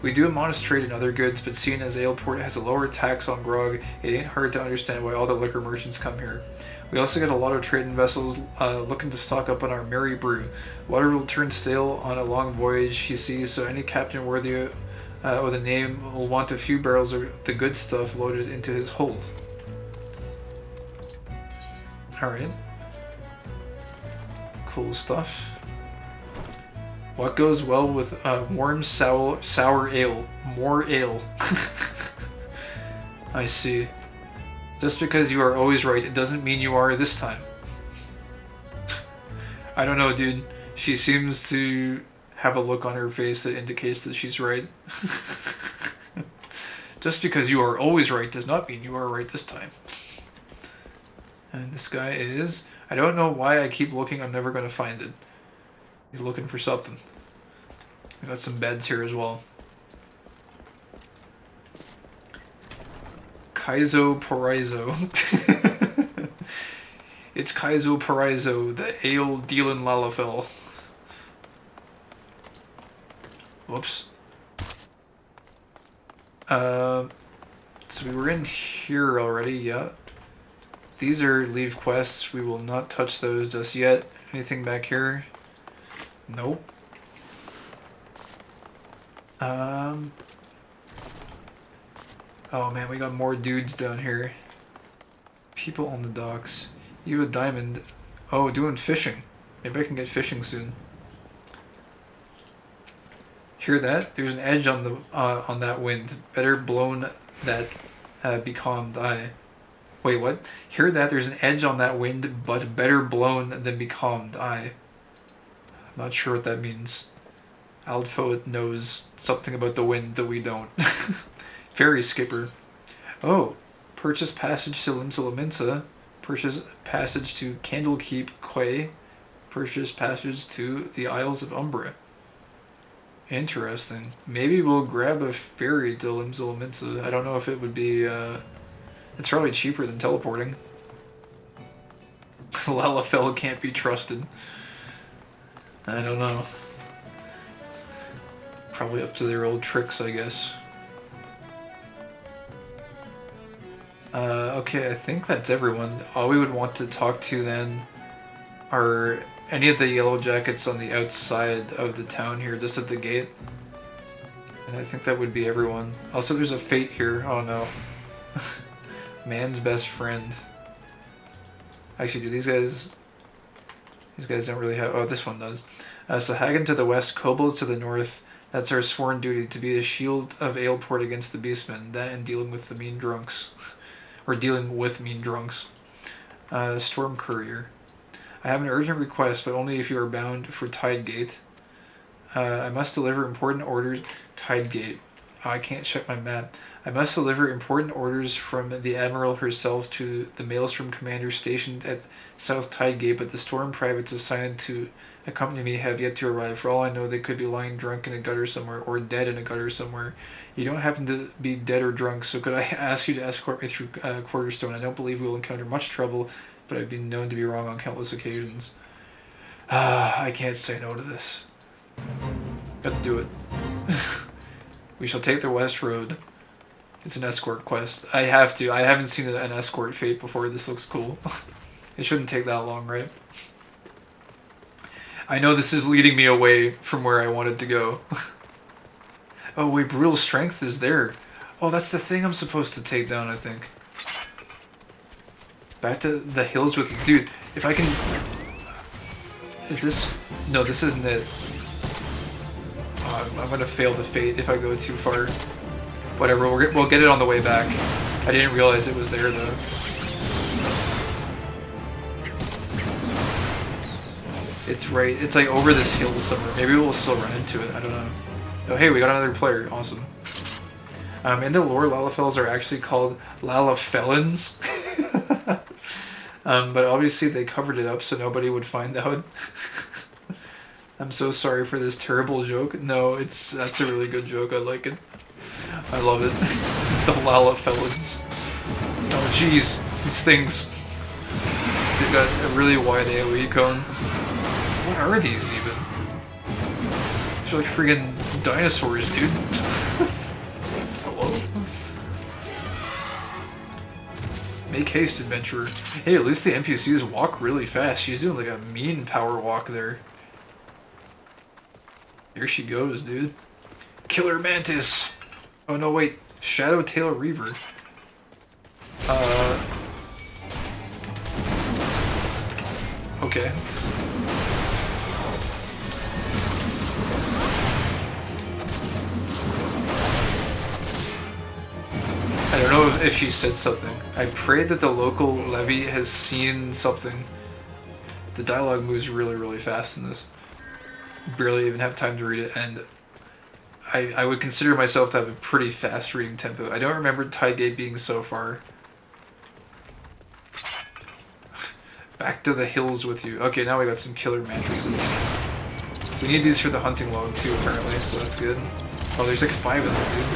We do a modest trade in other goods, but seeing as Aleport has a lower tax on grog, it ain't hard to understand why all the liquor merchants come here. We also get a lot of trading vessels looking to stock up on our merry brew. Water will turn stale on a long voyage, you see, so any captain worthy with a name will want a few barrels of the good stuff loaded into his hold. Alright. Cool stuff. What goes well with warm, sour ale? More ale. I see. Just because you are always right, it doesn't mean you are this time. I don't know, dude. She seems to have a look on her face that indicates that she's right. Just because you are always right does not mean you are right this time. And this guy is... I don't know why I keep looking, I'm never going to find it. He's looking for something. We got some beds here as well. Kaizo Porizo. It's Kaizo Paraizo, the ale dealin' Lalafell. Whoops. So we were in here already, yeah. These are leave quests. We will not touch those just yet. Anything back here? Nope. Oh man, we got more dudes down here. People on the docks. You a diamond. Oh, doing fishing. Maybe I can get fishing soon. Hear that? There's an edge on the on that wind. Better blown that be calmed. Wait, what? Hear that? There's an edge on that wind, but better blown than be calmed. I'm not sure what that means. Alpha knows something about the wind that we don't. Ferry skipper. Oh, purchase passage to Limsa. Purchase passage to Candlekeep Quay. Purchase passage to the Isles of Umbra. Interesting. Maybe we'll grab a ferry to Limsa. I don't know if it would be, it's probably cheaper than teleporting. Lalafell can't be trusted. I don't know. Probably up to their old tricks, I guess. Okay, I think that's everyone. All we would want to talk to then are any of the yellow jackets on the outside of the town here, just at the gate. And I think that would be everyone. Also, there's a fate here. Oh no. Man's best friend. Actually, do these guys don't really have... Oh, this one does. Sahagan to the west, kobolds to the north. That's our sworn duty, to be a shield of Aleport against the beastmen. That and dealing with the mean drunks. Or dealing with mean drunks. Storm Courier. I have an urgent request, but only if you are bound for Tidegate. I must deliver important orders... Tidegate. Oh, I can't check my map. I must deliver important orders from the Admiral herself to the Maelstrom commander stationed at South Tidegate, but the Storm privates assigned to accompany me have yet to arrive. For all I know, they could be lying drunk in a gutter somewhere, or dead in a gutter somewhere. You don't happen to be dead or drunk, so could I ask you to escort me through Quarterstone? I don't believe we will encounter much trouble, but I've been known to be wrong on countless occasions. I can't say no to this. Let's do it. We shall take the west road. It's an escort quest. I have to. I haven't seen an escort fate before. This looks cool. It shouldn't take that long, right? I know this is leading me away from where I wanted to go. Oh wait, brutal strength is there. Oh, that's the thing I'm supposed to take down, I think. Back to the hills with you. Dude, if I can... Is this... No, this isn't it. Oh, I'm gonna fail the fate if I go too far. Whatever, we'll get it on the way back. I didn't realize it was there, though. It's right, it's like over this hill somewhere. Maybe we'll still run into it, I don't know. Oh hey, we got another player, awesome. In the lore, Lalafells are actually called Lalafelons. But obviously they covered it up so nobody would find out. I'm so sorry for this terrible joke. No, that's a really good joke, I like it. I love it. The Lalafelons. Oh jeez, these things. They've got a really wide AoE cone. What are these even? They're like friggin' dinosaurs, dude. Hello? Make haste, adventurer. Hey, at least the NPCs walk really fast. She's doing like a mean power walk there. Here she goes, dude. Killer Mantis! Oh no, wait. Shadowtail Reaver. Okay. I don't know if she said something. I pray that the local levy has seen something. The dialogue moves really, really fast in this. Barely even have time to read it, and I would consider myself to have a pretty fast reading tempo. I don't remember Tidegate being so far. Back to the hills with you. Okay, now we got some killer mantises. We need these for the hunting log too, apparently, so that's good. Oh, there's like 5 of them, dude.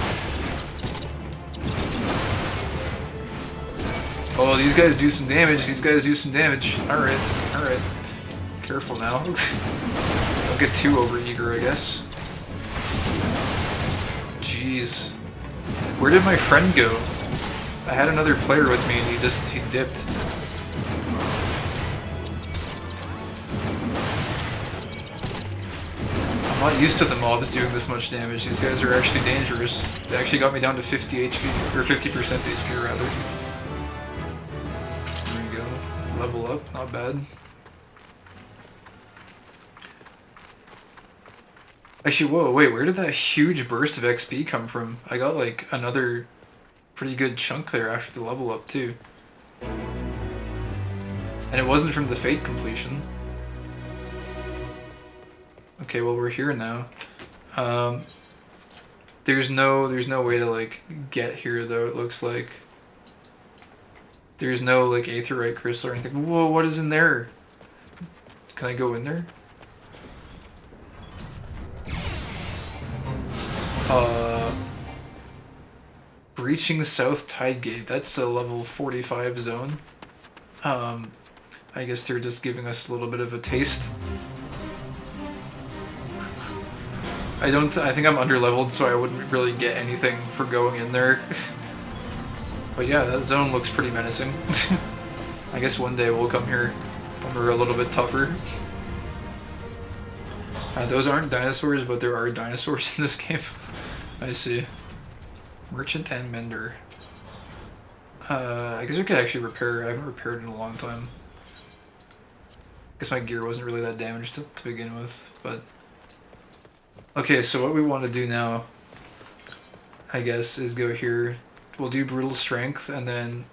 Oh, these guys do some damage. These guys do some damage. Alright, alright. Careful now. Don't get too overeager, I guess. Jeez. Where did my friend go? I had another player with me and he dipped. I'm not used to the mobs doing this much damage. These guys are actually dangerous. They actually got me down to 50 HP, or 50% HP rather. There we go. Level up, not bad. Actually, whoa, wait, where did that huge burst of XP come from? I got like another pretty good chunk there after the level up too. And it wasn't from the Fate completion. Okay, well we're here now. There's no way to like get here though, it looks like. There's no like aetheryte crystal or anything. Whoa, what is in there? Can I go in there? Breaching South Tide Gate. That's a level 45 zone. I guess they're just giving us a little bit of a taste. I think I'm underleveled, so I wouldn't really get anything for going in there. But yeah, that zone looks pretty menacing. I guess one day we'll come here when we're a little bit tougher. Those aren't dinosaurs, but there are dinosaurs in this game. I see. Merchant and Mender. I guess we could actually repair. I haven't repaired in a long time. I guess my gear wasn't really that damaged to begin with, but... Okay, so what we want to do now, I guess, is go here. We'll do Brutal Strength, and then...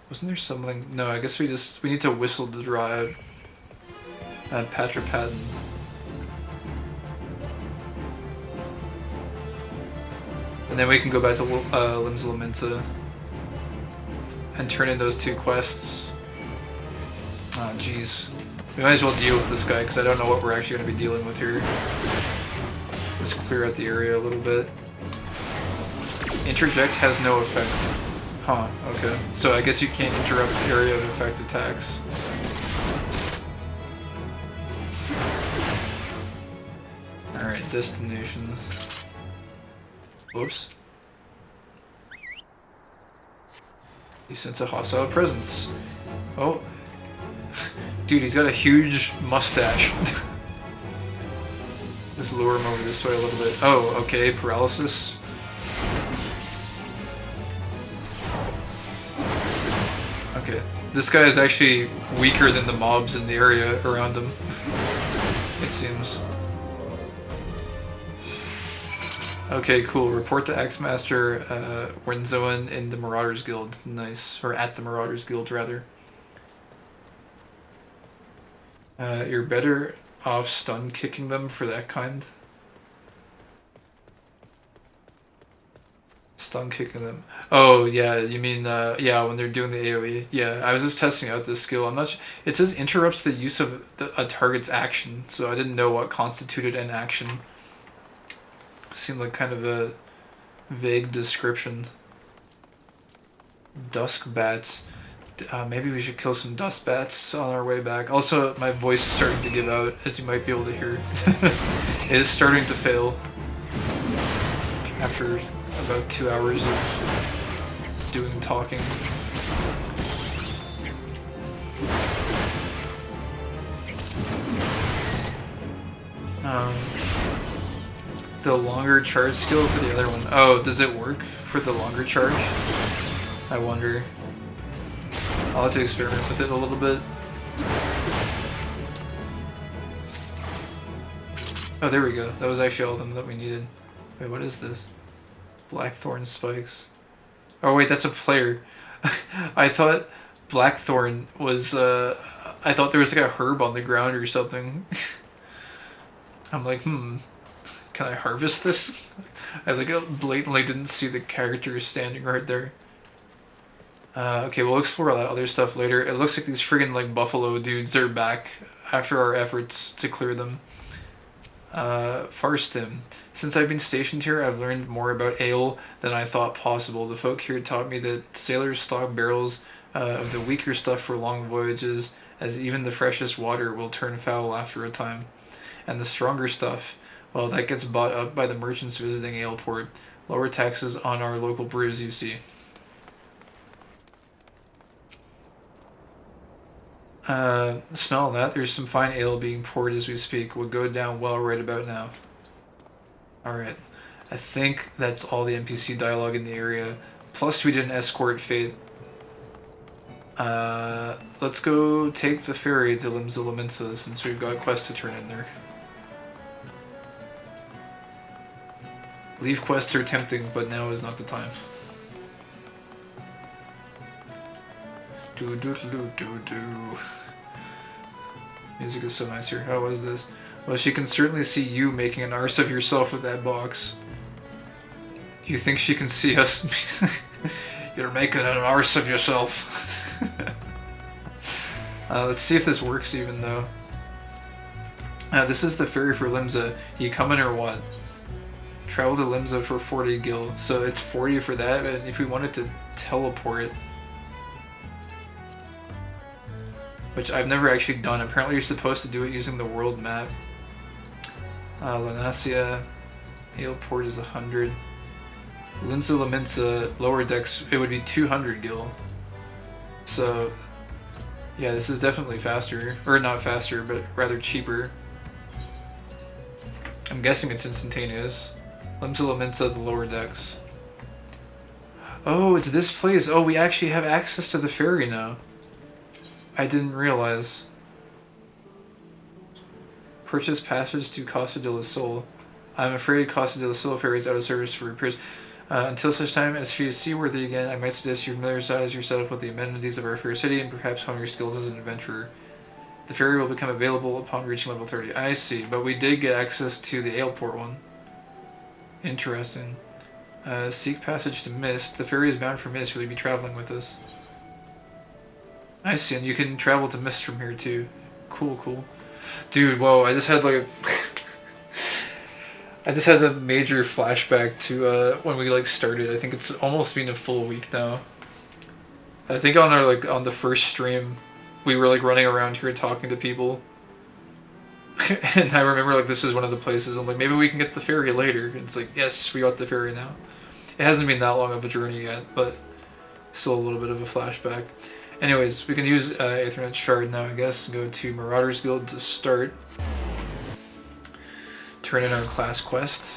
wasn't there something... No, I guess we need to whistle to draw Patrapaden. And then we can go back to Limbs Lamenta and turn in those two quests. Oh, jeez. We might as well deal with this guy, because I don't know what we're actually going to be dealing with here. Let's clear out the area a little bit. Interject has no effect. Huh, okay. So I guess you can't interrupt area of effect attacks. Alright, destination. Whoops. You sense a hostile presence. Oh. Dude, he's got a huge mustache. Just lure him over this way a little bit. Oh, okay, paralysis. Okay, this guy is actually weaker than the mobs in the area around him, it seems. Okay, cool. Report to Axemaster Wenzoan in the Marauders Guild. Nice. Or at the Marauders Guild, rather. You're better off stun kicking them for that kind. Stun kicking them. Oh, yeah, you mean, yeah, when they're doing the AoE. Yeah, I was just testing out this skill. I'm not sure. It says interrupts the use of a target's action, so I didn't know what constituted an action. Seemed like kind of a vague description. Dusk bats. Maybe we should kill some dust bats on our way back. Also, my voice is starting to give out, as you might be able to hear. It is starting to fail. After about 2 hours of doing talking. The longer charge skill for the other one. Oh, does it work for the longer charge? I wonder. I'll have to experiment with it a little bit. Oh, there we go. That was actually all of them that we needed. Wait, what is this? Blackthorn spikes. Oh wait, that's a player. I thought Blackthorn was, I thought there was like a herb on the ground or something. I'm like, can I harvest this? I like blatantly didn't see the character standing right there. Okay, we'll explore all that other stuff later. It looks like these friggin' like buffalo dudes are back after our efforts to clear them. Farstim. Since I've been stationed here, I've learned more about ale than I thought possible. The folk here taught me that sailors stock barrels of the weaker stuff for long voyages, as even the freshest water will turn foul after a time. And the stronger stuff, well, that gets bought up by the merchants visiting Aleport. Lower taxes on our local brews, you see. Smell that. There's some fine ale being poured as we speak. Would go down well right about now. Alright. I think that's all the NPC dialogue in the area. Plus we did an escort fate. Let's go take the ferry to Limsa since we've got a quest to turn in there. Leave quests are tempting, but now is not the time. Do. Music is so nice here. How was this? Well, she can certainly see you making an arse of yourself with that box. You think she can see us? You're making an arse of yourself. Let's see if this works even though. This is the ferry for Limsa. You coming or what? Travel to Limsa for 40 gil. So it's 40 for that, and if we wanted to teleport, which I've never actually done. Apparently you're supposed to do it using the world map. Lanasia, Aleport is 100. Limsa Laminsa, lower decks, it would be 200 gil. So, yeah, this is definitely faster. Or not faster, but rather cheaper. I'm guessing it's instantaneous. Limsa Laminsa, the lower decks. Oh, it's this place. Oh, we actually have access to the ferry now. I didn't realize. Purchase passage to Costa del Sol. I'm afraid Costa del Sol ferry is out of service for repairs. Until such time as she is seaworthy again, I might suggest you familiarize yourself with the amenities of our fair city and perhaps hone your skills as an adventurer. The ferry will become available upon reaching level 30. I see, but we did get access to the Aleport one. Interesting. Seek passage to Mist. The ferry is bound for Mist. Will you be traveling with us? I see, and you can travel to Mist from here too. Cool. Dude, whoa, I just had like I just had a major flashback to when we like started. I think it's almost been a full week now. I think on our on the first stream we were like running around here talking to people. And I remember like this was one of the places I'm like, maybe we can get the ferry later. And it's like, yes, we got the ferry now. It hasn't been that long of a journey yet, but still a little bit of a flashback. Anyways, we can use Aethernet Shard now, I guess, and go to Marauders Guild to start. Turn in our class quest.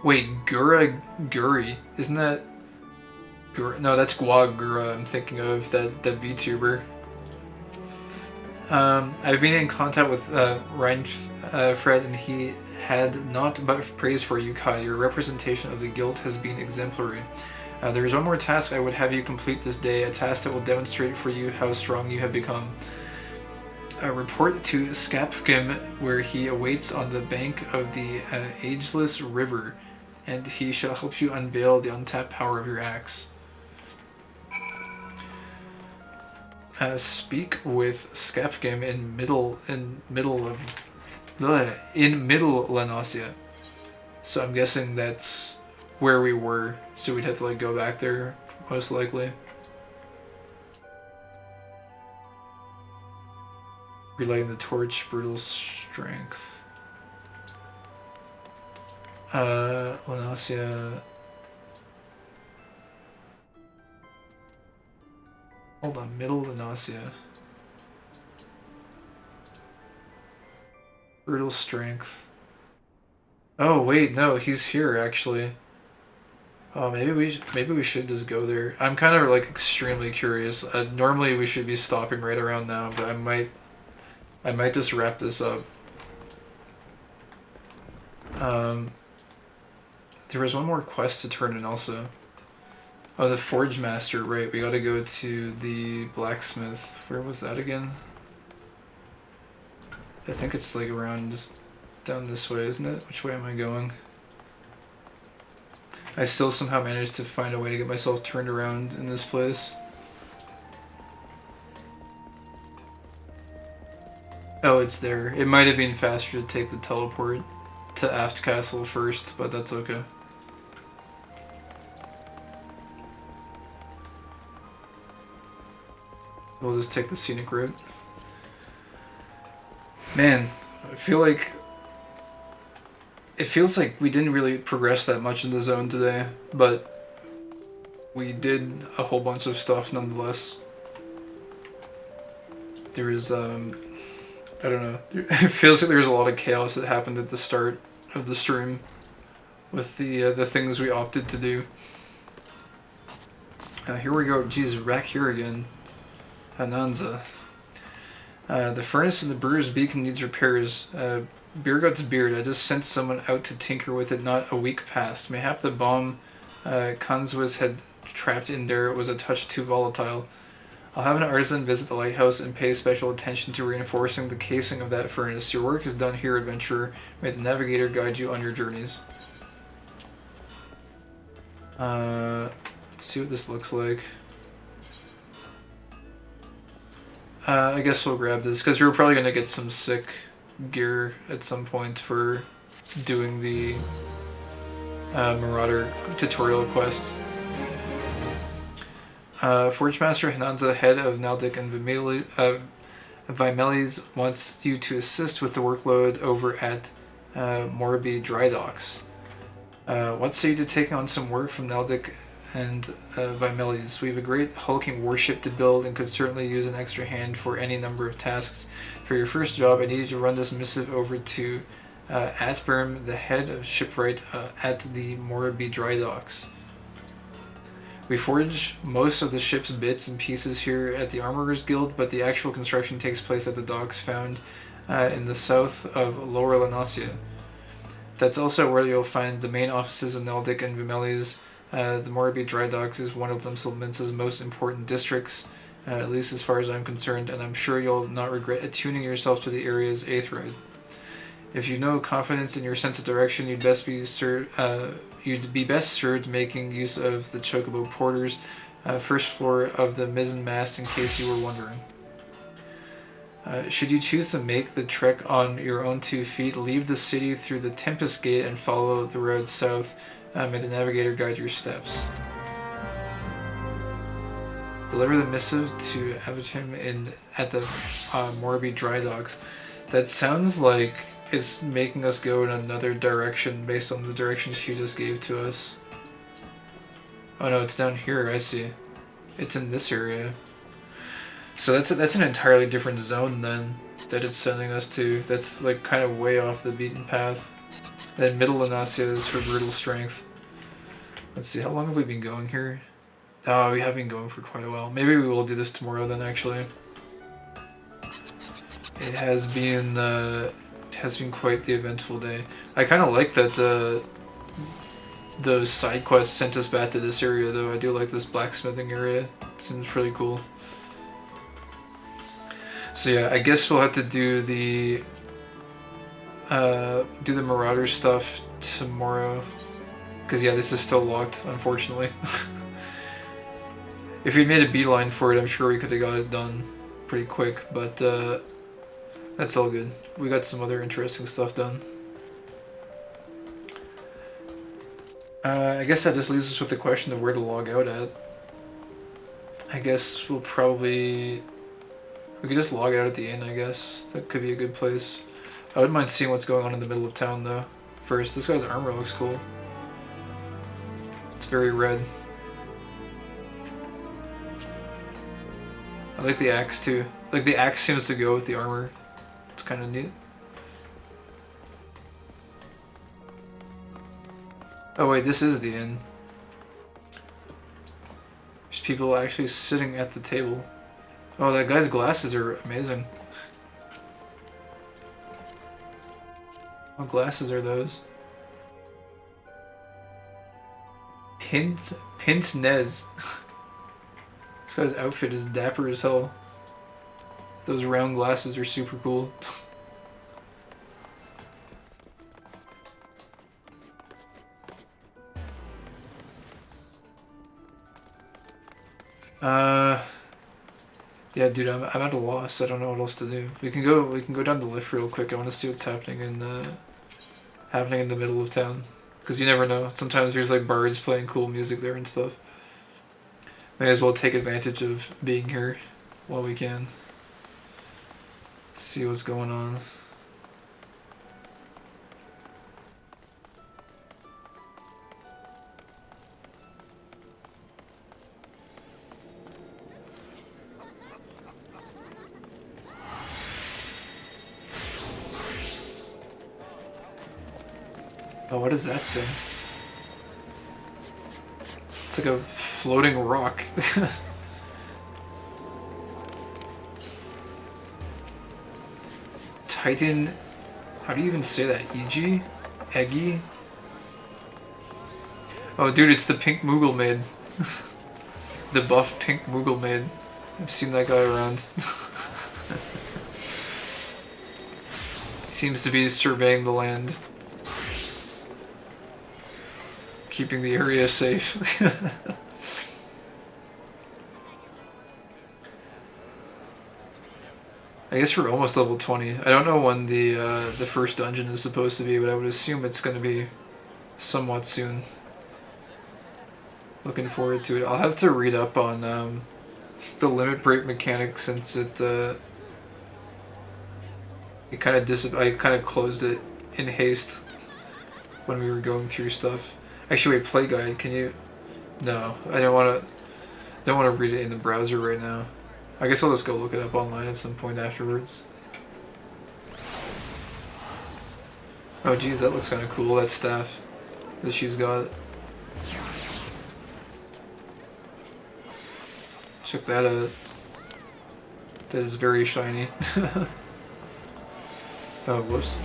Wait, Guri? Isn't that... No, that's Gura I'm thinking of, that VTuber. I've been in contact with Ryan Fred, and he had not but praise for you, Kai. Your representation of the guild has been exemplary. There is one more task I would have you complete this day, a task that will demonstrate for you how strong you have become. Report to Skapfkim, where he awaits on the bank of the Ageless River, and he shall help you unveil the untapped power of your axe. Speak with Skapfkim in middle Lanasia. So I'm guessing that's where we were, so we'd have to like go back there most likely. Relighting the torch, brutal strength. Lanasia. Hold on, middle Lanasia. Brutal strength. Oh wait, no, he's here actually. Oh, maybe we should just go there. I'm kind of like extremely curious. Normally we should be stopping right around now, but I might just wrap this up. There was one more quest to turn in also. Oh, the Forge Master, right. We gotta go to the blacksmith. Where was that again? I think it's like around down this way, isn't it? Which way am I going? I still somehow managed to find a way to get myself turned around in this place. Oh, it's there. It might have been faster to take the teleport to Aft Castle first, but that's okay. We'll just take the scenic route. Man, I feel like... It feels like we didn't really progress that much in the zone today, but we did a whole bunch of stuff nonetheless. There is, I don't know. It feels like there's a lot of chaos that happened at the start of the stream with the things we opted to do. Here we go. Jeez, back here again. Ananza. The furnace in the brewer's beacon needs repairs. Beergut's beard. I just sent someone out to tinker with it not a week past. Mayhap the bomb Kanzwas had trapped in there was a touch too volatile. I'll have an artisan visit the lighthouse and pay special attention to reinforcing the casing of that furnace. Your work is done here, adventurer. May the navigator guide you on your journeys. Let's see what this looks like. I guess we'll grab this, because we're probably going to get some sick gear at some point for doing the Marauder tutorial quests. Forge Master Hananza, head of Naldic and Vimelis, wants you to assist with the workload over at Morbi Dry Docks. What say you to taking on some work from Naldic and Vimelis? We have a great hulking warship to build and could certainly use an extra hand for any number of tasks. For your first job, I need you to run this missive over to Atberm, the head of shipwright at the Morbi Dry Docks. We forge most of the ship's bits and pieces here at the Armorers Guild, but the actual construction takes place at the docks found in the south of Lower Lanasia. That's also where you'll find the main offices of Naldic and Vimelis. The Morbi Dry Docks is one of Limselmince's most important districts, at least as far as I'm concerned, and I'm sure you'll not regret attuning yourself to the area's aetheroid. If you know confidence in your sense of direction, you'd be best served making use of the Chocobo Porters, first floor of the mizzen mast, in case you were wondering. Should you choose to make the trek on your own 2 feet, leave the city through the Tempest Gate and follow the road south. May the navigator guide your steps. Deliver the missive to Avatim at the Morbi Dry Docks. That sounds like it's making us go in another direction based on the direction she just gave to us. Oh no, it's down here, I see. It's in this area. So that's an entirely different zone then that it's sending us to. That's like kind of way off the beaten path. And then Middle Lanasia is for brutal strength. Let's see, how long have we been going here? Oh, we have been going for quite a while. Maybe we will do this tomorrow then, actually. It has been quite the eventful day. I kind of like that those side quests sent us back to this area, though. I do like this blacksmithing area. It seems pretty cool. So yeah, I guess we'll have to do the Marauder stuff tomorrow. Because yeah, this is still locked, unfortunately. If we'd made a beeline for it, I'm sure we could have got it done pretty quick, but that's all good. We got some other interesting stuff done. I guess that just leaves us with the question of where to log out at. I guess we could just log out at the inn, I guess. That could be a good place. I wouldn't mind seeing what's going on in the middle of town, though. First, this guy's armor looks cool. It's very red. I like the axe, too. Like, the axe seems to go with the armor. It's kind of neat. Oh wait, this is the inn. There's people actually sitting at the table. Oh, that guy's glasses are amazing. What glasses are those? Pince Nez. This guy's outfit is dapper as hell. Those round glasses are super cool. Yeah, dude, I'm at a loss. I don't know what else to do. We can go down the lift real quick. I want to see what's happening in the middle of town, because you never know. Sometimes there's like bards playing cool music there and stuff. May as well take advantage of being here while we can. See what's going on. Oh, what is that thing? It's like a floating rock. Titan... How do you even say that? EG? Eggy? Oh, dude, it's the pink Moogle maid. The buff pink Moogle maid. I've seen that guy around. Seems to be surveying the land. Keeping the area safe. I guess we're almost level 20. I don't know when the first dungeon is supposed to be, but I would assume it's going to be somewhat soon. Looking forward to it. I'll have to read up on the limit break mechanic, since it kind of I kind of closed it in haste when we were going through stuff. Actually, wait, play guide. Can you? No, I don't want to read it in the browser right now. I guess I'll just go look it up online at some point afterwards. Oh geez, that looks kind of cool, that staff that she's got. Check that out. That is very shiny. Oh, whoops.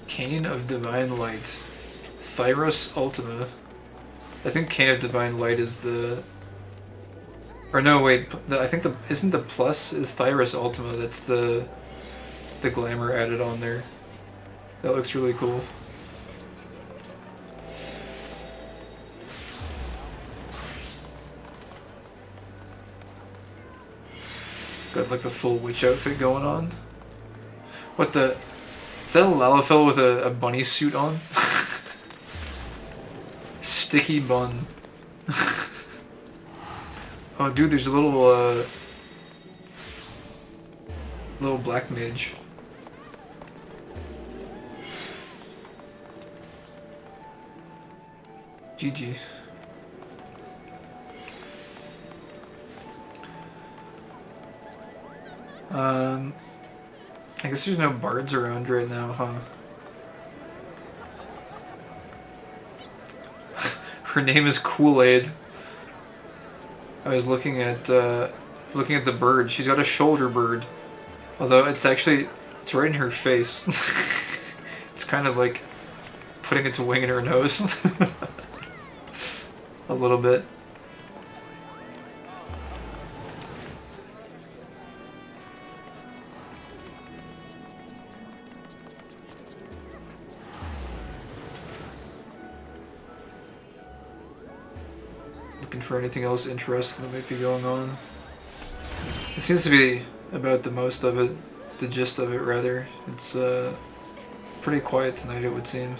Cane of Divine Light. Thyrus Ultima. I think Cane of Divine Light is the... Or no, wait. I think the... Isn't the plus is Thyrus Ultima? That's the glamour added on there. That looks really cool. Got like the full witch outfit going on. What the... Is that a Lalafell with a bunny suit on? Sticky bun. Oh dude, there's a little black mage. GG. I guess there's no bards around right now, huh? Her name is Kool-Aid. I was looking at the bird. She's got a shoulder bird. Although it's right in her face. It's kind of like putting its wing in her nose. A little bit. For anything else interesting that might be going on. It seems to be about the most of it, the gist of it rather. It's pretty quiet tonight, it would seem.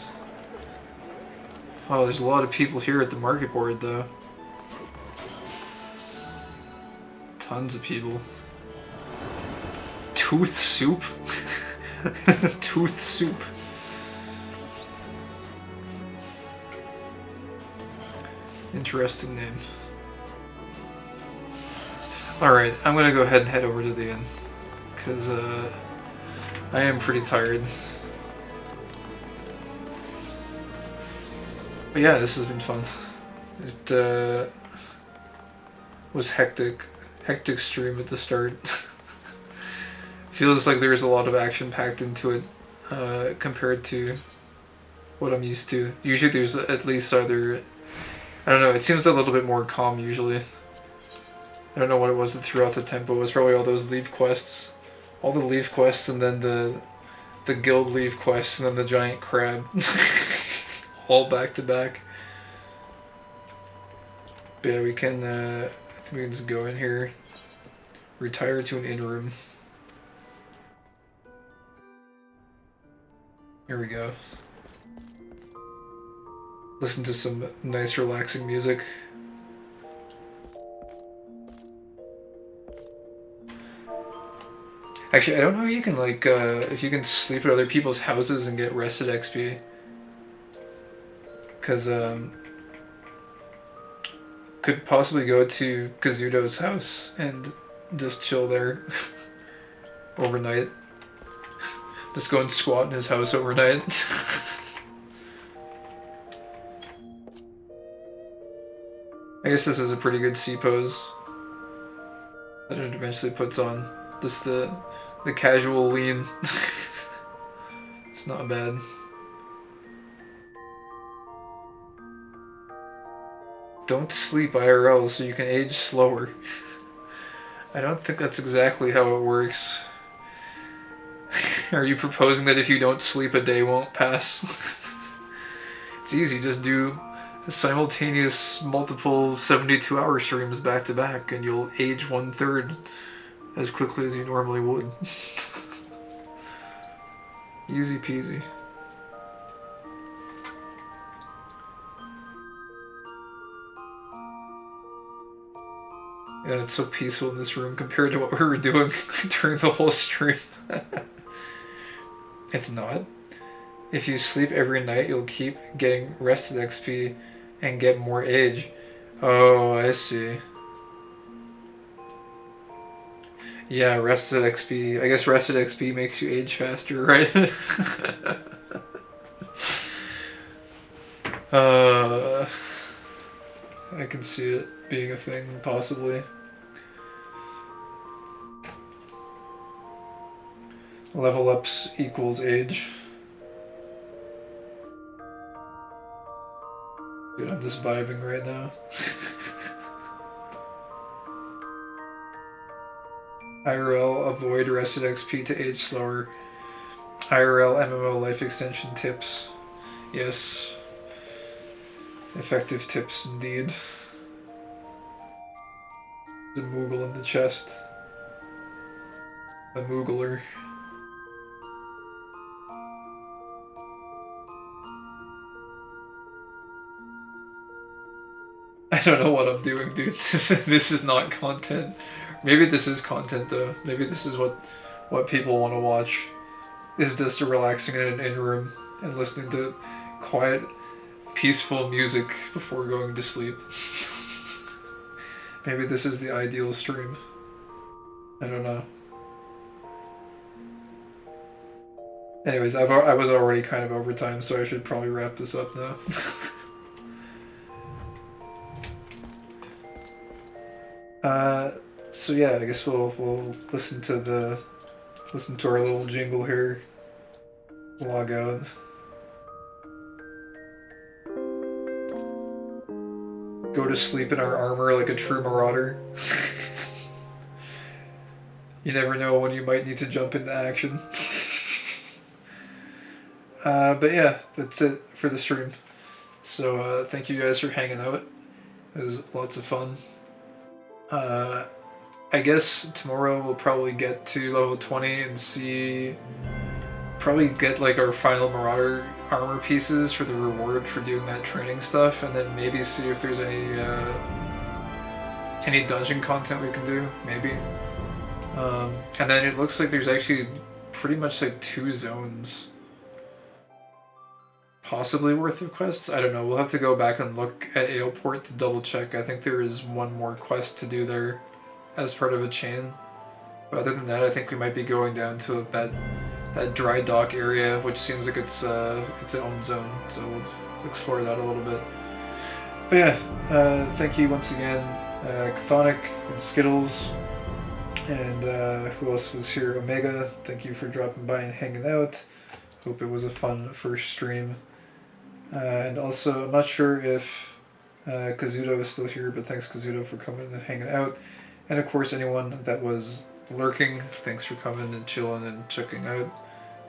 Oh, there's a lot of people here at the market board though. Tons of people. Tooth soup? Tooth soup. Interesting name. Alright, I'm gonna go ahead and head over to the inn. Because, I am pretty tired. But yeah, this has been fun. It, was hectic stream at the start. Feels like there's a lot of action packed into it, compared to what I'm used to. Usually there's at least either... I don't know, it seems a little bit more calm usually. I don't know what it was that threw off the tempo. It was probably all those leave quests. All the leave quests and then the guild leave quests and then the giant crab. All back to back. But yeah, we can, I think we can just go in here, retire to an inn room. Here we go. Listen to some nice relaxing music. Actually, I don't know if you can like if you can sleep at other people's houses and get rested XP. Cause could possibly go to Kazuto's house and just chill there overnight. Just go and squat in his house overnight. I guess this is a pretty good C pose that it eventually puts on. Just the casual lean. It's not bad. Don't sleep IRL so you can age slower. I don't think that's exactly how it works. Are you proposing that if you don't sleep a day won't pass? It's easy, just do simultaneous multiple 72-hour streams back to back and you'll age 1/3 as quickly as you normally would. Easy peasy. Yeah, it's so peaceful in this room compared to what we were doing during the whole stream. It's not. If you sleep every night, you'll keep getting rested XP and get more age. Oh, I see. Yeah, rested XP. I guess rested XP makes you age faster, right? I can see it being a thing, possibly. Level ups equals age. Dude, I'm just vibing right now. IRL, avoid rested XP to age slower. IRL MMO life extension tips. Yes. Effective tips indeed. The Moogle in the chest. The Moogler. I don't know what I'm doing, dude. This is not content. Maybe this is content though. Maybe this is what people want to watch. Is just relaxing in an inn room and listening to quiet, peaceful music before going to sleep. Maybe this is the ideal stream. I don't know. Anyways, I was already kind of over time, so I should probably wrap this up now. So yeah, I guess we'll listen to our little jingle here. Log out. Go to sleep in our armor like a true marauder. You never know when you might need to jump into action. But yeah, that's it for the stream. So thank you guys for hanging out. It was lots of fun. I guess tomorrow we'll probably get to level 20 and see... Probably get like our final Marauder armor pieces for the reward for doing that training stuff, and then maybe see if there's any dungeon content we can do, maybe. And then it looks like there's actually pretty much like 2 zones possibly worth of quests. I don't know, we'll have to go back and look at Aleport to double check. I think there is one more quest to do there as part of a chain. But other than that, I think we might be going down to that dry dock area, which seems like it's its own zone, so we'll explore that a little bit. But yeah, thank you once again, Chthonic and Skittles, and who else was here? Omega, thank you for dropping by and hanging out. Hope it was a fun first stream. And also, I'm not sure if Kazuto is still here, but thanks Kazuto for coming and hanging out. And of course, anyone that was lurking, thanks for coming and chilling and checking out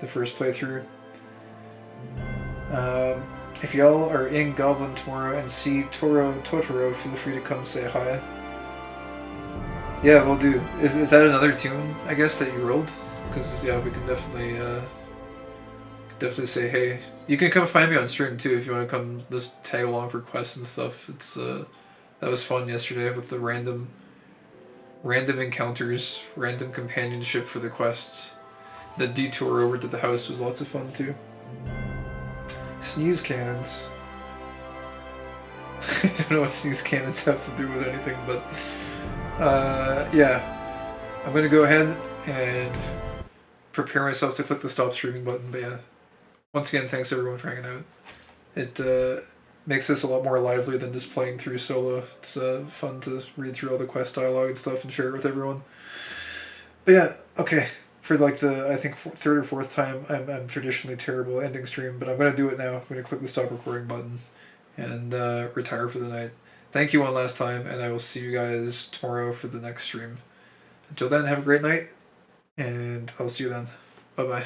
the first playthrough. If y'all are in Goblin tomorrow and see Totoro, feel free to come say hi. Yeah, we'll do. Is that another tune, I guess, that you rolled? Because, yeah, we can definitely say hey. You can come find me on stream, too, if you want to come just tag along for quests and stuff. It's, that was fun yesterday with the random encounters, random companionship for the quests. The detour over to the house was lots of fun, too. Sneeze cannons. I don't know what sneeze cannons have to do with anything, but yeah. I'm gonna go ahead and prepare myself to click the stop streaming button, but yeah. Once again, thanks everyone for hanging out. It makes this a lot more lively than just playing through solo. It's fun to read through all the quest dialogue and stuff and share it with everyone. But yeah, okay. For like the, I think, third or fourth time, I'm traditionally terrible at ending stream, but I'm going to do it now. I'm going to click the stop recording button and retire for the night. Thank you one last time, and I will see you guys tomorrow for the next stream. Until then, have a great night, and I'll see you then. Bye-bye.